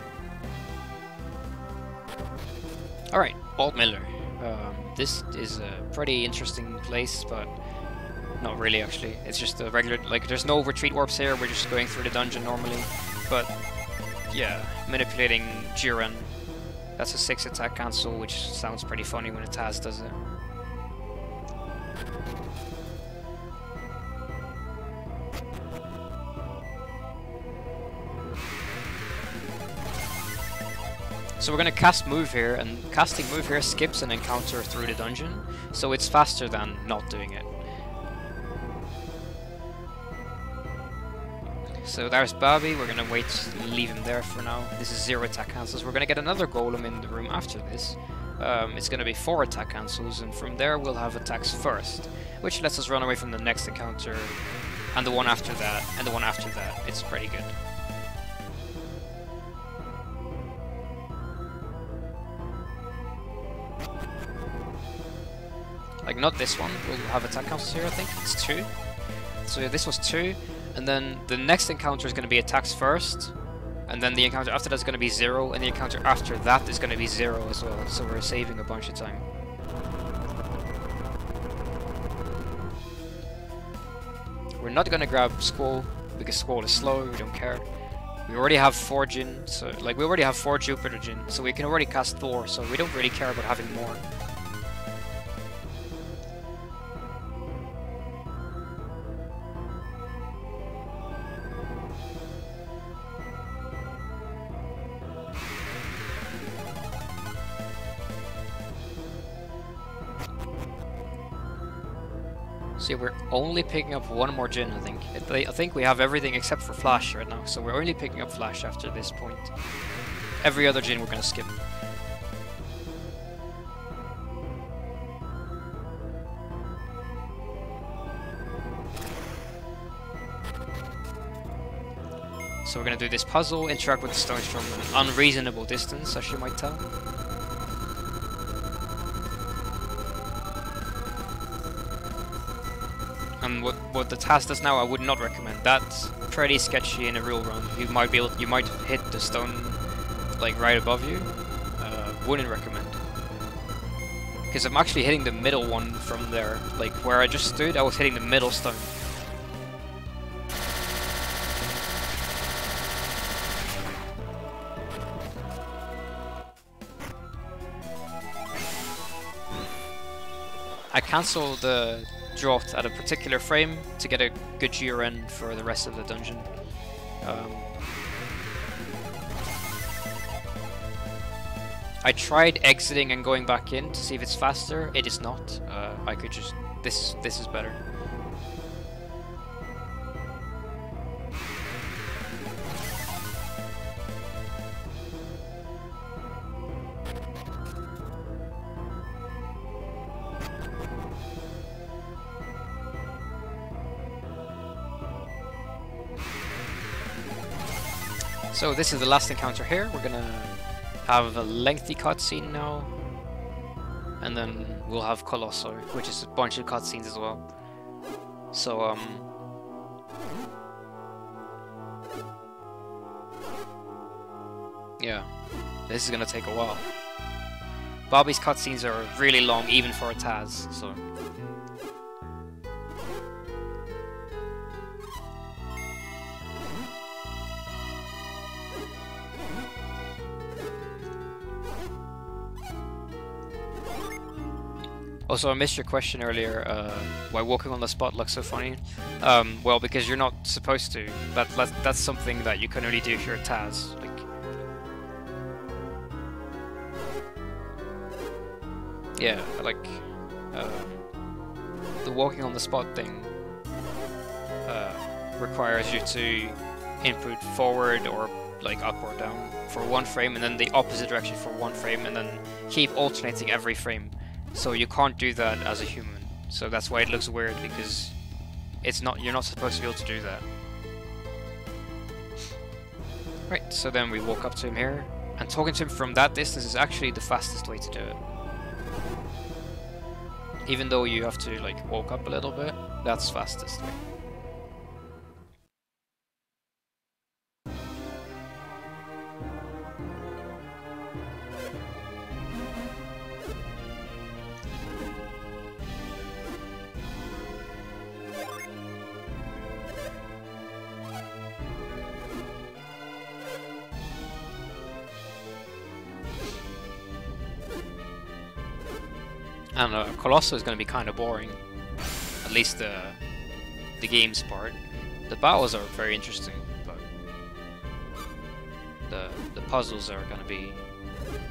Alright, Alt Miller. This is a pretty interesting place, but not really actually. It's just a regular, like, there's no retreat warps here, we're just going through the dungeon normally. But yeah, manipulating Jiren. That's a 6 attack cancel, which sounds pretty funny when a TAS does it. So we're gonna cast move here, and casting move here skips an encounter through the dungeon, so it's faster than not doing it. So there's Babi, we're gonna wait, leave him there for now. This is 0 attack cancels. We're gonna get another golem in the room after this. It's gonna be 4 attack cancels, and from there we'll have attacks first, which lets us run away from the next encounter, and the one after that, and the one after that. It's pretty good. Like, not this one, we'll have attack cancels here, I think. It's 2. So yeah, this was 2. And then the next encounter is going to be attacks first, and then the encounter after that is going to be 0, and the encounter after that is going to be 0 as well, so we're saving a bunch of time. We're not going to grab Squall, because Squall is slow, we don't care. We already have 4 Jin, so like we already have 4 Jupiter Jin, so we can already cast Thor, so we don't really care about having more. So we're only picking up 1 more Jin, I think. I think we have everything except for Flash right now, so we're only picking up Flash after this point. Every other Jin we're gonna skip. So we're gonna do this puzzle, interact with the stones from an unreasonable distance, as you might tell. And what the TAS does now, I would not recommend. That's pretty sketchy in a real run. You might hit the stone like right above you. Wouldn't recommend. Because I'm actually hitting the middle one from there. Like where I just stood, I was hitting the middle stone. I cancel the drought at a particular frame to get a good Jiren for the rest of the dungeon. I tried exiting and going back in to see if it's faster. It is not. I could just... This is better. So this is the last encounter here. We're gonna have a lengthy cutscene now, and then we'll have Colosso, which is a bunch of cutscenes as well. So yeah, this is gonna take a while. Bobby's cutscenes are really long, even for a TAS, so. Also, I missed your question earlier, why walking on the spot looks so funny. Well, because you're not supposed to. That's something that you can only do if you're a TAS. Like, yeah, like, the walking on the spot thing requires you to input forward or like up or down for one frame, and then the opposite direction for one frame, and then keep alternating every frame. So you can't do that as a human. So that's why it looks weird, because you're not supposed to be able to do that. Right, so then we walk up to him here, and talking to him from that distance is actually the fastest way to do it. Even though you have to like walk up a little bit, that's fastest way. I don't know, Colosso is going to be kind of boring, at least the games part. The battles are very interesting, but the puzzles are going to be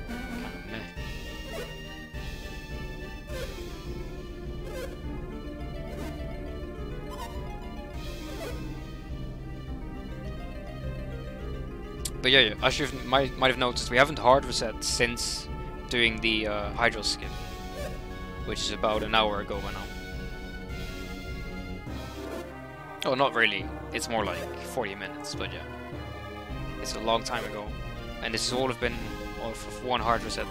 kind of meh. But yeah, as you might have noticed, we haven't hard reset since doing the hydro skip, which is about an hour ago now. Oh, not really. It's more like 40 minutes, but yeah. It's a long time ago. And this has all have been off of one hard reset.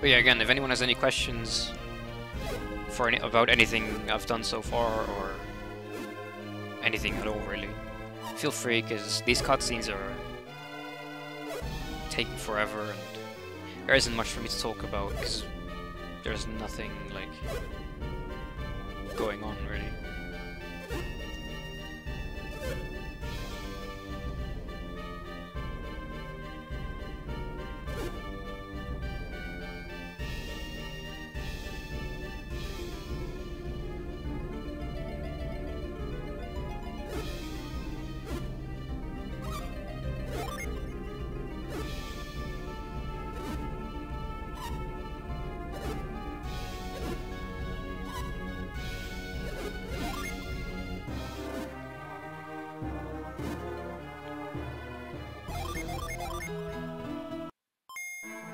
But yeah, again, if anyone has any questions about anything I've done so far, or anything at all really, feel free, because these cutscenes are taking forever, and there isn't much for me to talk about, because there's nothing, like, going on really.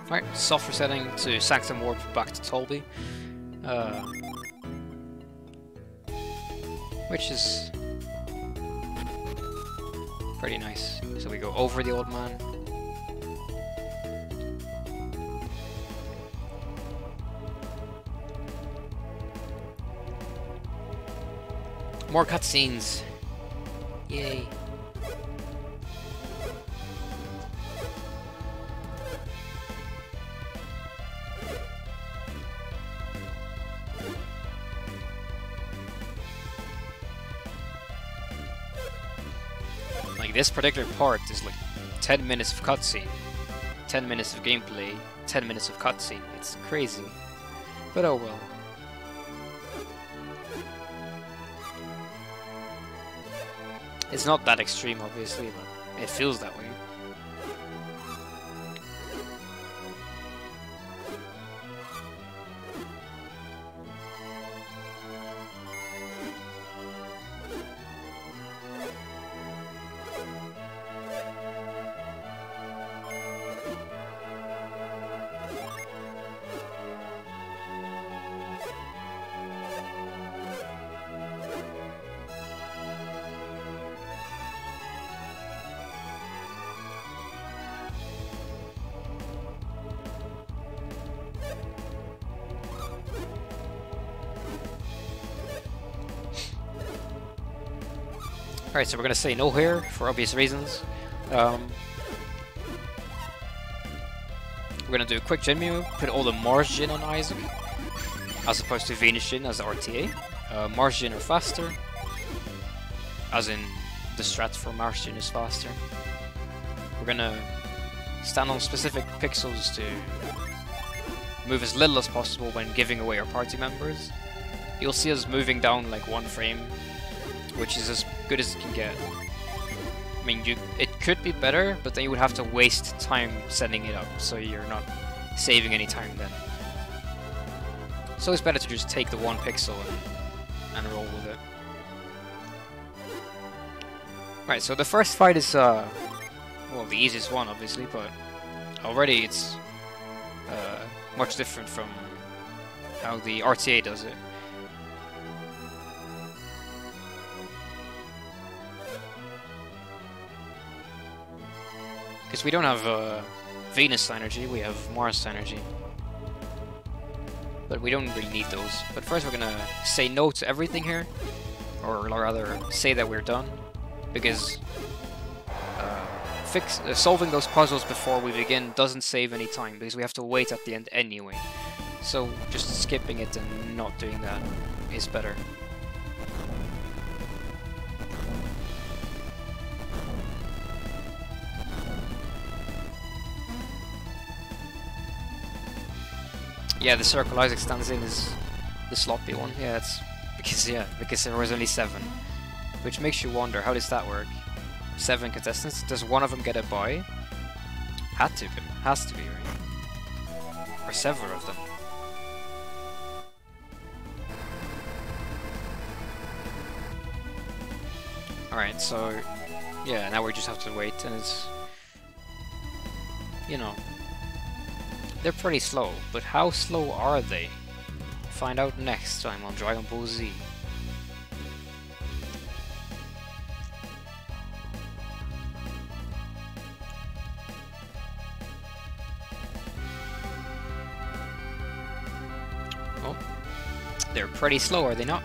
Alright, soft resetting to Sanctum warp back to Toby. Which is pretty nice. So we go over the old man. More cutscenes. Yay. this particular part is like 10 minutes of cutscene, 10 minutes of gameplay, 10 minutes of cutscene. It's crazy. But oh well. It's not that extreme, obviously, but it feels that way. Alright, so we're gonna say no here, for obvious reasons. We're gonna do a quick Gen move, put all the Mars Gen on Isaac, as opposed to Venus Gen as the RTA. Mars Gen are faster, as in the strat for Mars Gen is faster. We're gonna stand on specific pixels to move as little as possible when giving away our party members. You'll see us moving down like 1 frame, which is as good as it can get. I mean, it could be better, but then you would have to waste time setting it up, so you're not saving any time then. So it's better to just take the 1 pixel and roll with it. Right, so the first fight is, well, the easiest one, obviously, but already it's much different from how the RTA does it. Because we don't have Venus energy, we have Mars energy. But we don't really need those. But first we're gonna say no to everything here. Or rather, say that we're done. Because solving those puzzles before we begin doesn't save any time, because we have to wait at the end anyway. So just skipping it and not doing that is better. Yeah, the circle Isaac stands in is the sloppy one. Yeah, it's because there was only 7, which makes you wonder, how does that work? 7 contestants. Does one of them get a buy? Has to be, right? Or several of them. Alright, so yeah, now we just have to wait, and it's, you know, they're pretty slow, but how slow are they? Find out next time on Dragon Ball Z. Oh, they're pretty slow, are they not?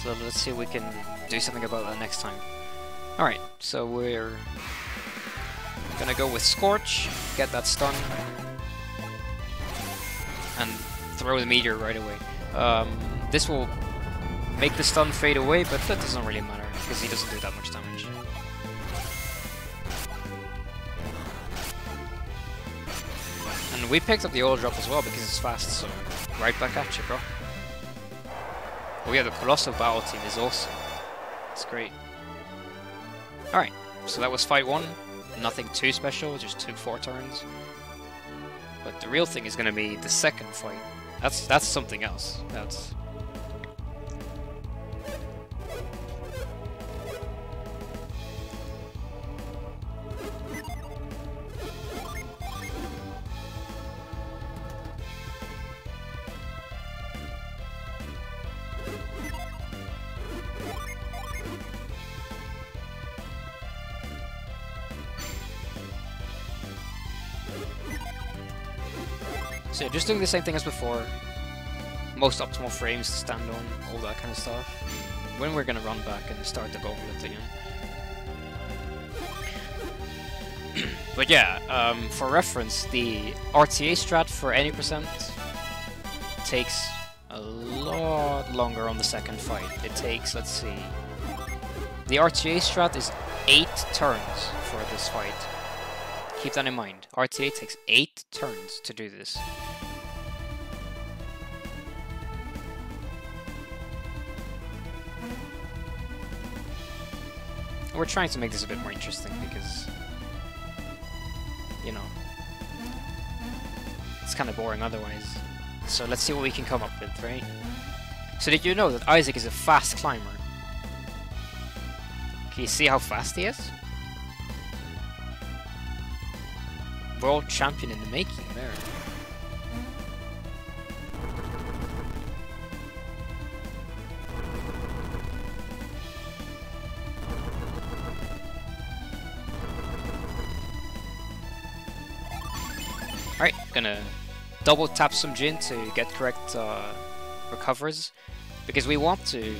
So let's see if we can do something about that next time. Alright, so we're gonna go with Scorch, get that stun, and throw the meteor right away. This will make the stun fade away, but that doesn't really matter, because he doesn't do that much damage. And we picked up the oil drop as well, because it's fast, so right back at you, bro. Oh yeah, the Colosso battle team is awesome. It's great. Alright, so that was fight 1. Nothing too special, it just took 4 turns. But the real thing is going to be the second fight. That's something else. That's... So yeah, just doing the same thing as before. Most optimal frames to stand on, all that kind of stuff. When we're gonna run back and start the gauntlet again. But yeah, for reference, the RTA strat for any percent takes a lot longer on the second fight. It takes, let's see, The RTA strat is 8 turns for this fight. Keep that in mind. RTA takes 8 turns to do this. We're trying to make this a bit more interesting because, you know, it's kind of boring otherwise. So let's see what we can come up with, right? So did you know that Isaac is a fast climber? Can you see how fast he is? World champion in the making there. Alright, gonna double tap some gin to get correct recovers, because we want to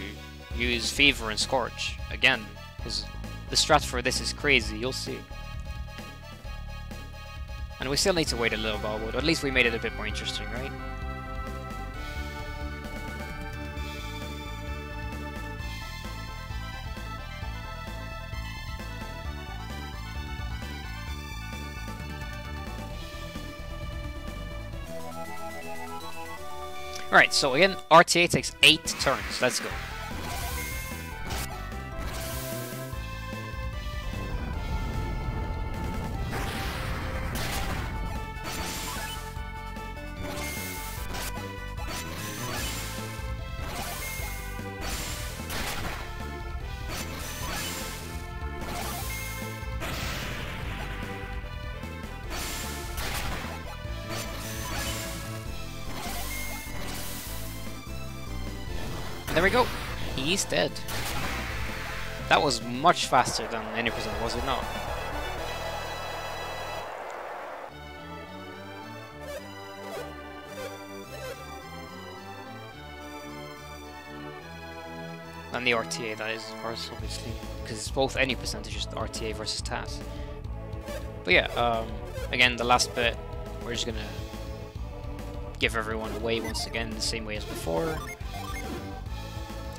use Fever and Scorch again, because the strat for this is crazy, you'll see. And we still need to wait a little while, but at least we made it a bit more interesting, right? Alright, so again, RTA takes 8 turns. Let's go. There we go. He's dead. That was much faster than any percent, was it not? And the RTA, that is, of course, obviously, because it's both any percentages, RTA versus TAS. But yeah, again, the last bit, we're just gonna give everyone away once again the same way as before.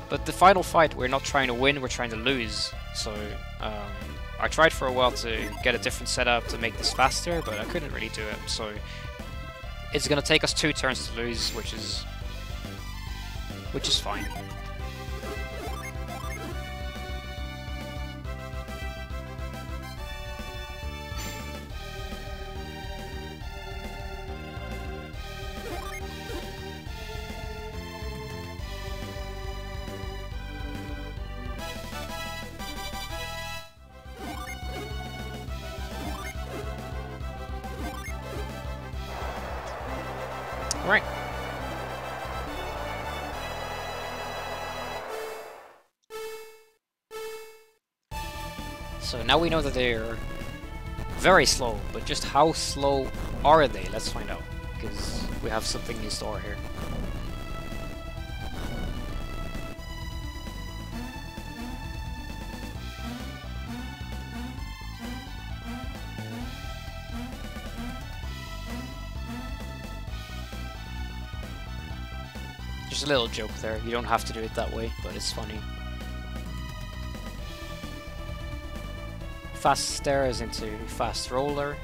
But the final fight, we're not trying to win, we're trying to lose. So, I tried for a while to get a different setup to make this faster, but I couldn't really do it. So, it's gonna take us 2 turns to lose, which is fine. Right. So now we know that they're very slow, but just how slow are they? Let's find out, because we have something in store here. Just a little joke there, you don't have to do it that way, but it's funny. Fast stairs into fast roller.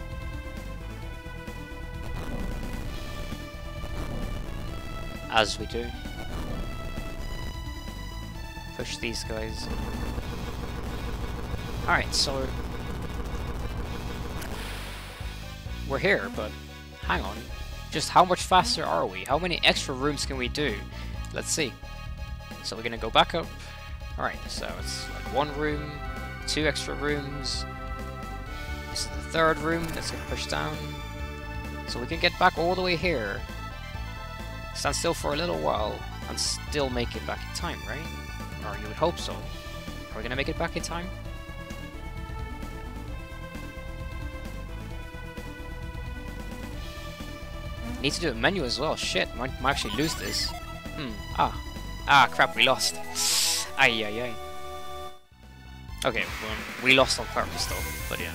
As we do. Push these guys. Alright, so we're here, but hang on. Just how much faster are we? How many extra rooms can we do? Let's see. So we're gonna go back up. Alright, so it's like 1 room, 2 extra rooms. This is the 3rd room that's gonna push down. So we can get back all the way here. Stand still for a little while and still make it back in time, right? Or you would hope so. Are we gonna make it back in time? Need to do a menu as well. Shit, might actually lose this. Crap, we lost. Ay, ay, ay. Okay, well, we lost on purpose though, but yeah.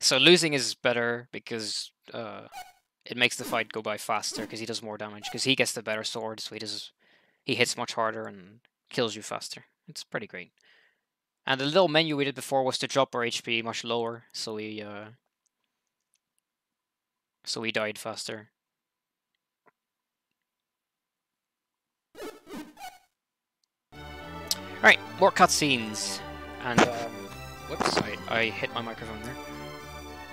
So losing is better because it makes the fight go by faster because he does more damage because he gets the better sword, so he hits much harder and kills you faster. It's pretty great. And the little menu we did before was to drop our HP much lower, so we died faster. Alright, more cutscenes. And, whoops, I hit my microphone there.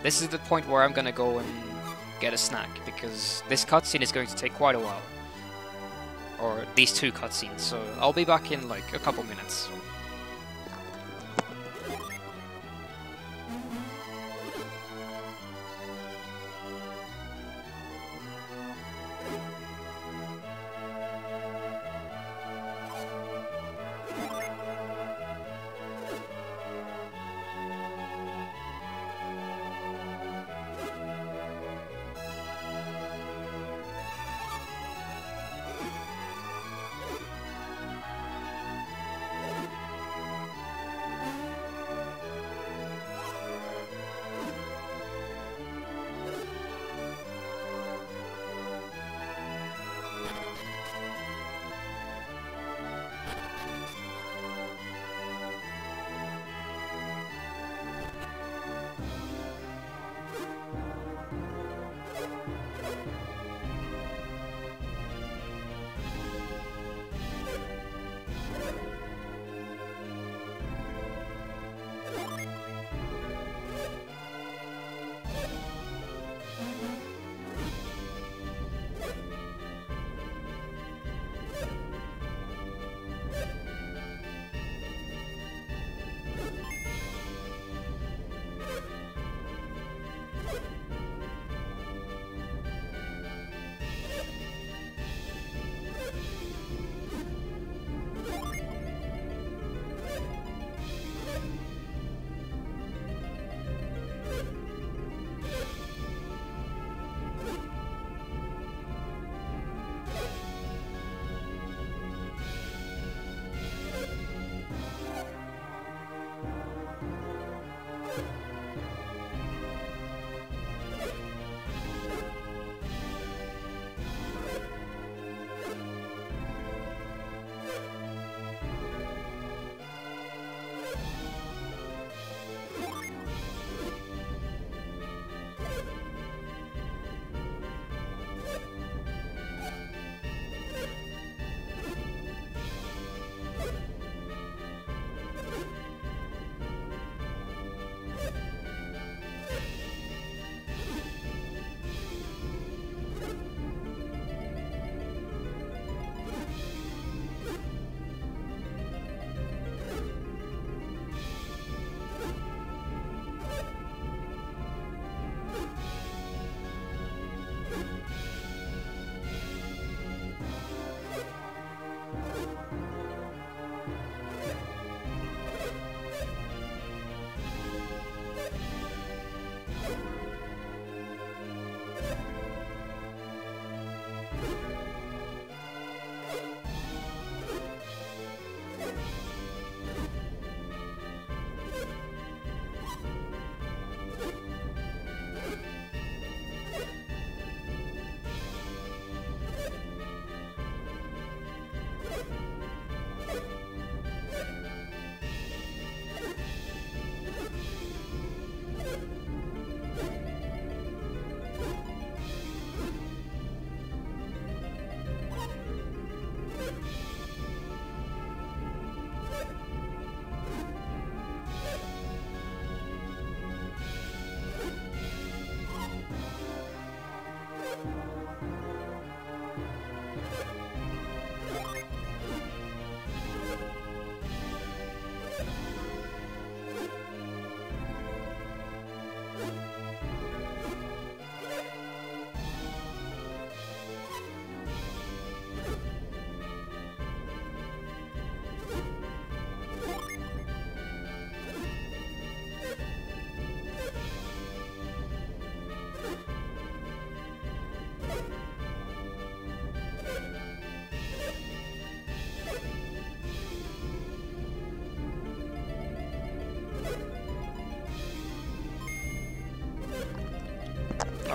This is the point where I'm gonna go and get a snack, because this cutscene is going to take quite a while. Or these two cutscenes, so I'll be back in like a couple minutes.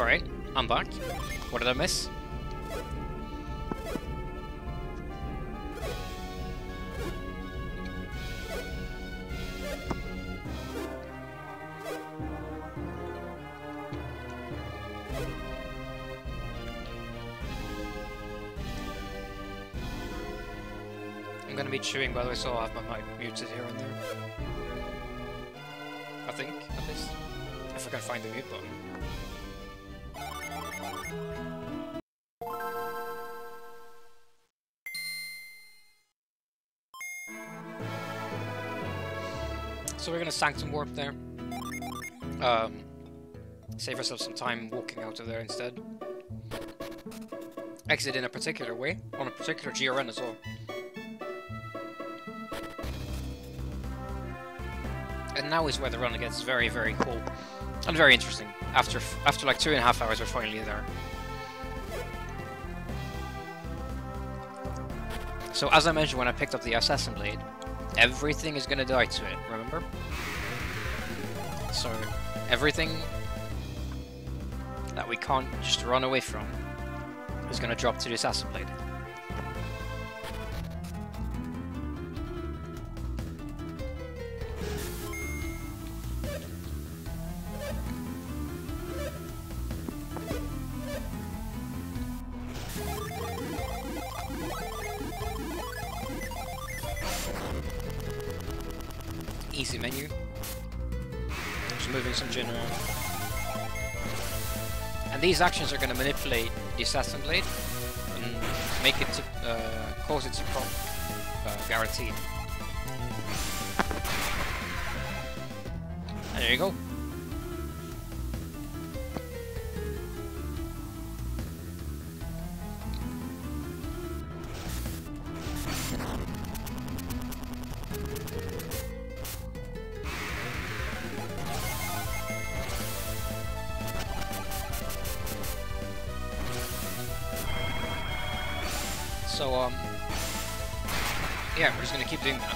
Alright, I'm back. What did I miss? I'm gonna be chewing, by the way, so I'll have my mic muted here and there. I think, at least. If I can find the mute button. So we're gonna Sanctum warp there. Save ourselves some time walking out of there instead. Exit in a particular way, on a particular GRN as well. And now is where the run gets very, very cool. And very interesting. After like 2.5 hours, we're finally there. So as I mentioned when I picked up the Assassin Blade, everything is gonna die to it, remember? So, everything that we can't just run away from is gonna drop to the Assassin Blade. Easy menu. Just moving some gin around. And these actions are going to manipulate the Assassin Blade and make it to cause it to proc guaranteed. And there you go. So, yeah, we're just gonna keep doing that.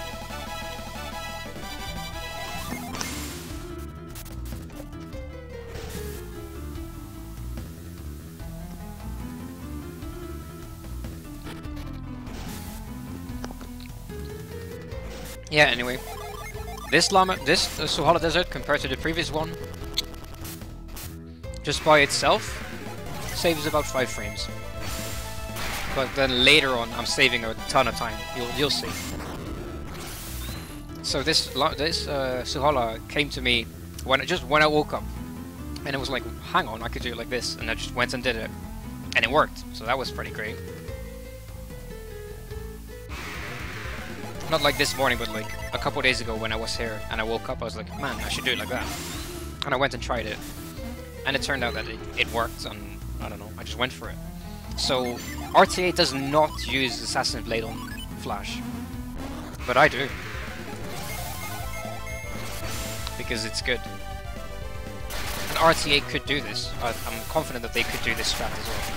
Yeah, anyway. This Suhala Desert, compared to the previous one, just by itself, saves about 5 frames. But then later on, I'm saving a ton of time. You'll see. So this Suhala came to me when I woke up, and it was like, hang on, I could do it like this, and I just went and did it, and it worked. So that was pretty great. Not like this morning, but like a couple days ago when I was here and I woke up, I was like, man, I should do it like that. And I went and tried it, and it turned out that it worked, and I don't know, I just went for it. So RTA does not use Assassin Blade on Flash, but I do, because it's good. And RTA could do this. I'm confident that they could do this strat as well.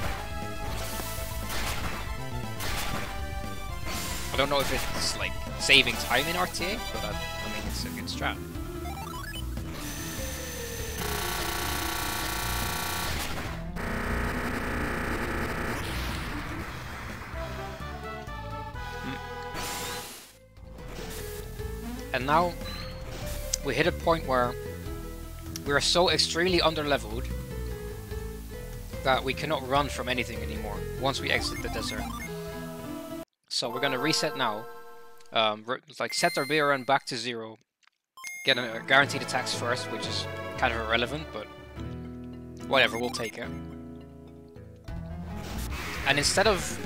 I don't know if it's like saving time in RTA, but I mean it's a good strat. And now we hit a point where we are so extremely under-leveled that we cannot run from anything anymore once we exit the desert. So we're gonna reset now, like set our BRN back to 0, get a guaranteed attacks first, which is kind of irrelevant, but whatever, we'll take it. And instead of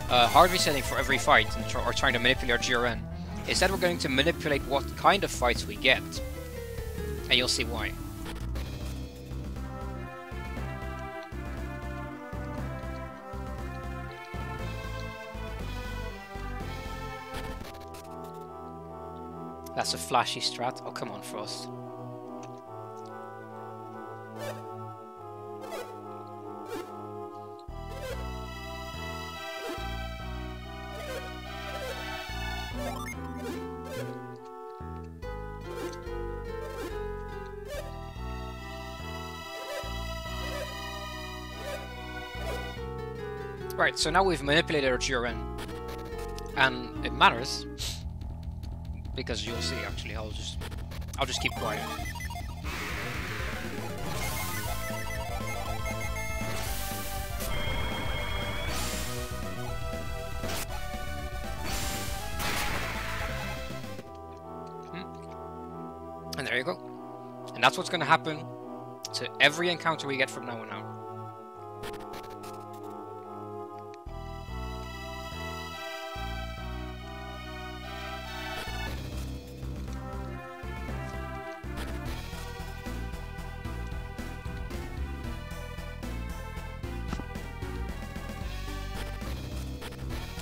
hard resetting for every fight or trying to manipulate our GRN, instead we're going to manipulate what kind of fights we get, and you'll see why. That's a flashy strat. Oh, come on, Frost. Right, so now we've manipulated our GRN, and it matters because you'll see. Actually, I'll just keep quiet. And there you go. And that's what's going to happen to every encounter we get from now on out.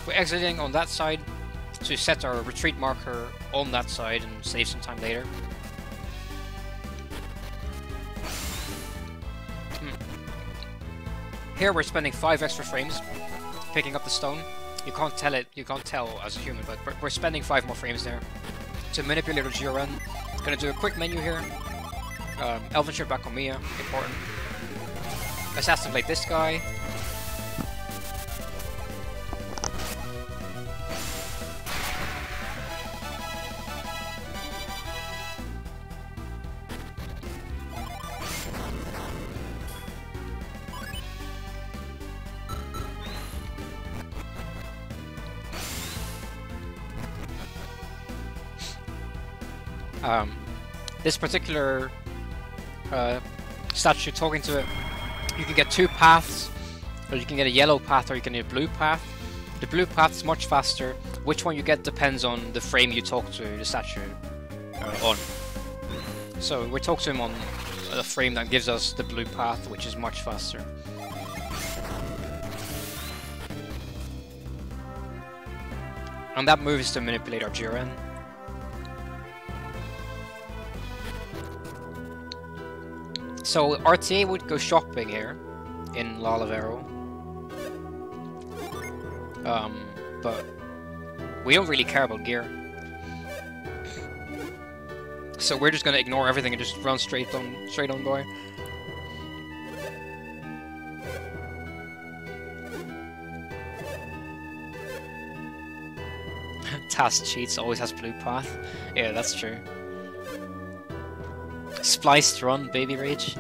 We're exiting on that side to set our retreat marker on that side and save some time later. Here we're spending 5 extra frames picking up the stone. You can't tell as a human, but we're spending 5 more frames there to manipulate our GRN. Gonna do a quick menu here. Elven shirt back on Mia, important. Assassinate this guy. This particular statue, talking to it, you can get 2 paths, or you can get a yellow path or you can get a blue path. The blue path is much faster. Which one you get depends on the frame you talk to the statue on. So we talk to him on a frame that gives us the blue path, which is much faster. And that move is to manipulate our GRN. So RTA would go shopping here in Lalavero, but we don't really care about gear, so we're just gonna ignore everything and just run straight on by. TAS cheats, always has blue path. Yeah, that's true. Spliced run, baby rage.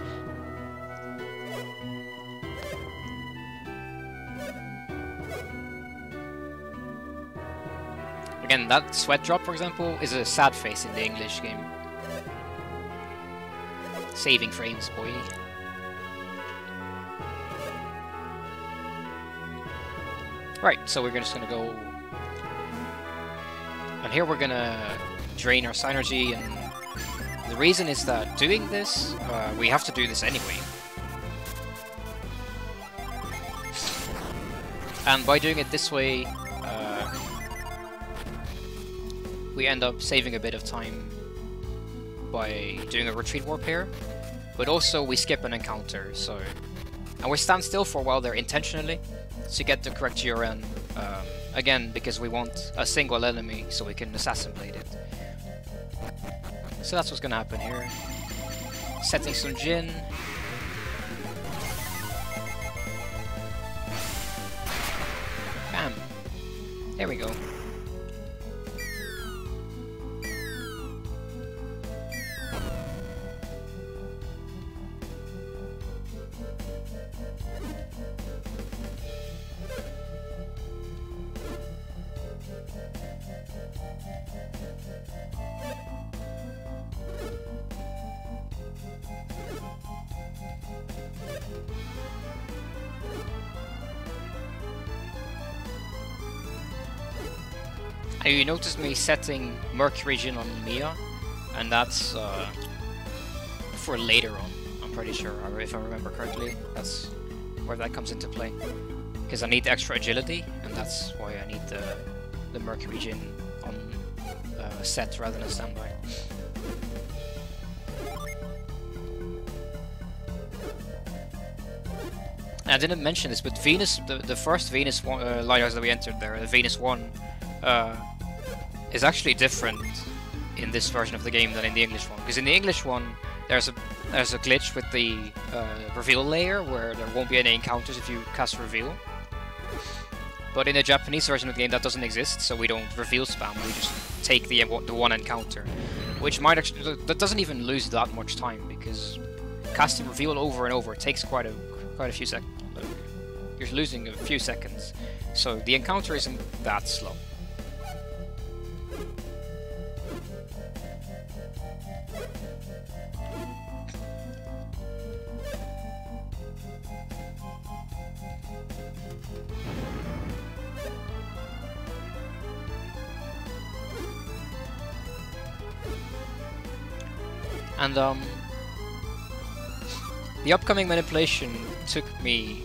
Again, that sweat drop, for example, is a sad face in the English game. Saving frames, boy. Right, so we're just gonna go, and here we're gonna drain our synergy, and the reason is that doing this, we have to do this anyway. And by doing it this way, we end up saving a bit of time by doing a retreat warp here, but also we skip an encounter, so... And we stand still for a while there intentionally to get the correct GRN, again, because we want a single enemy so we can assassinate it. So that's what's gonna happen here. Setting some Jin. Bam. There we go. And you notice me setting Mercury Jin on Mia, and that's for later on, I'm pretty sure, if I remember correctly. That's where that comes into play. Because I need extra agility, and that's why I need the Mercury Jin on set rather than standby. And I didn't mention this, but Venus, the first Venus lighthouse that we entered there, the Venus 1, is actually different in this version of the game than in the English one. Because in the English one, there's a glitch with the reveal layer where there won't be any encounters if you cast reveal. But in the Japanese version of the game, that doesn't exist, so we don't reveal spam. We just take the one encounter, which might actually that doesn't even lose that much time because casting reveal over and over takes quite a few seconds. You're losing a few seconds, so the encounter isn't that slow. And the upcoming manipulation took me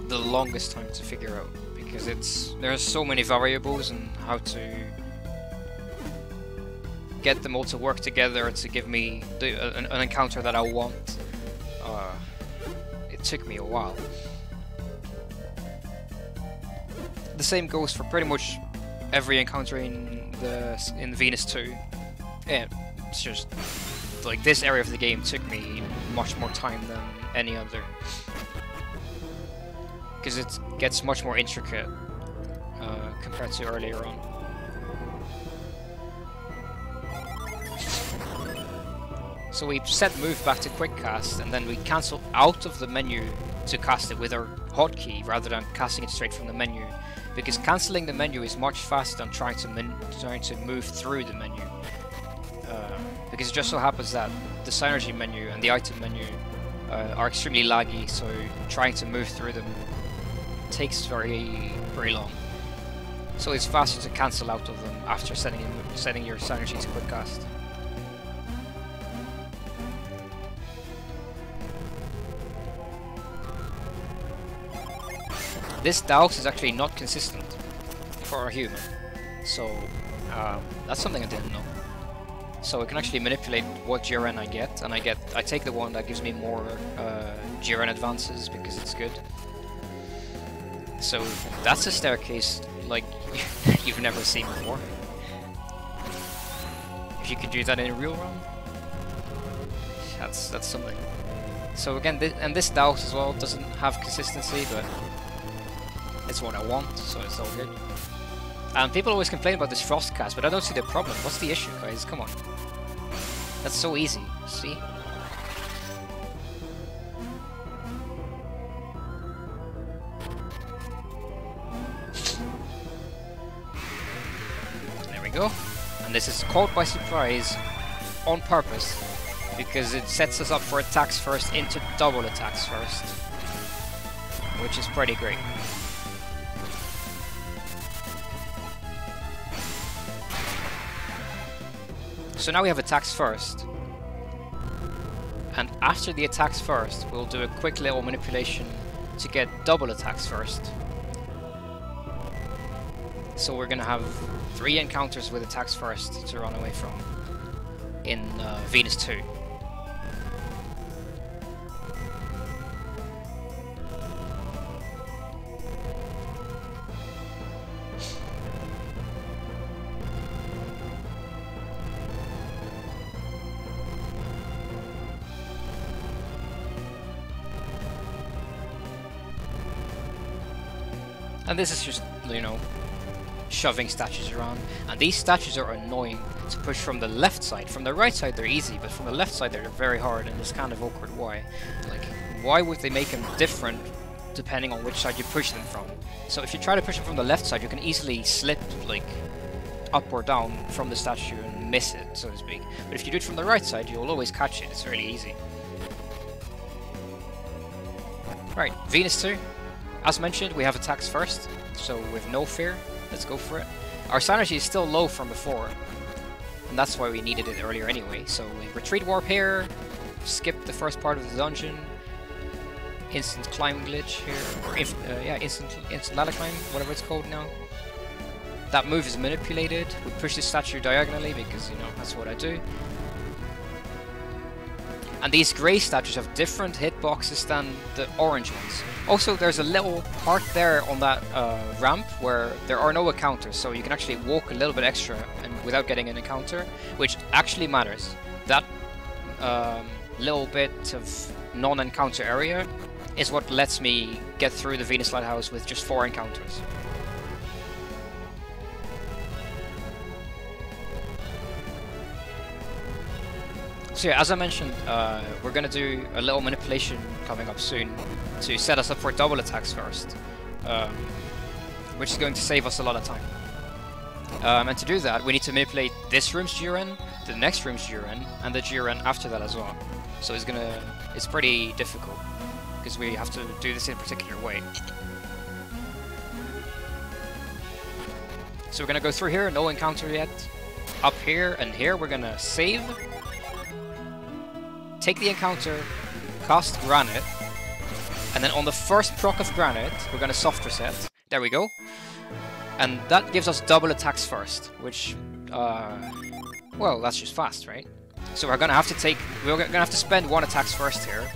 the longest time to figure out because there are so many variables and how to get them all to work together and to give me an encounter that I want. It took me a while. The same goes for pretty much every encounter in Venus 2. Yeah, it's just like this area of the game took me much more time than any other because it gets much more intricate compared to earlier on. So we set move back to quick cast and then we cancel out of the menu to cast it with our hotkey rather than casting it straight from the menu, because cancelling the menu is much faster than trying to move through the menu. Because it just so happens that the synergy menu and the item menu are extremely laggy, so trying to move through them takes very long. So it's faster to cancel out of them after setting your synergy to quick cast. This douse is actually not consistent for a human, so that's something I didn't know. So I can actually manipulate what GRN I get, and I take the one that gives me more GRN advances because it's good. So that's a staircase like you've never seen before. If you could do that in a real run, that's something. So again, this douse as well doesn't have consistency, but it's what I want, so it's all good. And people always complain about this frost cast, but I don't see the problem. What's the issue, guys? Come on. That's so easy, see? There we go. And this is caught by surprise on purpose, because it sets us up for attacks first into double attacks first, which is pretty great. So now we have attacks first, and after the attacks first we'll do a quick little manipulation to get double attacks first. So we're gonna have 3 encounters with attacks first to run away from in Venus 2. And this is just, you know, shoving statues around. And these statues are annoying to push from the left side. From the right side they're easy, but from the left side they're very hard, and it's kind of awkward. Why? Like, why would they make them different depending on which side you push them from? So if you try to push them from the left side, you can easily slip, like, up or down from the statue and miss it, so to speak. But if you do it from the right side, you'll always catch it. It's really easy. Right, Venus 2. As mentioned, we have attacks first, so with no fear, let's go for it. Our synergy is still low from before, and that's why we needed it earlier anyway. So we retreat warp here, skip the first part of the dungeon, instant climb glitch here, or yeah, instant ladder climb, whatever it's called now. That move is manipulated. We push the statue diagonally because, you know, that's what I do. And these grey statues have different hitboxes than the orange ones. Also, there's a little part there on that ramp where there are no encounters, so you can actually walk a little bit extra and without getting an encounter, which actually matters. That little bit of non-encounter area is what lets me get through the Venus Lighthouse with just 4 encounters. So yeah, as I mentioned, we're gonna do a little manipulation coming up soon to set us up for double attacks first, which is going to save us a lot of time. And to do that, we need to manipulate this room's Jiren, the next room's Jiren, and the Jiren after that as well. So it's pretty difficult, because we have to do this in a particular way. So we're gonna go through here, no encounter yet. Up here and here, we're gonna save, take the encounter, cast Granite, and then on the first proc of Granite, we're gonna soft reset. There we go. And that gives us double attacks first, which, well, that's just fast, right? So we're gonna have to spend 1 attacks first here.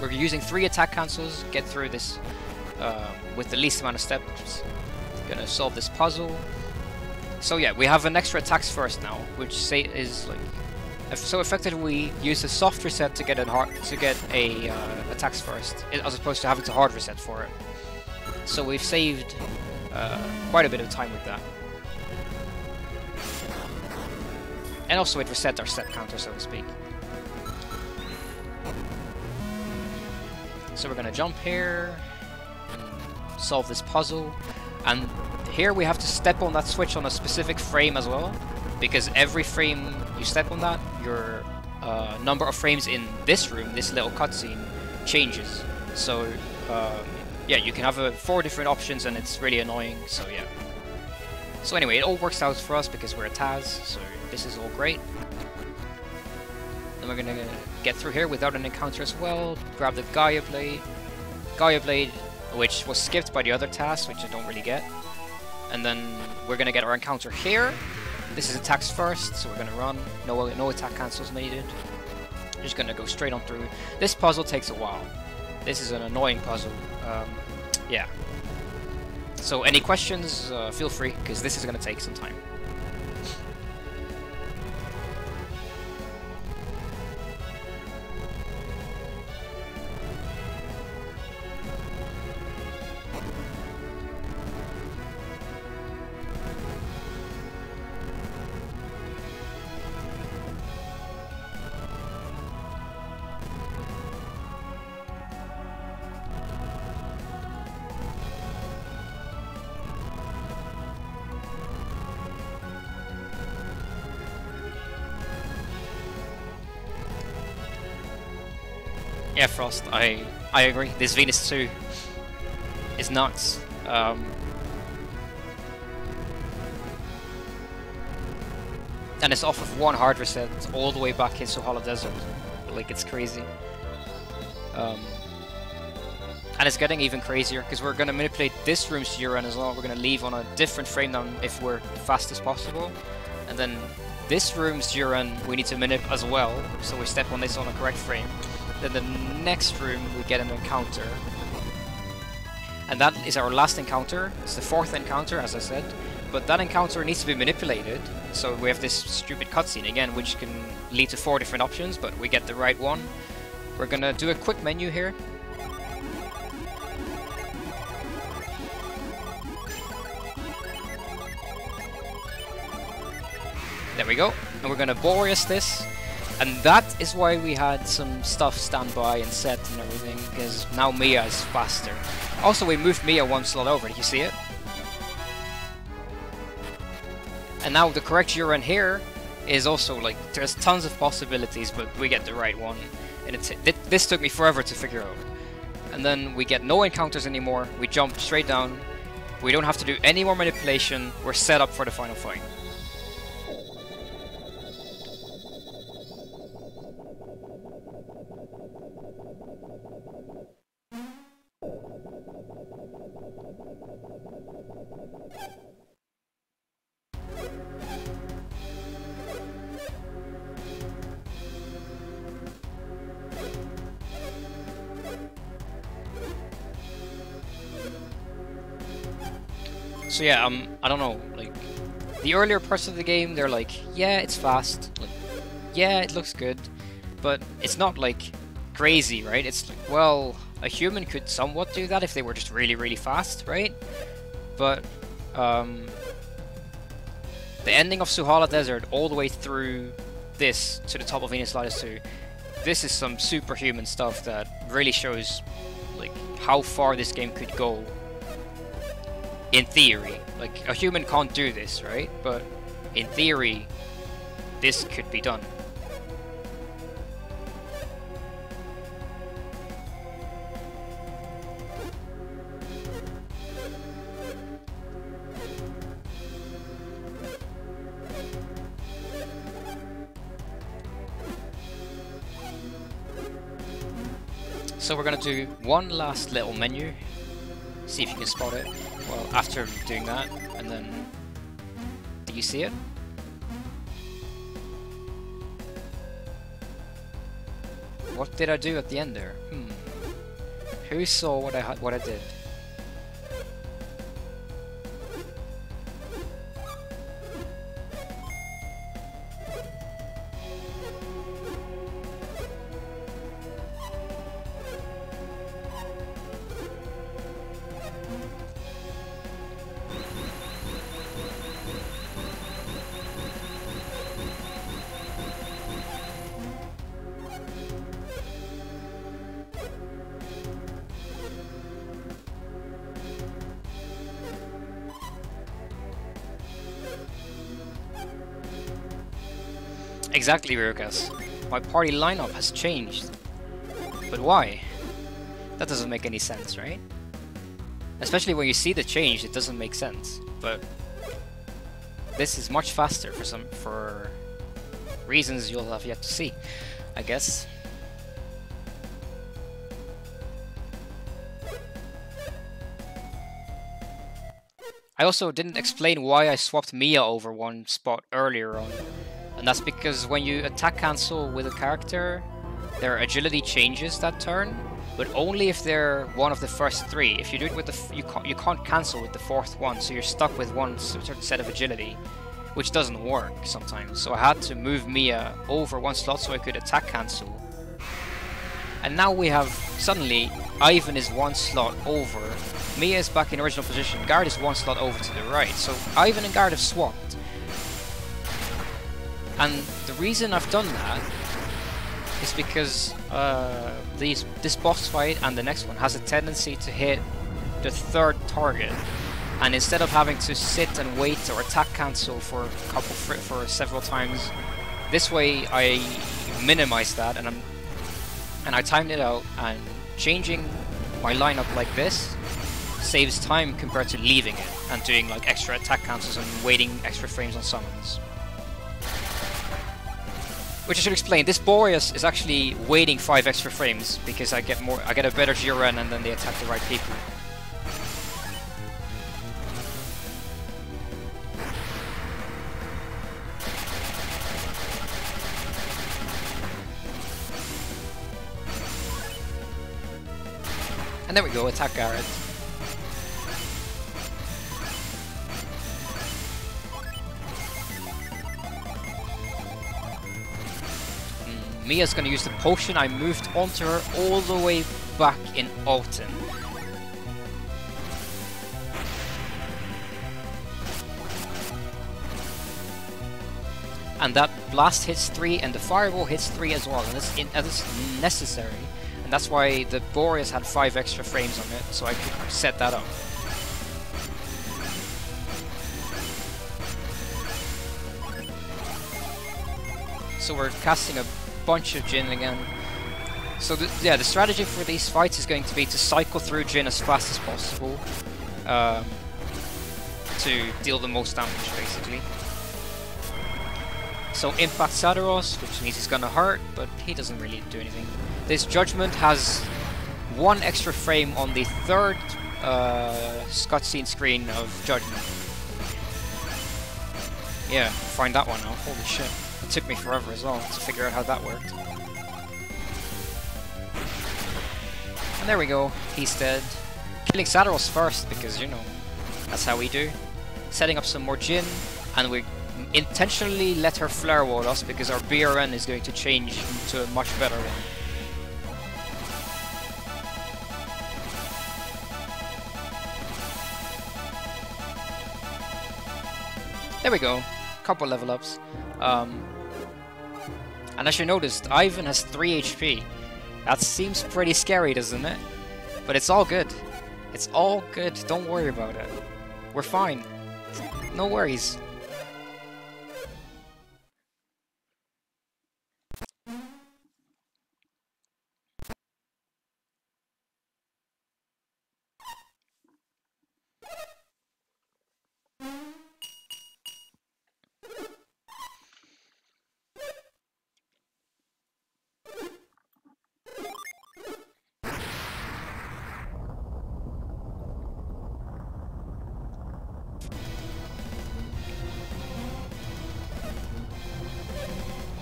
We're using 3 attack cancels, get through this with the least amount of steps. Gonna solve this puzzle. So yeah, we have an extra attacks first now, which is like, so effectively we use the soft reset to get attacks first, as opposed to having to hard reset for it. So we've saved quite a bit of time with that. And also it reset our step counter, so to speak. So we're gonna jump here, and solve this puzzle, and here we have to step on that switch on a specific frame as well, because every frame you step on that, your number of frames in this room, this little cutscene, changes. So yeah, you can have 4 different options and it's really annoying, so yeah. So anyway, it all works out for us because we're a TAS, so this is all great. Then we're gonna get through here without an encounter as well, grab the Gaia Blade, which was skipped by the other TAS, which I don't really get. And then we're gonna get our encounter here. This is attacks first, so we're gonna run, no attack cancels needed. Just gonna go straight on through. This puzzle takes a while. This is an annoying puzzle. Yeah. So any questions, feel free, because this is going to take some time. Yeah, Frost, I agree. This Venus 2 is nuts. And it's off of 1 hard reset all the way back into Hollow Desert. Like, it's crazy. And it's getting even crazier, because we're going to manipulate this room's Jiren as well. We're going to leave on a different frame than if we're fast as possible. And then this room's Jiren we need to manip as well, so we step on this on a correct frame. Then the next room we get an encounter, and that is our last encounter. It's the 4th encounter, as I said, but that encounter needs to be manipulated, so we have this stupid cutscene again, which can lead to 4 different options, but we get the right one. We're gonna do a quick menu here. There we go, and we're gonna Boreas this. And that is why we had some stuff stand by and set and everything, because now Mia is faster. Also, we moved Mia 1 slot over, did you see it? And now the correct Jiren here is also, like, there's tons of possibilities, but we get the right one. And this took me forever to figure out. And then we get no encounters anymore, we jump straight down, we don't have to do any more manipulation, we're set up for the final fight. So yeah, I don't know, like, the earlier parts of the game, they're like, yeah, it's fast, like, yeah, it looks good, but it's not, like, crazy, right? It's like, well, a human could somewhat do that if they were just really, really fast, right? But, the ending of Suhala Desert all the way through this to the top of Venus Lighthouse 2, this is some superhuman stuff that really shows like how far this game could go in theory. Like, a human can't do this, right? But in theory, this could be done. So we're gonna do one last little menu, see if you can spot it. Well, after doing that, and then, do you see it? What did I do at the end there? Who saw what I did? Exactly, Rukas. My party lineup has changed. But why? That doesn't make any sense, right? Especially when you see the change, it doesn't make sense. But this is much faster for reasons you'll have yet to see, I guess. I also didn't explain why I swapped Mia over one spot earlier on. And that's because when you attack cancel with a character, their agility changes that turn, but only if they're one of the first three. If you do it with the you can't cancel with the fourth one, so you're stuck with one certain set of agility, which doesn't work sometimes. So I had to move Mia over one slot so I could attack cancel. And now we have, suddenly, Ivan is one slot over, Mia is back in original position, Guard is one slot over to the right, so Ivan and Guard have swapped. And the reason I've done that is because this boss fight and the next one has a tendency to hit the third target, and instead of having to sit and wait or attack cancel for several times, this way I minimize that, and I timed it out, and changing my lineup like this saves time compared to leaving it and doing like extra attack cancels and waiting extra frames on summons. Which I should explain, this Boreas is actually waiting 5 extra frames because I get a better GRN and then they attack the right people. And there we go, attack Garrett. Mia's gonna use the potion. I moved onto her all the way back in Alton. And that blast hits 3 and the fireball hits 3 as well, and that is necessary. And that's why the Boreas had 5 extra frames on it, so I could set that up. So we're casting a bunch of Jhin again. So the strategy for these fights is going to be to cycle through Jhin as fast as possible to deal the most damage, basically. So impact Saturos, which means he's gonna hurt, but he doesn't really do anything. This Judgment has 1 extra frame on the 3rd cutscene screen of Judgment. Yeah, find that one now. Holy shit. It took me forever as well to figure out how that worked. And there we go, he's dead. Killing Saturos first, because, you know, that's how we do. Setting up some more Jhin, and we intentionally let her flare wall us, because our BRN is going to change to a much better one. There we go, couple level ups. And as you noticed, Ivan has 3 HP. That seems pretty scary, doesn't it? But it's all good. It's all good, don't worry about it. We're fine. No worries.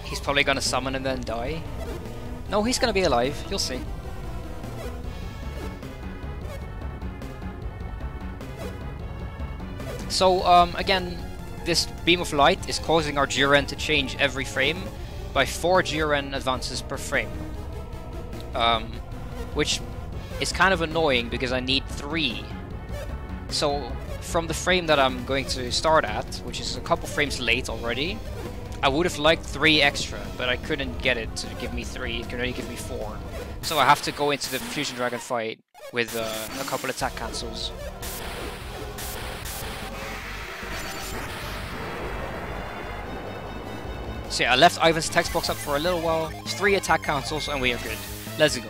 He's probably gonna summon and then die. No, he's gonna be alive. You'll see. So, again, this beam of light is causing our GRN to change every frame by 4 GRN advances per frame. Which is kind of annoying because I need 3. So, from the frame that I'm going to start at, which is a couple frames late already, I would have liked 3 extra, but I couldn't get it to give me 3, it can only give me 4. So I have to go into the Fusion Dragon fight with a couple attack cancels. So yeah, I left Ivan's text box up for a little while, 3 attack cancels, and we are good. Let's go.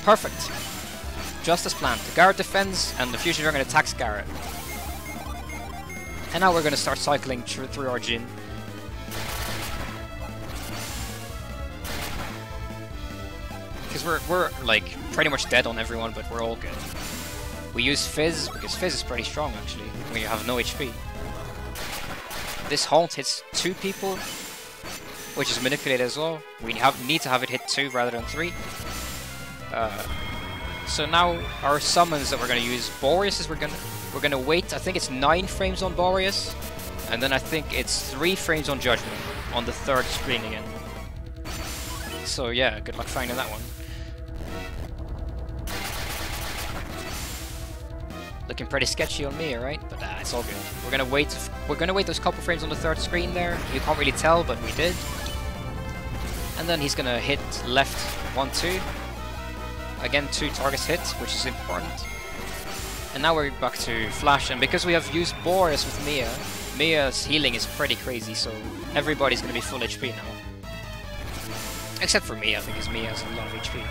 Perfect. Just as planned. The Garrett defends and the Fusion Dragon attacks Garrett. And now we're going to start cycling through our Jin. Because we're like pretty much dead on everyone, but we're all good. We use Fizz because Fizz is pretty strong actually when you have no HP. This Haunt hits 2 people, which is manipulated as well. We need to have it hit 2 rather than 3. So now our summons that we're going to use, Boreas is we're gonna wait. I think it's 9 frames on Boreas, and then I think it's 3 frames on Judgment on the 3rd screen again. So yeah, good luck finding that one. Looking pretty sketchy on me, alright? But it's all good. We're gonna wait. We're gonna wait those couple frames on the 3rd screen there. You can't really tell, but we did. And then he's gonna hit left 1, 2. Again, 2 targets hit, which is important. And now we're back to Flash, and because we have used Boreas with Mia, Mia's healing is pretty crazy, so everybody's gonna be full HP now. Except for Mia, because Mia has a lot of HP.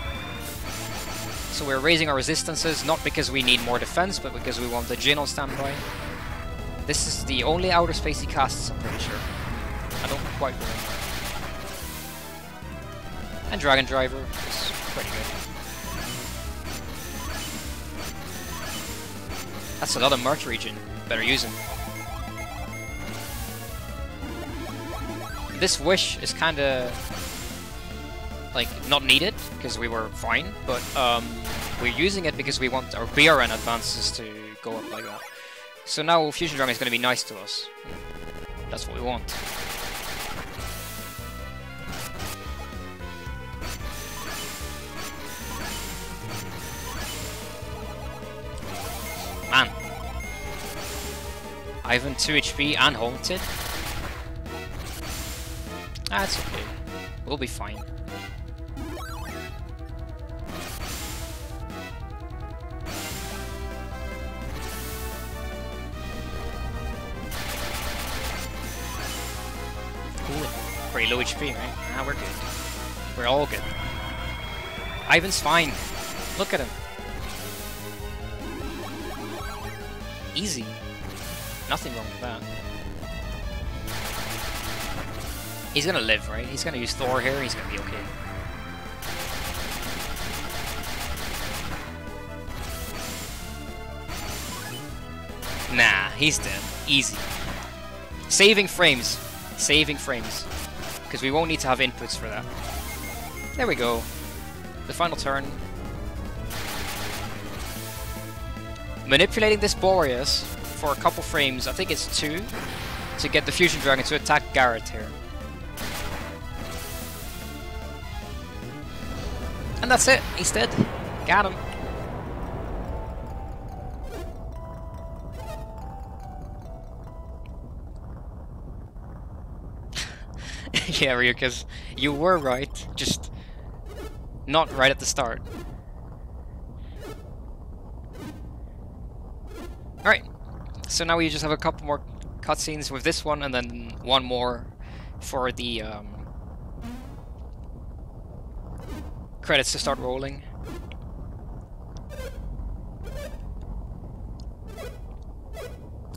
So we're raising our resistances, not because we need more defense, but because we want the Jin on standby. This is the only outer space he casts, I'm pretty sure. I don't quite remember. And Dragon Driver is pretty good. That's another Mercury Jin. Better use him. This Wish is kinda like not needed because we were fine, but we're using it because we want our BRN advances to go up like that. So now Fusion Dragon is gonna be nice to us. That's what we want. Man. Ivan 2 HP and Haunted. That's okay. We'll be fine. Cool. Pretty low HP, right? Ah, we're good. We're all good. Ivan's fine. Look at him. Easy. Nothing wrong with that. He's gonna live, right? He's gonna use Thor here, he's gonna be okay. Nah, he's dead. Easy. Saving frames. Saving frames. Because we won't need to have inputs for that. There we go. The final turn. Manipulating this Boreas for a couple frames, I think it's 2, to get the Fusion Dragon to attack Garrett here. And that's it. He's dead. Got him. Yeah, Ryukas, you were right. Just not right at the start. Alright, so now we just have a couple more cutscenes with this one, and then one more for the credits to start rolling.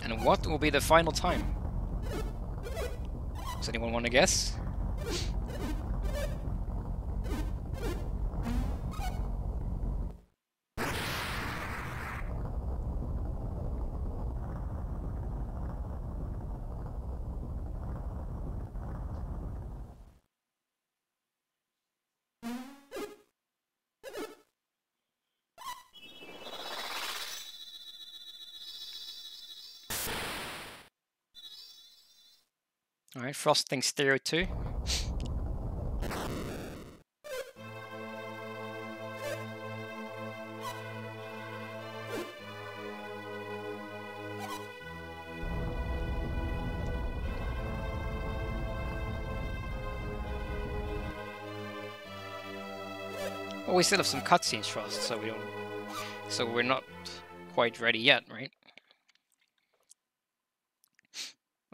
And what will be the final time? Does anyone want to guess? Alright, Frosting Stereo 2. Well, we still have some cutscenes, Frost, so we're not quite ready yet, right?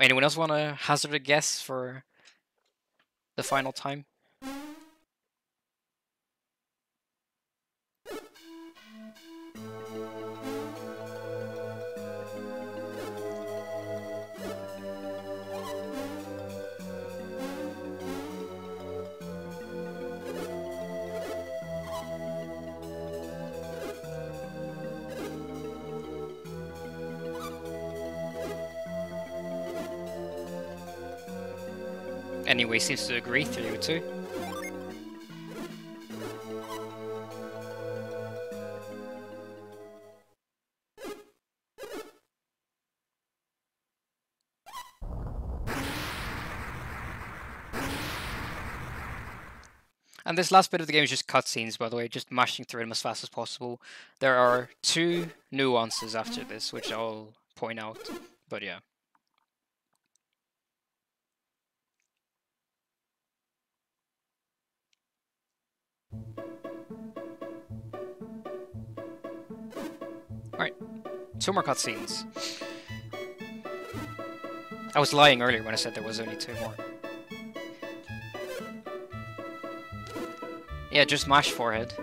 Anyone else want to hazard a guess for the final time? Anyway, seems to agree, 302. And this last bit of the game is just cutscenes, by the way, just mashing through them as fast as possible. There are 2 nuances after this, which I'll point out, but yeah. Alright, 2 more cutscenes. I was lying earlier when I said there was only 2 more. Yeah, just mash forehead.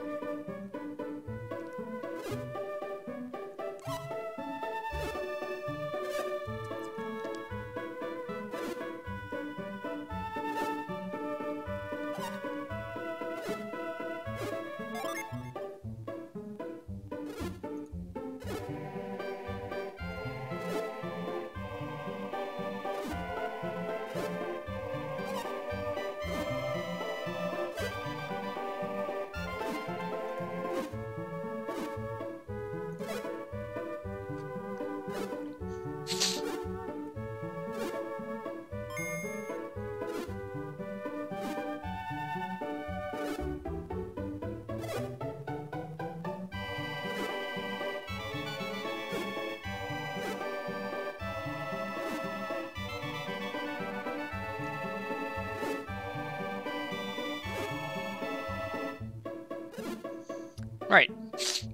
Right,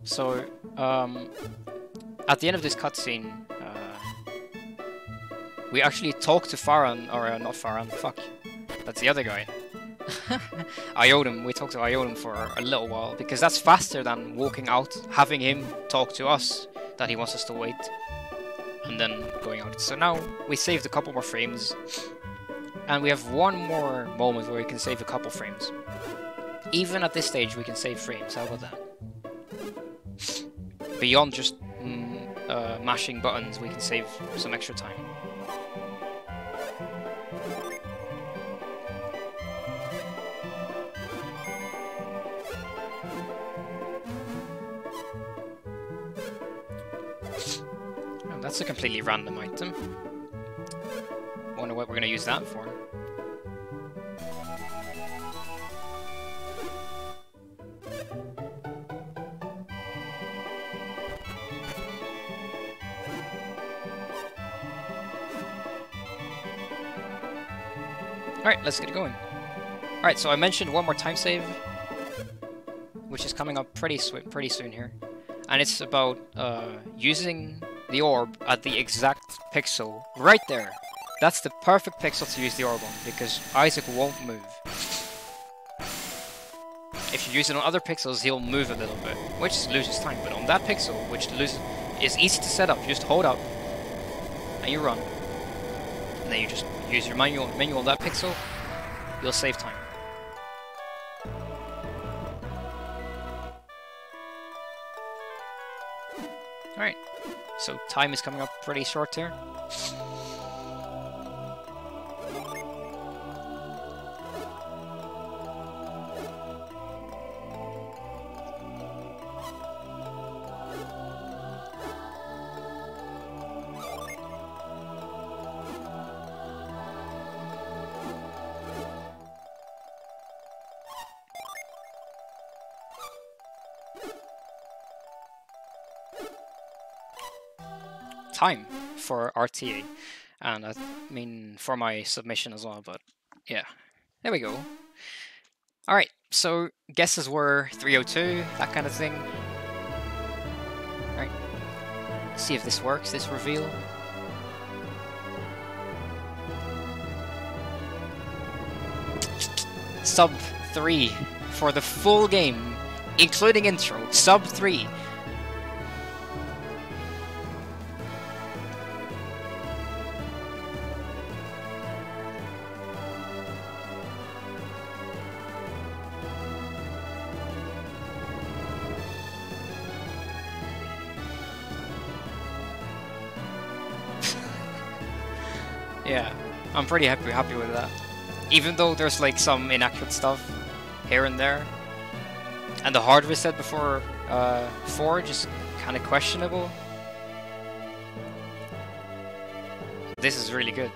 so at the end of this cutscene, we actually talk to Farhan, or not Farhan, fuck, that's the other guy. Iodim, we talked to Iodim for a little while, because that's faster than walking out, having him talk to us, that he wants us to wait, and then going out. So now, we saved a couple more frames, and we have one more moment where we can save a couple frames. Even at this stage, we can save frames, how about that? Beyond just mashing buttons, we can save some extra time. Oh, that's a completely random item. Wonder what we're going to use that for. Alright, let's get it going. Alright, so I mentioned one more time save, which is coming up pretty soon here. And it's about using the orb at the exact pixel right there. That's the perfect pixel to use the orb on, because Isaac won't move. If you use it on other pixels, he'll move a little bit, which loses time. But on that pixel, which is easy to set up, you just hold up, and you run. And then you just use your menu on that pixel, you'll save time. Alright, so time is coming up pretty short here. Time for RTA, and I mean for my submission as well, but yeah, there we go. Alright, so guesses were 302, that kind of thing. Alright, see if this works, this reveal. Sub 3 for the full game, including intro, sub 3. Yeah, I'm pretty happy with that. Even though there's like some inaccurate stuff here and there. And the hard reset before Forge is kind of questionable. This is really good.